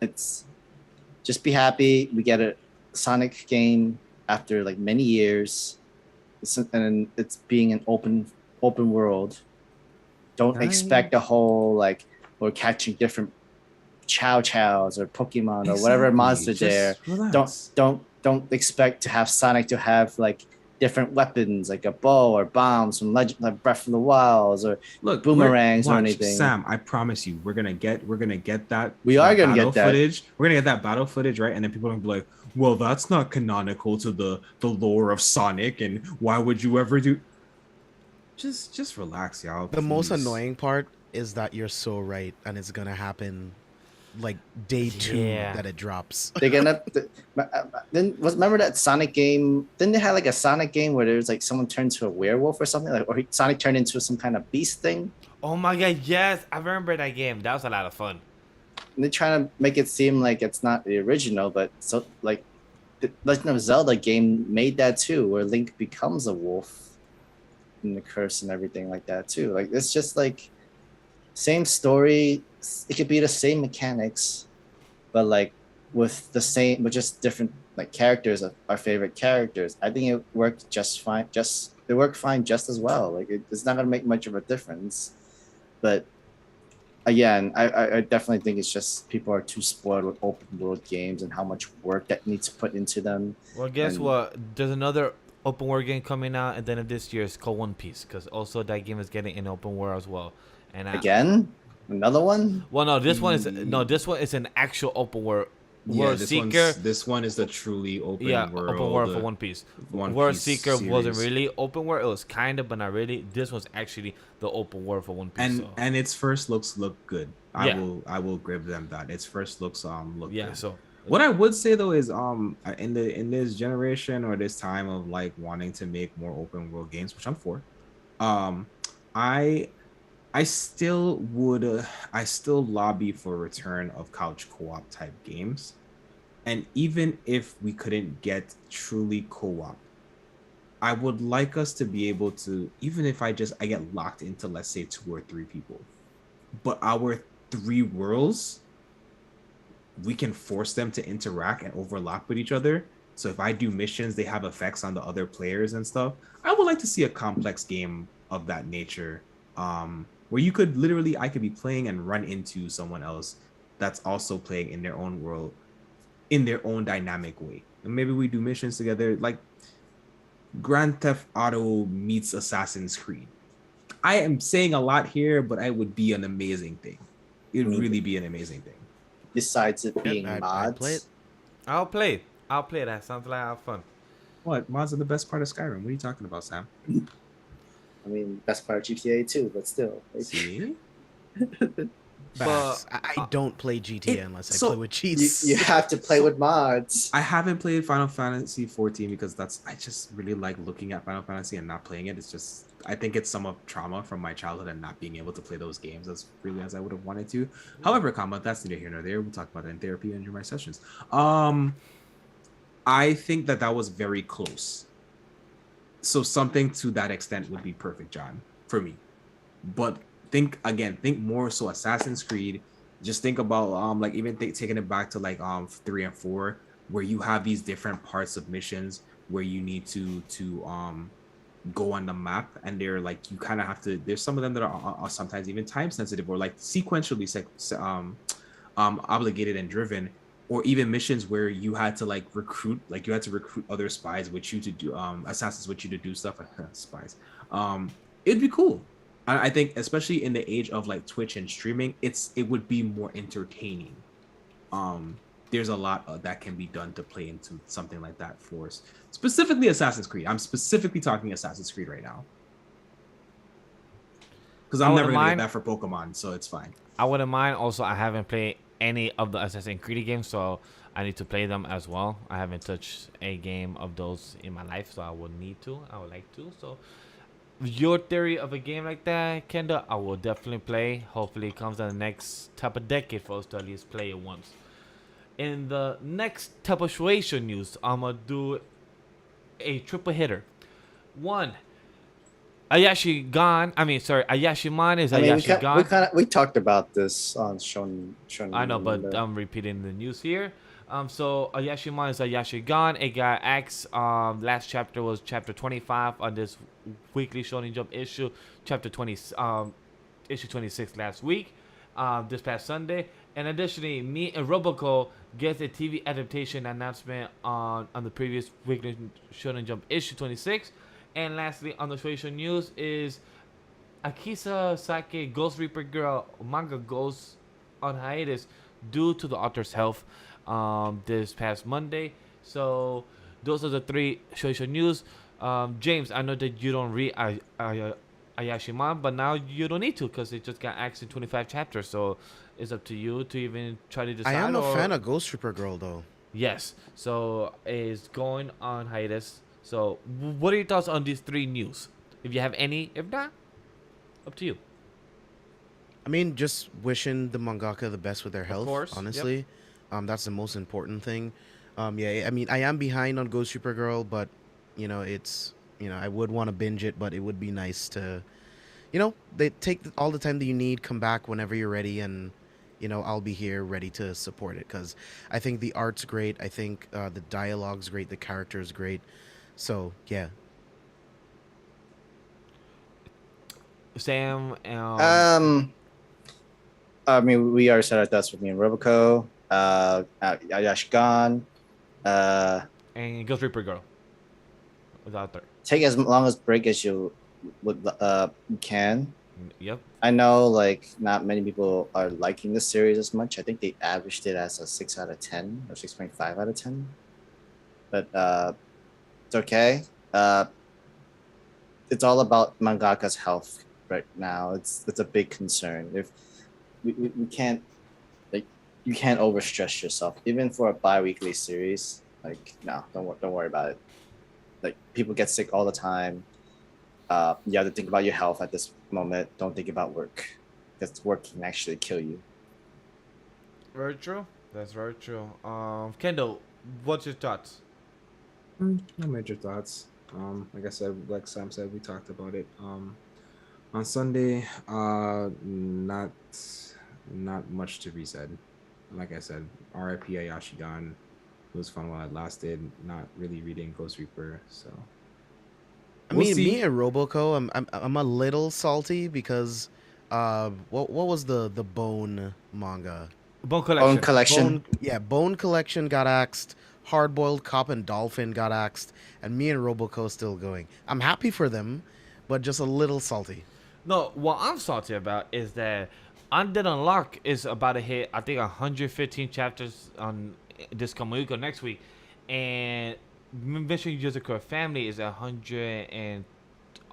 it's just be happy we get a Sonic game after like many years, and it's being an open world. Don't expect a whole like we're catching different Chow Chows or Pokemon or whatever monster there. Relax. Don't expect to have Sonic to have like different weapons like a bow or bombs from Legend like Breath of the Wilds or Look, boomerangs or watch, anything. Sam, I promise you, we're gonna get that. We are gonna battle get that footage. We're gonna get that battle footage, right? And then people are gonna be like, "Well, that's not canonical to the lore of Sonic, and why would you ever do?" Just relax, y'all. The most please. annoying part is that you're so right, and it's gonna happen like day 2 Yeah. that it drops. They're gonna then remember that Sonic game? Didn't they have like a Sonic game where there's like someone turned into a werewolf or something, like or Sonic turned into some kind of beast thing? Oh my god, yes, I remember that game. That was a lot of fun. And they're trying to make it seem like it's not the original, but so like the Legend of Zelda game made that too, where Link becomes a wolf in the curse and everything like that too. Like it's just like same story. It could be the same mechanics, but like with just different like characters of our favorite characters. I think it worked just fine. It worked fine just as well. Like it's not gonna make much of a difference. But again, I definitely think it's just people are too spoiled with open world games and how much work that needs put into them. Well, guess And- what? There's another open world game coming out at the end of this year. It's called One Piece, because also that game is getting an open world as well. And Again, another one. well, no, this one is an actual open world. Yeah, World Seeker. This one is the truly open world. Open world for One Piece. One World Piece Seeker wasn't series. really open world. It was kind of, but not really. This was actually the open world for One Piece. And its first looks look good. Yeah. I will give them that. Its first looks look yeah, good. so What I would say though is in this generation or this time of like wanting to make more open world games, which I'm for, I still would I still lobby for return of couch co-op type games. And even if we couldn't get truly co-op, I would like us to be able to, even if I get locked into, let's say 2 or 3 people, but our 3 worlds, we can force them to interact and overlap with each other. So if I do missions, they have effects on the other players and stuff. I would like to see a complex game of that nature, where you could literally, I could be playing and run into someone else that's also playing in their own world, in their own dynamic way. And maybe we do missions together, like Grand Theft Auto meets Assassin's Creed. I am saying a lot here, but it would be an amazing thing. It would really be an amazing thing. Besides it being I'd mods, play it. I'll play that. Sounds like have fun. What? Mods are the best part of Skyrim. What are you talking about, Sam? I mean, best part of GTA too, but still. Like, See? But I don't play GTA unless I so play with cheats. you have to play with mods. I haven't played Final Fantasy 14 because I just really like looking at Final Fantasy and not playing it. It's just, I think it's some of trauma from my childhood and not being able to play those games as freely as I would have wanted to. However, that's neither here nor there. We'll talk about it in therapy and during my sessions. I think that was very close. So something to that extent would be perfect, John, for me. But think more so Assassin's Creed. Just think about like even taking it back to like 3 and 4, where you have these different parts of missions where you need to go on the map, and they're like, you kind of have to, there's some of them that are sometimes even time sensitive or like sequentially obligated and driven, or even missions where you had to recruit other spies with you to do assassins with you to do stuff. Spies. It'd be cool. I think especially in the age of like Twitch and streaming, it would be more entertaining. There's a lot that can be done to play into something like that for us. Specifically Assassin's Creed. I'm specifically talking Assassin's Creed right now. Because I'm never going to get that for Pokemon, so it's fine. I wouldn't mind. Also, I haven't played any of the Assassin's Creed games, so I need to play them as well. I haven't touched a game of those in my life, so I would need to. I would like to. So your theory of a game like that, Kendall, I will definitely play. Hopefully it comes in the next type of decade for us to at least play it once. In the next type of situation news, I'm going to do a triple hitter. One, Ayashi gone. Ayashimon is I mean, Ayashi gone. we talked about this on I know, but Monday. I'm repeating the news here. So Ayashimon is Ayashi gone. It got X. Last chapter was chapter 25 on this weekly Shonen Jump issue. Chapter 20. Issue 26 last week. This past Sunday. And additionally, me and Roboco gets a TV adaptation announcement on the previous weekly Shonen Jump issue 26. And lastly, on the Shueisha news is Akisa Sake Ghost Reaper Girl manga goes on hiatus due to the author's health this past Monday. So those are the three Shueisha news. James, I know that you don't read Ayashimon, but now you don't need to because it just got axed in 25 chapters. So it's up to you to even try to decide. I am a fan of Ghost Reaper Girl, though. Yes. So it's going on hiatus. So what are your thoughts on these three news? If you have any, if not, up to you. I mean, just wishing the mangaka the best with their health. course, Honestly, that's the most important thing. Yeah, I mean, I am behind on Ghost Reaper Girl, but I would want to binge it, but it would be nice to, they take all the time that you need, come back whenever you're ready, and I'll be here ready to support it because I think the art's great. I think the dialogue's great, the character's great. So yeah. Sam. I mean, we already said our thoughts with me and Roboco. Ayash gone. And Ghost Reaper Girl. Without there. Take as long as break as you can. Yep. I know like not many people are liking this series as much. I think they averaged it as a 6 out of 10 or 6.5 out of 10. But it's okay. It's all about mangaka's health right now. It's a big concern. If we can't, like, you can't overstress yourself even for a bi-weekly series. Like, no, don't worry about it. Like, people get sick all the time. You have to think about your health at this moment. Don't think about work, because work can actually kill you. Very true. That's very true. Kendall, what's your thoughts? No major thoughts. Like I said, like Sam said, we talked about it. On Sunday, not much to be said. Like I said, R.I.P. Ayashigan. It was fun while it lasted. Not really reading Ghost Reaper, so. Me and Roboco, I'm a little salty because, what was the Bone manga? Bone Collection. Bone Collection got axed. Hardboiled Cop and Dolphin got axed, and me and Roboco still going. I'm happy for them, but just a little salty. No, what I'm salty about is that Undead Unlock is about to hit, I think, 115 chapters on this coming week or next week, and Mission Yuzakura Family is 100 and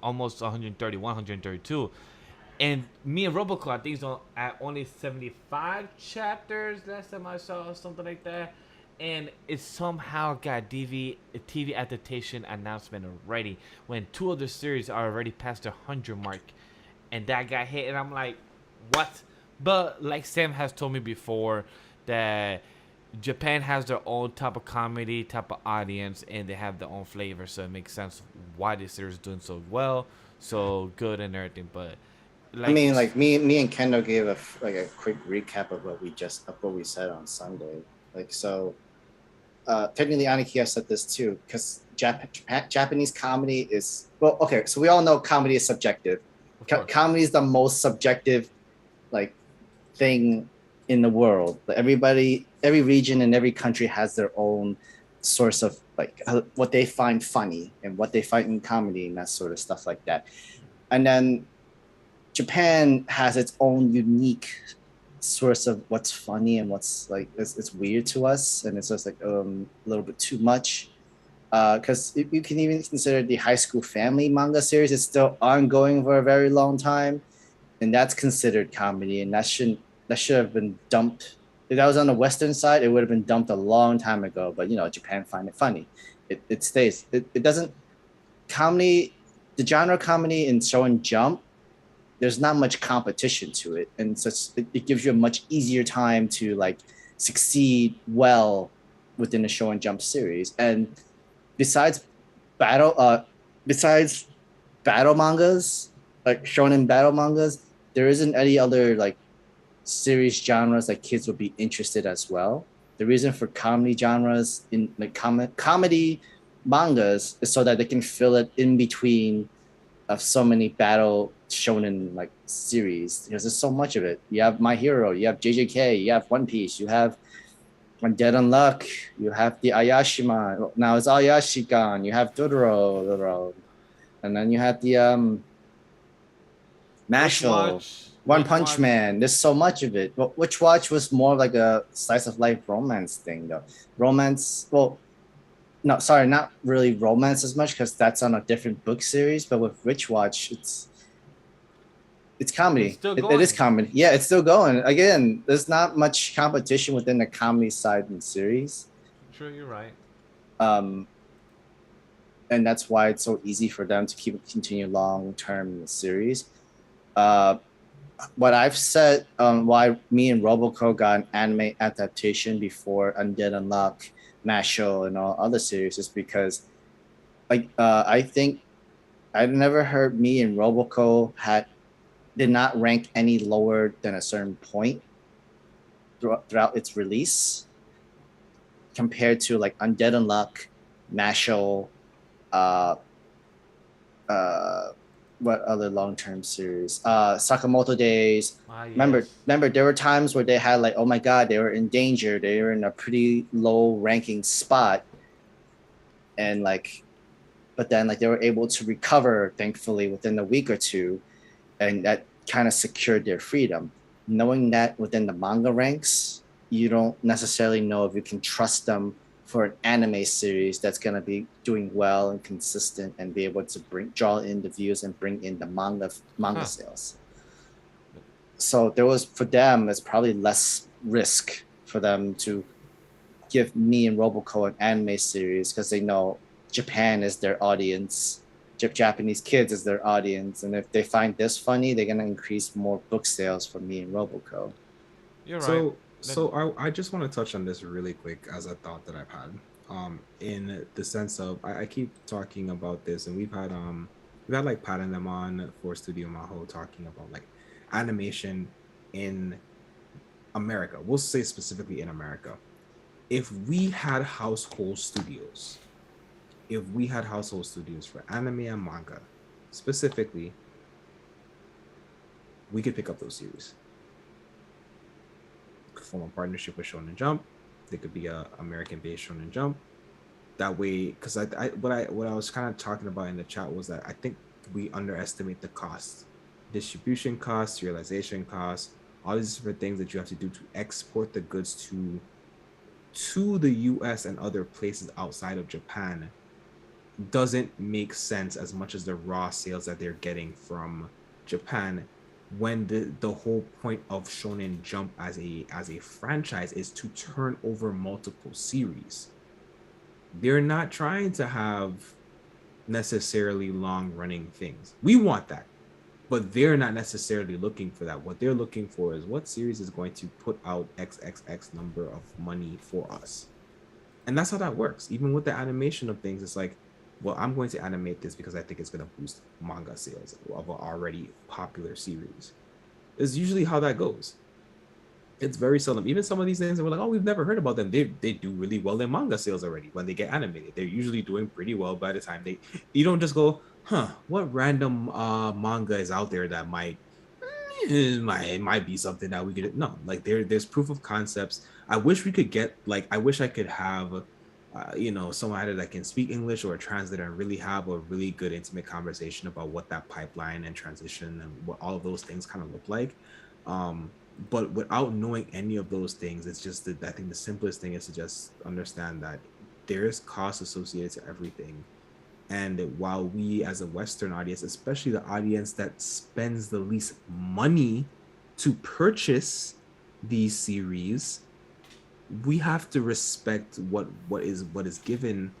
almost 131, 132. And me and Roboco, I think, is at only 75 chapters last time I saw, or something like that. And it somehow got TV adaptation announcement already when two other series are already past the 100 mark. And that got hit, and I'm like, what? But like Sam has told me before, that Japan has their own type of comedy, type of audience, and they have their own flavor, so it makes sense why this series is doing so well, so good and everything. But I mean, like me and Kendall gave a quick recap of what we said on Sunday. Like, so technically Anikia said this too, because Japanese comedy is, well, okay, so we all know comedy is subjective. Comedy is the most subjective like thing in the world. Like, every region and every country has their own source of like what they find funny and what they find in comedy and that sort of stuff like that. And then Japan has its own unique source of what's funny and what's like it's weird to us, and it's just like a little bit too much. Because you can even consider the High School Family manga series is still ongoing for a very long time, and that's considered comedy, and that should have been dumped. If that was on the Western side, it would have been dumped a long time ago. But Japan find it funny. It stays. It doesn't comedy. The genre comedy in Shonen Jump, there's not much competition to it, and so it gives you a much easier time to like succeed well within the Shonen Jump series. And besides besides battle mangas, like shonen battle mangas, there isn't any other like series genres that kids would be interested as well. The reason for comedy genres in like comedy mangas is so that they can fill it in between of so many battle shonen like series because there's so much of it. You have My Hero, you have JJK, you have One Piece, you have Dead on Luck, you have the Ayashima. Now it's Ayashi gone. You have Dodoro, and then you have the Mashal, One Punch Man. There's so much of it. But Witch Watch was more like a slice of life romance thing, though. Romance, well, no, sorry, not really romance as much because that's on a different book series. But with Witch Watch, it's comedy. It's still It is going. comedy. Yeah, it's still going. Again, there's not much competition within the comedy side in the series. True, you're right. And that's why it's so easy for them to continue long term in the series. What I've said, why me and Roboco got an anime adaptation before Undead Unlock, Masho, and all other series is because, I think I've never heard me and Roboco did not rank any lower than a certain point throughout its release, compared to like Undead Unluck, Masho, what other long-term series? Sakamoto Days. Yes. Remember there were times where they had like, oh my god, they were in danger. They were in a pretty low ranking spot. And like, but then like they were able to recover, thankfully, within a week or two. And that kind of secured their freedom. Knowing that within the manga ranks, you don't necessarily know if you can trust them for an anime series that's going to be doing well and consistent and be able to draw in the views and bring in the manga sales. So there was, for them, it's probably less risk for them to give me and Roboco an anime series because they know Japan is their audience, Japanese kids is their audience, and if they find this funny, they're gonna increase more book sales for me and Roboco. You're right. So I just want to touch on this really quick as a thought that I've had. In the sense of I keep talking about this, and we've had like Pat and them on for Studio Maho talking about like animation in America. We'll say specifically in America. If we had household studios for anime and manga, specifically, we could pick up those series. Form a partnership with Shonen Jump. They could be a American-based Shonen Jump. That way, because what I was kind of talking about in the chat was that I think we underestimate the costs, distribution costs, realization costs, all these different things that you have to do to export the goods to the U.S. and other places outside of Japan. Doesn't make sense as much as the raw sales that they're getting from Japan, when the whole point of Shonen Jump as a franchise is to turn over multiple series. They're not trying to have necessarily long running things. We want that, but they're not necessarily looking for that. What they're looking for is what series is going to put out XXX number of money for us. And that's how that works. Even with the animation of things, it's like, well, I'm going to animate this because I think it's going to boost manga sales of an already popular series. It's usually how that goes. It's very seldom. Even some of these things that we're like, oh, we've never heard about them. They do really well in manga sales already when they get animated. They're usually doing pretty well by the time you don't just go, what random manga is out there that might be something that we could. No, like there's proof of concepts. I wish we could get I wish I could have someone either that can speak English or a translator and really have a really good intimate conversation about what that pipeline and transition and what all of those things kind of look like. But without knowing any of those things, it's just that I think the simplest thing is to just understand that there's costs associated to everything. And while we as a Western audience, especially the audience that spends the least money to purchase these series, we have to respect what is given.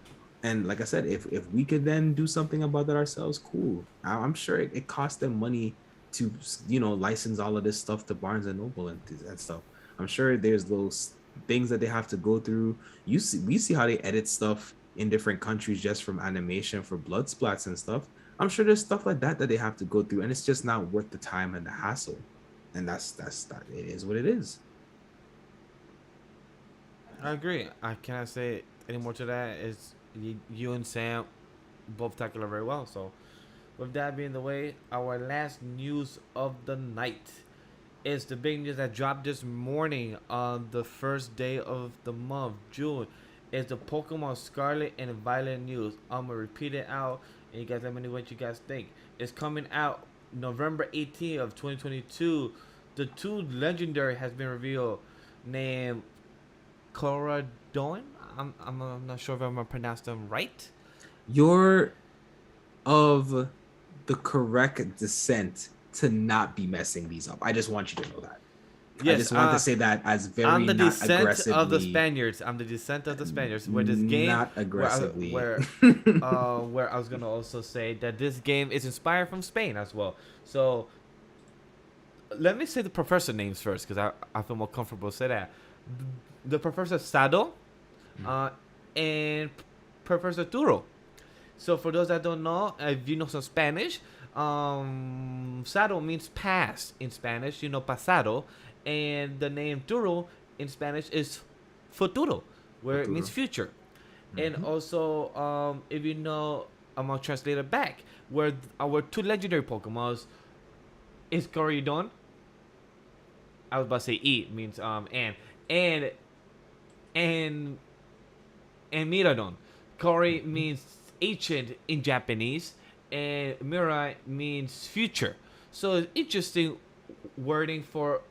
And like I said, if we could then do something about that ourselves, cool. I'm sure it costs them money to license all of this stuff to Barnes and Noble and stuff. I'm sure there's those things that they have to go through. We see how they edit stuff in different countries just from animation for blood splats and stuff. I'm sure there's stuff like that that they have to go through, and it's just not worth the time and the hassle. And that's that. It is what it is. I agree. I cannot say any more to that. It's you and Sam both tackle it very well. So, with that being the way, our last news of the night is the big news that dropped this morning on the first day of the month, June. Is the Pokemon Scarlet and Violet news. I'm gonna repeat it out, and you guys let me know what you guys think. It's coming out November 18th of 2022. The two legendary has been revealed, named Coradon. I'm not sure if I'm gonna pronounce them right. You're of the correct descent to not be messing these up. I just want you to know that. Yes, I just want to say that as very I'm the not descent aggressively. of the Spaniards. I'm the descent of the Spaniards. Where this game, not aggressively. where I was gonna also say that this game is inspired from Spain as well. So let me say the professor names first, because I feel more comfortable to say that. The Professor Sado, and Professor Turo. So for those that don't know, if you know some Spanish, Sado means past in Spanish. You know pasado, and the name Turo in Spanish is futuro, where it means future. And also, if you know, I'm gonna translate it back, where our two legendary Pokemons is Coridon. I was about to say E means and Miradon. Kori means ancient in Japanese, and Mirai means future. So it's interesting wording for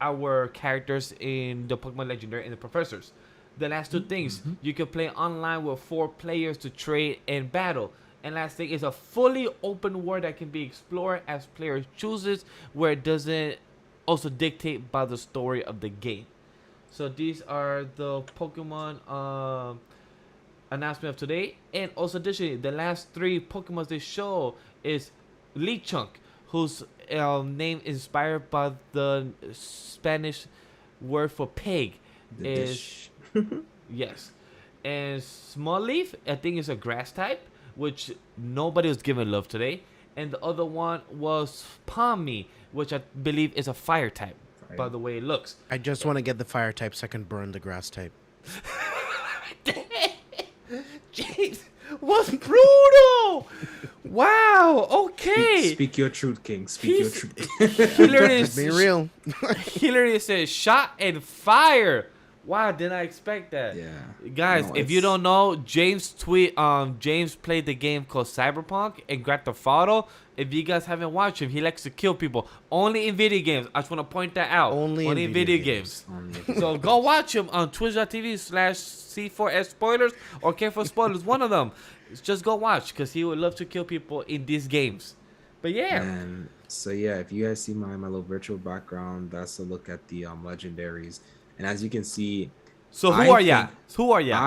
our characters in the Pokemon Legendary and the Professors. The last two things, you can play online with 4 players to trade and battle. And last thing is a fully open world that can be explored as players chooses, where it doesn't also dictate by the story of the game. So these are the Pokemon announcement of today. And also additionally, the last 3 Pokemon they show is Lechonk, whose name is inspired by the Spanish word for pig. The dish. Yes. And Small Leaf, I think is a grass type, which nobody was giving love today. And the other one was Palmy, which I believe is a fire type, by the way it looks. I just want to get the fire type so I can burn the grass type. Jeez, was brutal. Wow. Okay. Speak your truth, King. Speak your truth. He literally Be real. He literally said shot and fire. Wow, didn't I expect that? Yeah. Guys, No, if you don't know, James played the game called Cyberpunk and Grand Theft Auto. If you guys haven't watched him, he likes to kill people. Only in video games. I just want to point that out. Only in video games. Only So go watch him on twitch.tv/C4S spoilers or K4 spoilers. One of them. Just go watch, because he would love to kill people in these games. But yeah. And so yeah, if you guys see my little virtual background, that's a look at the legendaries. And as you can see, So who are ya? Who are ya?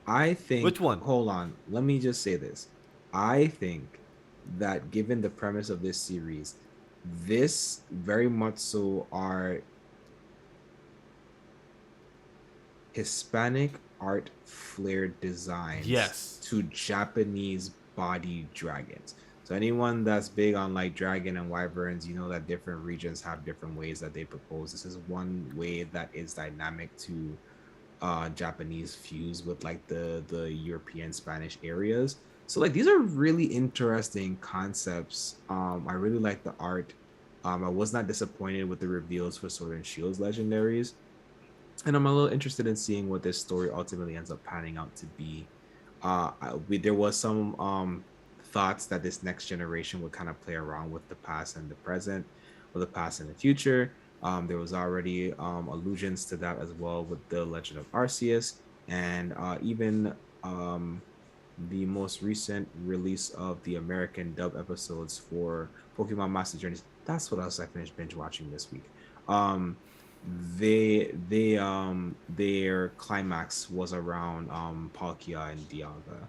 I think. Which one? Hold on. Let me just say this. I think that given the premise of this series, this very much so are Hispanic art flared designs. Yes. To Japanese body dragons. So anyone that's big on like dragon and wyverns, you know that different regions have different ways that they propose. This is one way that is dynamic to Japanese fuse with like the European Spanish areas. So like these are really interesting concepts. I really like the art. I was not disappointed with the reveals for Sword and Shield's legendaries, and I'm a little interested in seeing what this story ultimately ends up panning out to be. There was some thoughts that this next generation would kind of play around with the past and the present, or the past and the future. There was already allusions to that as well with the Legend of Arceus, and even the most recent release of the American dub episodes for Pokemon Master Journeys. That's what else I finished binge watching this week. Their climax was around Palkia and Dialga.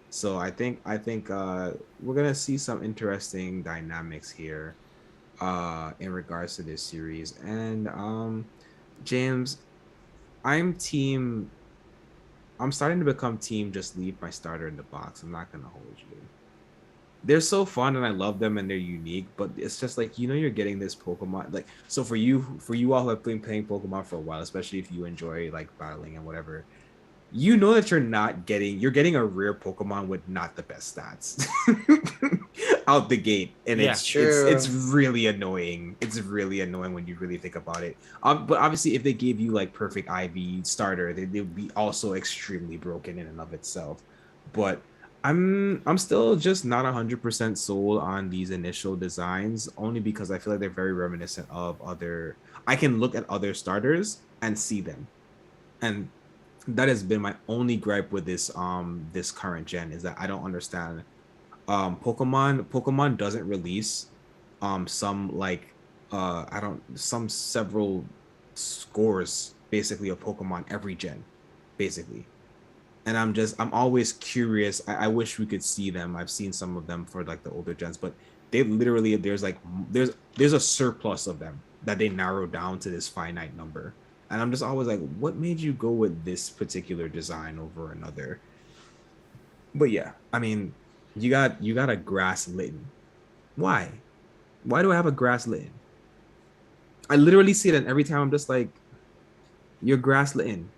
So I think we're gonna see some interesting dynamics here in regards to this series. And James, I'm team I'm starting to become team just leave my starter in the box. I'm not gonna hold you. They're so fun and I love them and they're unique, but it's just like, you know, you're getting this Pokemon. Like, so for you all who have been playing Pokemon for a while, especially if you enjoy like battling and whatever, you know that you're getting a rare Pokemon with not the best stats out the gate, and Yeah. it's really annoying. It's really annoying when you really think about it. But obviously, if they gave you like perfect IV starter, they would be also extremely broken in and of itself. But I'm still just not 100% sold on these initial designs, only because I feel like they're very reminiscent of other. I can look at other starters and see them, and that has been my only gripe with this current gen, is that I don't understand. Pokemon doesn't release some like I don't some several scores basically of Pokemon every gen, basically. And I'm always curious. I wish we could see them. I've seen some of them for like the older gens, but they literally there's a surplus of them that they narrow down to this finite number. And I'm just always like, what made you go with this particular design over another? But yeah, I mean, you got a grass Litten. Why? Why do I have a grass Litten? I literally see it, and every time I'm just like, you're grass Litten.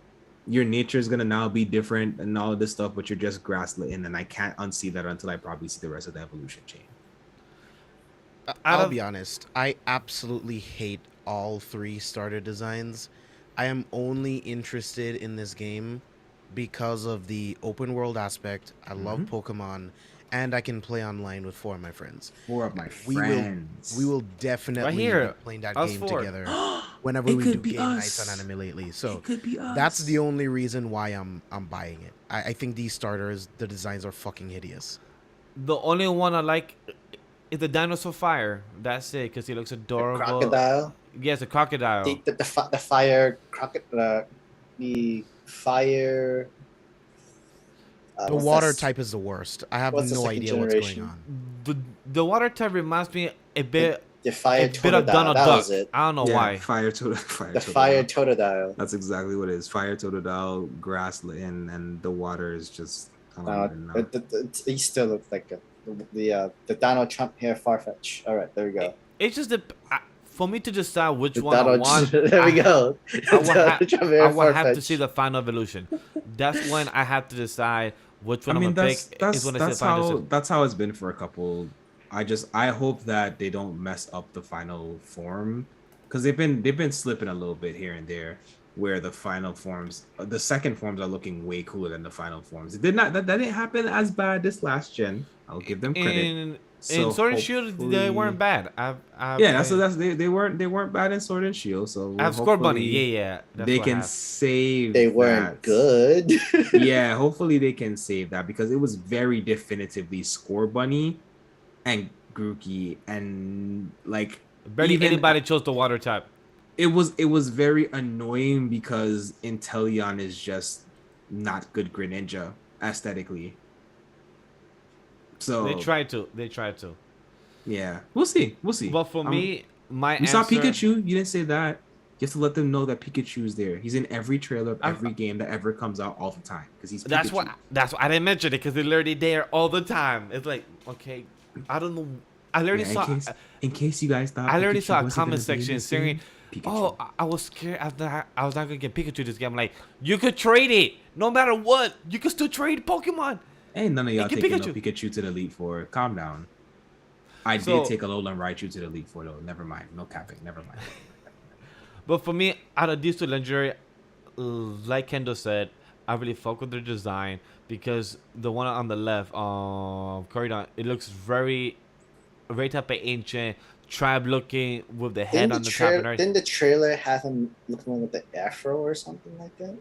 Your nature is gonna now be different and all of this stuff, but you're just grass Litten, and I can't unsee that until I probably see the rest of the evolution chain. I'll be honest. I absolutely hate all 3 starter designs. I am only interested in this game because of the open world aspect. I love Pokemon, and I can play online with 4 of my friends. 4 of my friends. We will definitely here, be playing that us game 4. together whenever we do game nights on Anime Lately. So that's the only reason why I'm buying it. I think these starters, the designs are fucking hideous. The only one I like is the Dinosaur Fire. That's it, because he looks adorable. Crocodile. Yes, a crocodile. The fire crocodile. The fire. The water type is the worst. I have what's the no second idea what's going generation? on. The water type reminds me a bit The fire a bit of Totodile. Donald That Duck. was it. I don't know why. Fire The Totodile. fire Totodile. That's exactly what it is. Fire Totodile, grass Litten, and the water is just. I don't even know. He still looks like the Donald Trump hair Farfetch. All right, there we go. It's just for me to decide which The one I Donald, want. there we go. I will have to Farfetch. see the final evolution. That's when I have to decide which one I mean, I'm gonna pick. that's Is when I see the final decision. that's how it's been for a couple. I hope that they don't mess up the final form, because they've been slipping a little bit here and there, where the final forms, the second forms are looking way cooler than the final forms. It did not that didn't happen as bad this last gen. I'll give them credit. In So Sword and Shield, they hopefully- weren't bad. They weren't bad in Sword and Shield. So I have Score Bunny. hopefully Yeah. That's they what I can have. save. They weren't that. good. Yeah, hopefully they can save that, because it was very definitively Score Bunny and Grookey, and like Barely even- anybody chose the water type. it was very annoying because Inteleon is just not good Greninja aesthetically. So They tried to. yeah, we'll see. But for me, my you answer. saw Pikachu. You didn't say that. You have to let them know that Pikachu is there. He's in every trailer of every game that ever comes out all the time, because he's Pikachu. That's why I didn't mention it, because they're literally there all the time. It's like, okay, I don't know. I literally Yeah, saw. in case you guys thought I literally Pikachu saw a wasn't comment gonna be in section this saying, game, Pikachu. "Oh, I was scared after I was not gonna get Pikachu this game." I'm like, you could trade it, no matter what. You could still trade Pokemon. Ain't none of y'all get taking Pikachu. no Pikachu to the Elite Four. Calm down. I So- did take a Alolan Raichu to the Elite Four though. Never mind. No capping. Never mind. But for me, out of these 2 legendary, like Kendall said, I really fuck with their design, because the one on the left, Corridon, it looks very type of ancient tribe looking with the head on the top and everything. Didn't the trailer have him looking with the afro or something like that?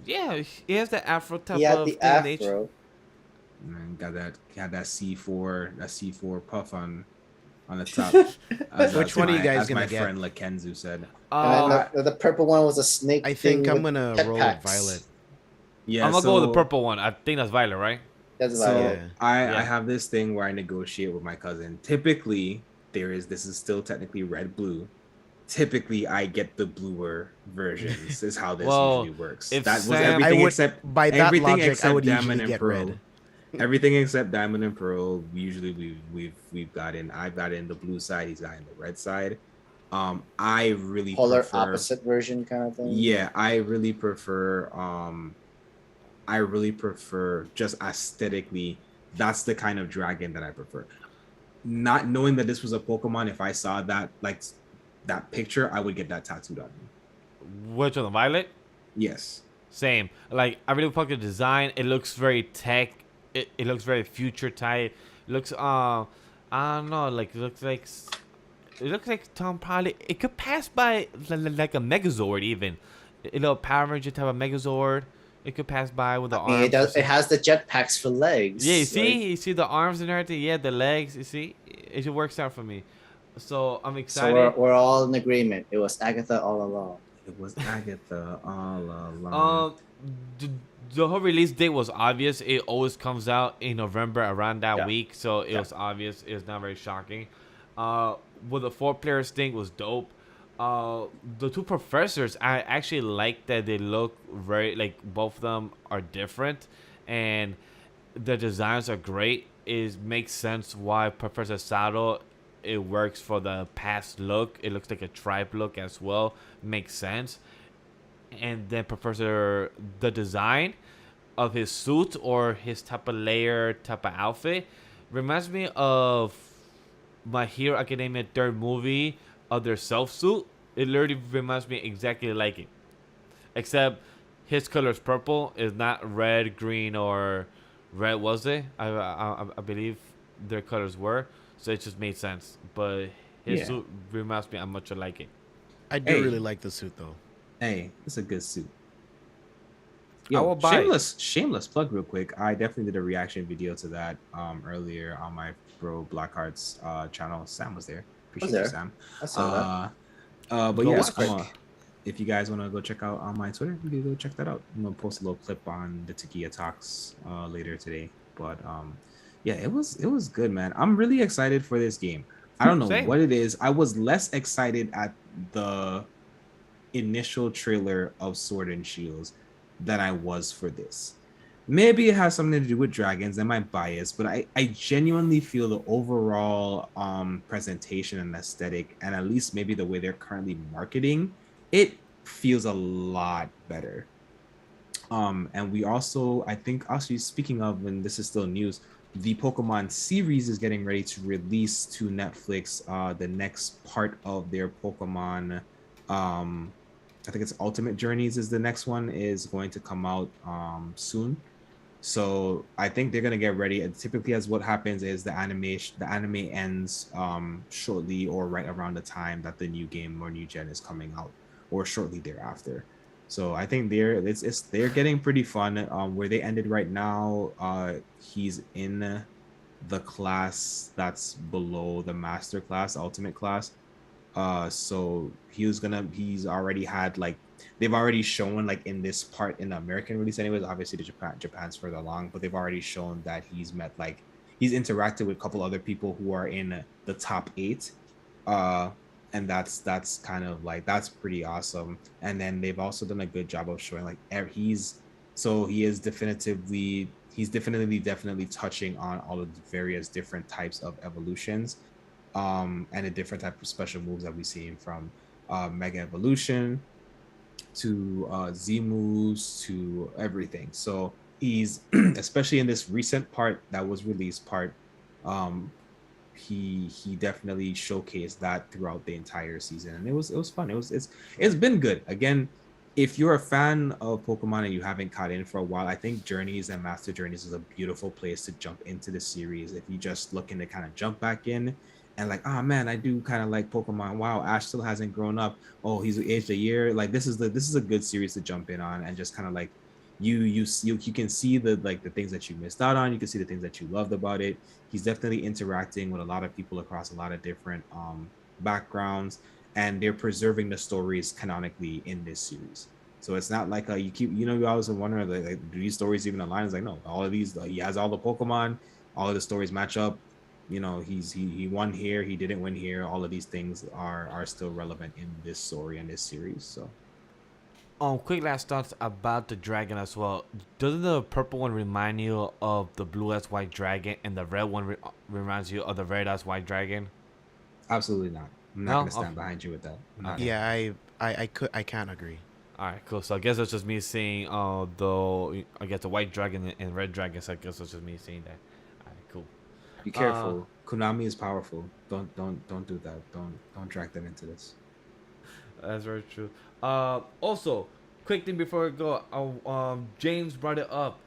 Yeah, he has the afro type He had of the thing in afro. And got that C4 puff on the top. Which one are you guys as gonna my get? friend Lakenzu said. And then the purple one was a snake. I think thing I'm with gonna pet roll packs. with Violet. Yeah, I'm gonna go with the purple one. I think that's Violet, right? That's So Violet. Yeah. I Yeah. have this thing where I negotiate with my cousin. Typically, this is still technically red blue. typically I get the bluer versions. Is how this Well, usually works. if That was Sam, I everything would, except by that everything logic, I except would Diamond usually and get Pearl. red. Everything except Diamond and Pearl. Usually we've gotten. I've gotten the blue side. He's gotten the red side. I really Polar prefer. opposite version kind of thing. Yeah, I really prefer. I really prefer just aesthetically. That's the kind of dragon that I prefer. Not knowing that this was a Pokemon, if I saw that like that picture, I would get that tattooed on me. which one, the violet? Yes. Same. Like I really fuck the design. It looks very tech. It looks very future type. It looks I don't know. Like it looks like Tom probably it could pass by like a Megazord even. A little Power Ranger type of Megazord. It could pass by with the I mean, arms. it does. It has the jetpacks for legs. Yeah, you see, right? you see the arms and everything. Yeah, the legs. You see, it works out for me. So I'm So excited. we're all in agreement. It was Agatha all along. It was Agatha all along. The, the whole release date was obvious. It always comes out in November around that Yeah. week, so it Yeah. was obvious. It was not very shocking. With the 4 players thing was dope. The two professors, I actually like that they look very like both of them are different, and the designs are great. It makes sense why Professor Sato it works for the past look. It looks like a tribe look as well. Makes sense. And then Professor the design of his suit or his type of layer type of outfit reminds me of My Hero Academia third movie of their self suit. It literally reminds me exactly like it. Except his color is purple, is not red, green, or red. Was it? I believe their colors were, so it just made sense. But his Yeah. suit reminds me how much I like it. I do Hey. really like the suit though. Hey, it's a good suit. I will Yo, buy it. shameless plug real quick. I definitely did a reaction video to that earlier on my bro Blackheart's channel. Sam was there. Appreciate there. you, Sam. I saw that. But Go yeah, watch. if you guys want to go check out on my Twitter, you can go check that out. I'm gonna post a little clip on the Takia Talks later today. But yeah, it was good, man. I'm really excited for this game. I don't know Same. what it is. I was less excited at the initial trailer of Sword and Shields than I was for this. Maybe it has something to do with dragons and my bias, but I genuinely feel the overall presentation and aesthetic, and at least maybe the way they're currently marketing, it feels a lot better. And we also, I think, actually speaking of, when this is still news, the Pokemon series is getting ready to release to Netflix the next part of their Pokemon. I think it's Ultimate Journeys is the next one, is going to come out soon. So I think they're gonna get ready. And typically, as what happens is the anime ends shortly or right around the time that the new game or new gen is coming out, or shortly thereafter. So I think they're getting pretty fun. Where they ended right now, he's in the class that's below the master class, ultimate class. So he's already had like, they've already shown like in this part in the American release anyways, obviously Japan's further along, but they've already shown that he's interacted with a couple other people who are in the top 8. And that's kind of like, that's pretty awesome. And then they've also done a good job of showing like he's definitely touching on all of the various different types of evolutions, and the different type of special moves that we see from Mega Evolution to Z moves to everything. So he's especially in this recent part that was released part, he definitely showcased that throughout the entire season, and it was fun. It's been good. Again, if you're a fan of Pokemon and you haven't caught in for a while, I think Journeys and Master Journeys is a beautiful place to jump into the series if you just looking to kind of jump back in and like, oh man, I do kind of like Pokemon. Wow, Ash still hasn't grown up. Oh, he's aged a year. Like this is a good series to jump in on and just kind of like you can see the like the things that you missed out on. You can see the things that you loved about it. He's definitely interacting with a lot of people across a lot of different backgrounds, and they're preserving the stories canonically in this series. So it's not like you always wonder like do these stories even align? It's like no, all of these he has all the Pokemon, all of the stories match up. he won here, he didn't win here. All of these things are still relevant in this story and this series. So Quick last thoughts about the dragon as well. Doesn't the purple one remind you of the blue as white dragon, and the red one reminds you of the red as white dragon? absolutely not. I'm not No? gonna stand behind you with that. I'm not Okay. gonna. Yeah, I can't agree. All right, cool. So I guess it's just me seeing the white dragon and red dragon. So I guess it's just me seeing that. All right, cool. Be careful. Konami is powerful. Don't do that. Don't drag them into this. That's very true. Also, quick thing before we go. James brought it up.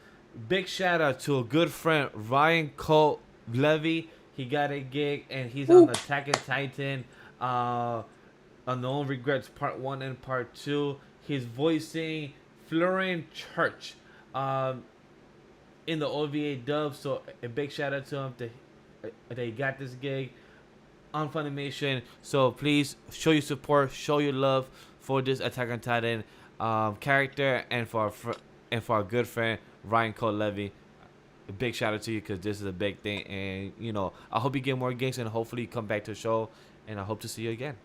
Big shout out to a good friend, Ryan Cole Levy. He got a gig and he's on Attack on Titan. Unknown Regrets Part 1 and Part 2. He's voicing Florian Church in the OVA dub. So a big shout out to him that he got this gig on Funimation. So please show your support, show your love for this Attack on Titan character, and for our good friend Ryan Cole Levy. A big shout out to you because this is a big thing, and I hope you get more gigs and hopefully you come back to the show, and I hope to see you again.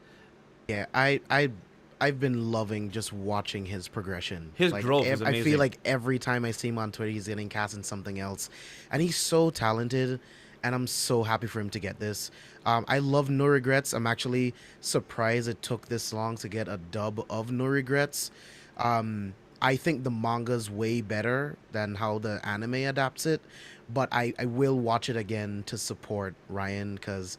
Yeah, I've been loving just watching his progression. His growth is I amazing. feel like every time I see him on Twitter, he's getting cast in something else, and he's so talented. And I'm so happy for him to get this. I love No Regrets. I'm actually surprised it took this long to get a dub of No Regrets. I think the manga's way better than how the anime adapts it, but I will watch it again to support Ryan because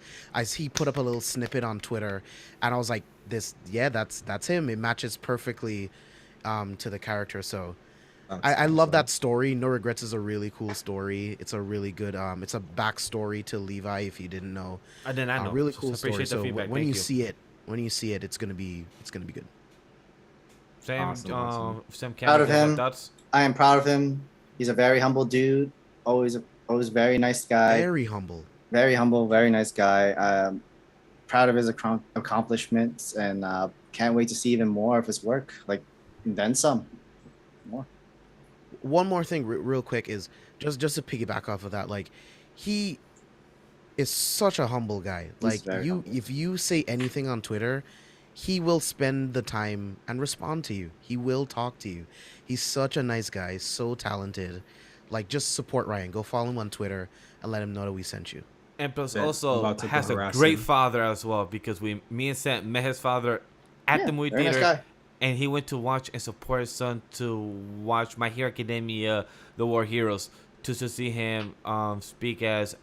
he put up a little snippet on Twitter, and I was like, that's him. It matches perfectly to the character. So I love that story. No Regrets is a really cool story. It's a really good it's a backstory to Levi if you didn't know. I did not know. Really So cool appreciate story. the So feedback. when Thank you see it, it's gonna be good. Sam, Awesome. Sam, Proud of him. thoughts? I am proud of him. He's a very humble dude. Always very nice guy. Very humble. Very humble, very nice guy. Proud of his accomplishments, and can't wait to see even more of his work. Like, and then some. More. One more thing, real quick, is just to piggyback off of that. Like, he is such a humble guy. Like, very humble. if you say anything on Twitter, he will spend the time and respond to you. He will talk to you. He's such a nice guy, so talented. Like, just support Ryan. Go follow him on Twitter and let him know that we sent you. And plus Bet. also About to has a harass great him. father as well, because me and Sam met his father at the movie very nice theater, guy. and he went to watch and support his son to watch My Hero Academia, The War Heroes, to see him speak as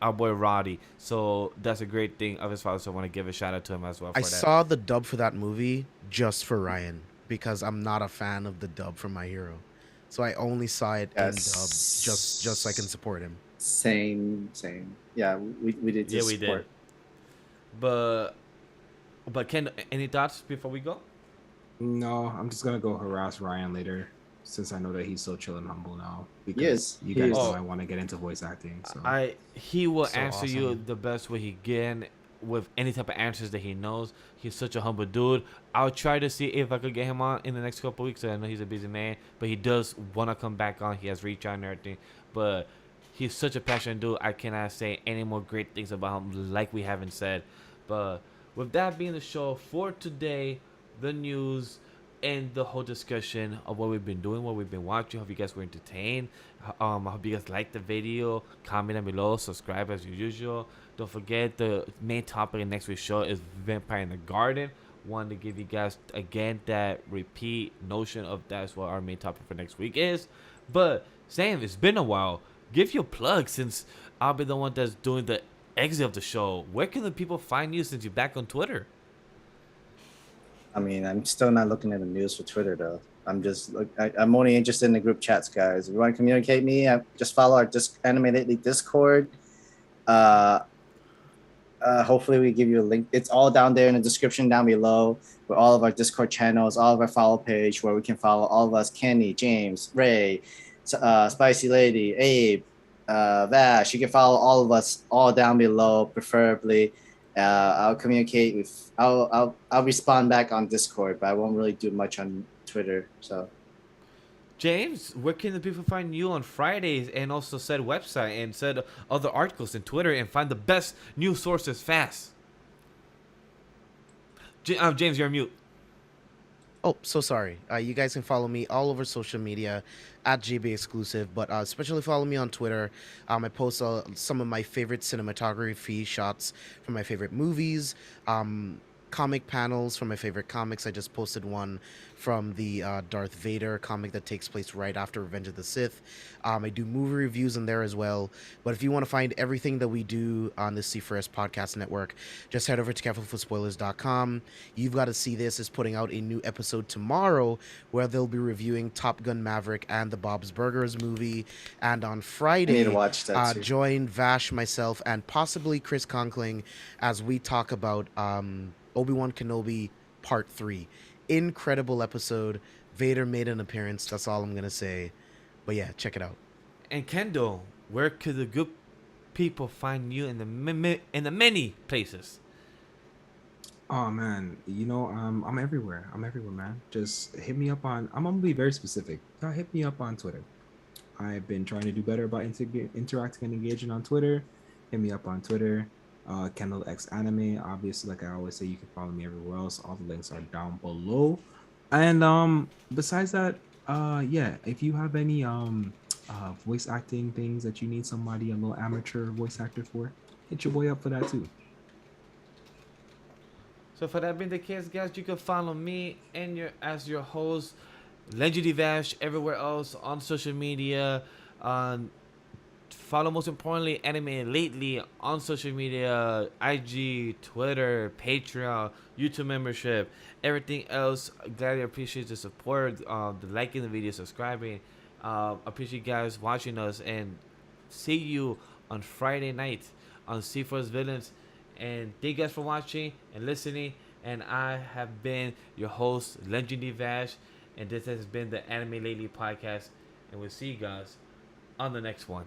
our boy Roddy. So that's a great thing of his father. So I want to give a shout out to him as well for I that. saw the dub for that movie just for Ryan because I'm not a fan of the dub for My Hero. So I only saw it in dub just so I can support him. Same. Yeah, we did. Yeah, we support. did. But Ken, any thoughts before we go? No, I'm just gonna go harass Ryan later, since I know that he's so chill and humble now. Because is. you He guys is. know I want to get into voice acting. So He will So answer you awesome. the best way he can with any type of answers that he knows. He's such a humble dude. I'll try to see if I could get him on in the next couple weeks. I know he's a busy man, but he does want to come back on. He has reach out and everything, but he's such a passionate dude. I cannot say any more great things about him like we haven't said. But with that being the show for today, the news and the whole discussion of what we've been doing, what we've been watching. Hope you guys were entertained. I hope you guys liked the video. Comment down below. Subscribe as usual. Don't forget the main topic of next week's show is Vampire in the Garden. Wanted to give you guys again that repeat notion of that's what our main topic for next week is. But Sam, it's been a while. Give your plug since I'll be the one that's doing the exit of the show. Where can the people find you since you're back on Twitter? I mean, I'm still not looking at the news for Twitter though. I'm only interested in the group chats, guys. If you want to communicate me, just follow our Anime Lately Discord. Hopefully we give you a link. It's all down there in the description down below with all of our Discord channels, all of our follow page where we can follow all of us: Kenny, James, Ray, Spicy Lady, Abe, Vash. You can follow all of us all down below, preferably. I'll communicate with. I'll respond back on Discord, but I won't really do much on Twitter. So James, where can the people find you on Fridays and also said website and said other articles and Twitter and find the best news sources fast? James, you're on mute. Oh, so sorry. You guys can follow me all over social media at GB Exclusive, but especially follow me on Twitter. I post some of my favorite cinematography shots from my favorite movies, comic panels from my favorite comics. I just posted one from the Darth Vader comic that takes place right after Revenge of the Sith. I do movie reviews in there as well. But if you want to find everything that we do on the C4S Podcast Network, just head over to carefulfootspoilers.com. You've Got to See This is putting out a new episode tomorrow where they'll be reviewing Top Gun Maverick and the Bob's Burgers movie. And on I need Friday, to watch that too. join Vash, myself, and possibly Chris Conkling as we talk about Obi-Wan Kenobi Part 3. Incredible episode. Vader made an appearance. That's all I'm going to say. But yeah, check it out. And Kendall, where could the good people find you in the many places? Oh man, I'm everywhere. I'm everywhere, man. Just hit me up on. I'm gonna be very specific. Hit me up on Twitter. I've been trying to do better about interacting and engaging on Twitter. Hit me up on Twitter. Kendall X Anime. Obviously, like I always say, you can follow me everywhere else. All the links are down below. And besides that, yeah, if you have any voice acting things that you need somebody, a little amateur voice actor for, hit your boy up for that too. So for that being the case, guys, you can follow me and as your host, Legendary Vash, everywhere else on social media. Follow, most importantly, Anime Lately on social media, IG, Twitter, Patreon, YouTube membership, everything else. Gladly appreciate the support, the liking the video, subscribing. Appreciate you guys watching us, and see you on Friday night on C4's Villains. And thank you guys for watching and listening. And I have been your host, Legendary Vash, and this has been the Anime Lately podcast. And we'll see you guys on the next one.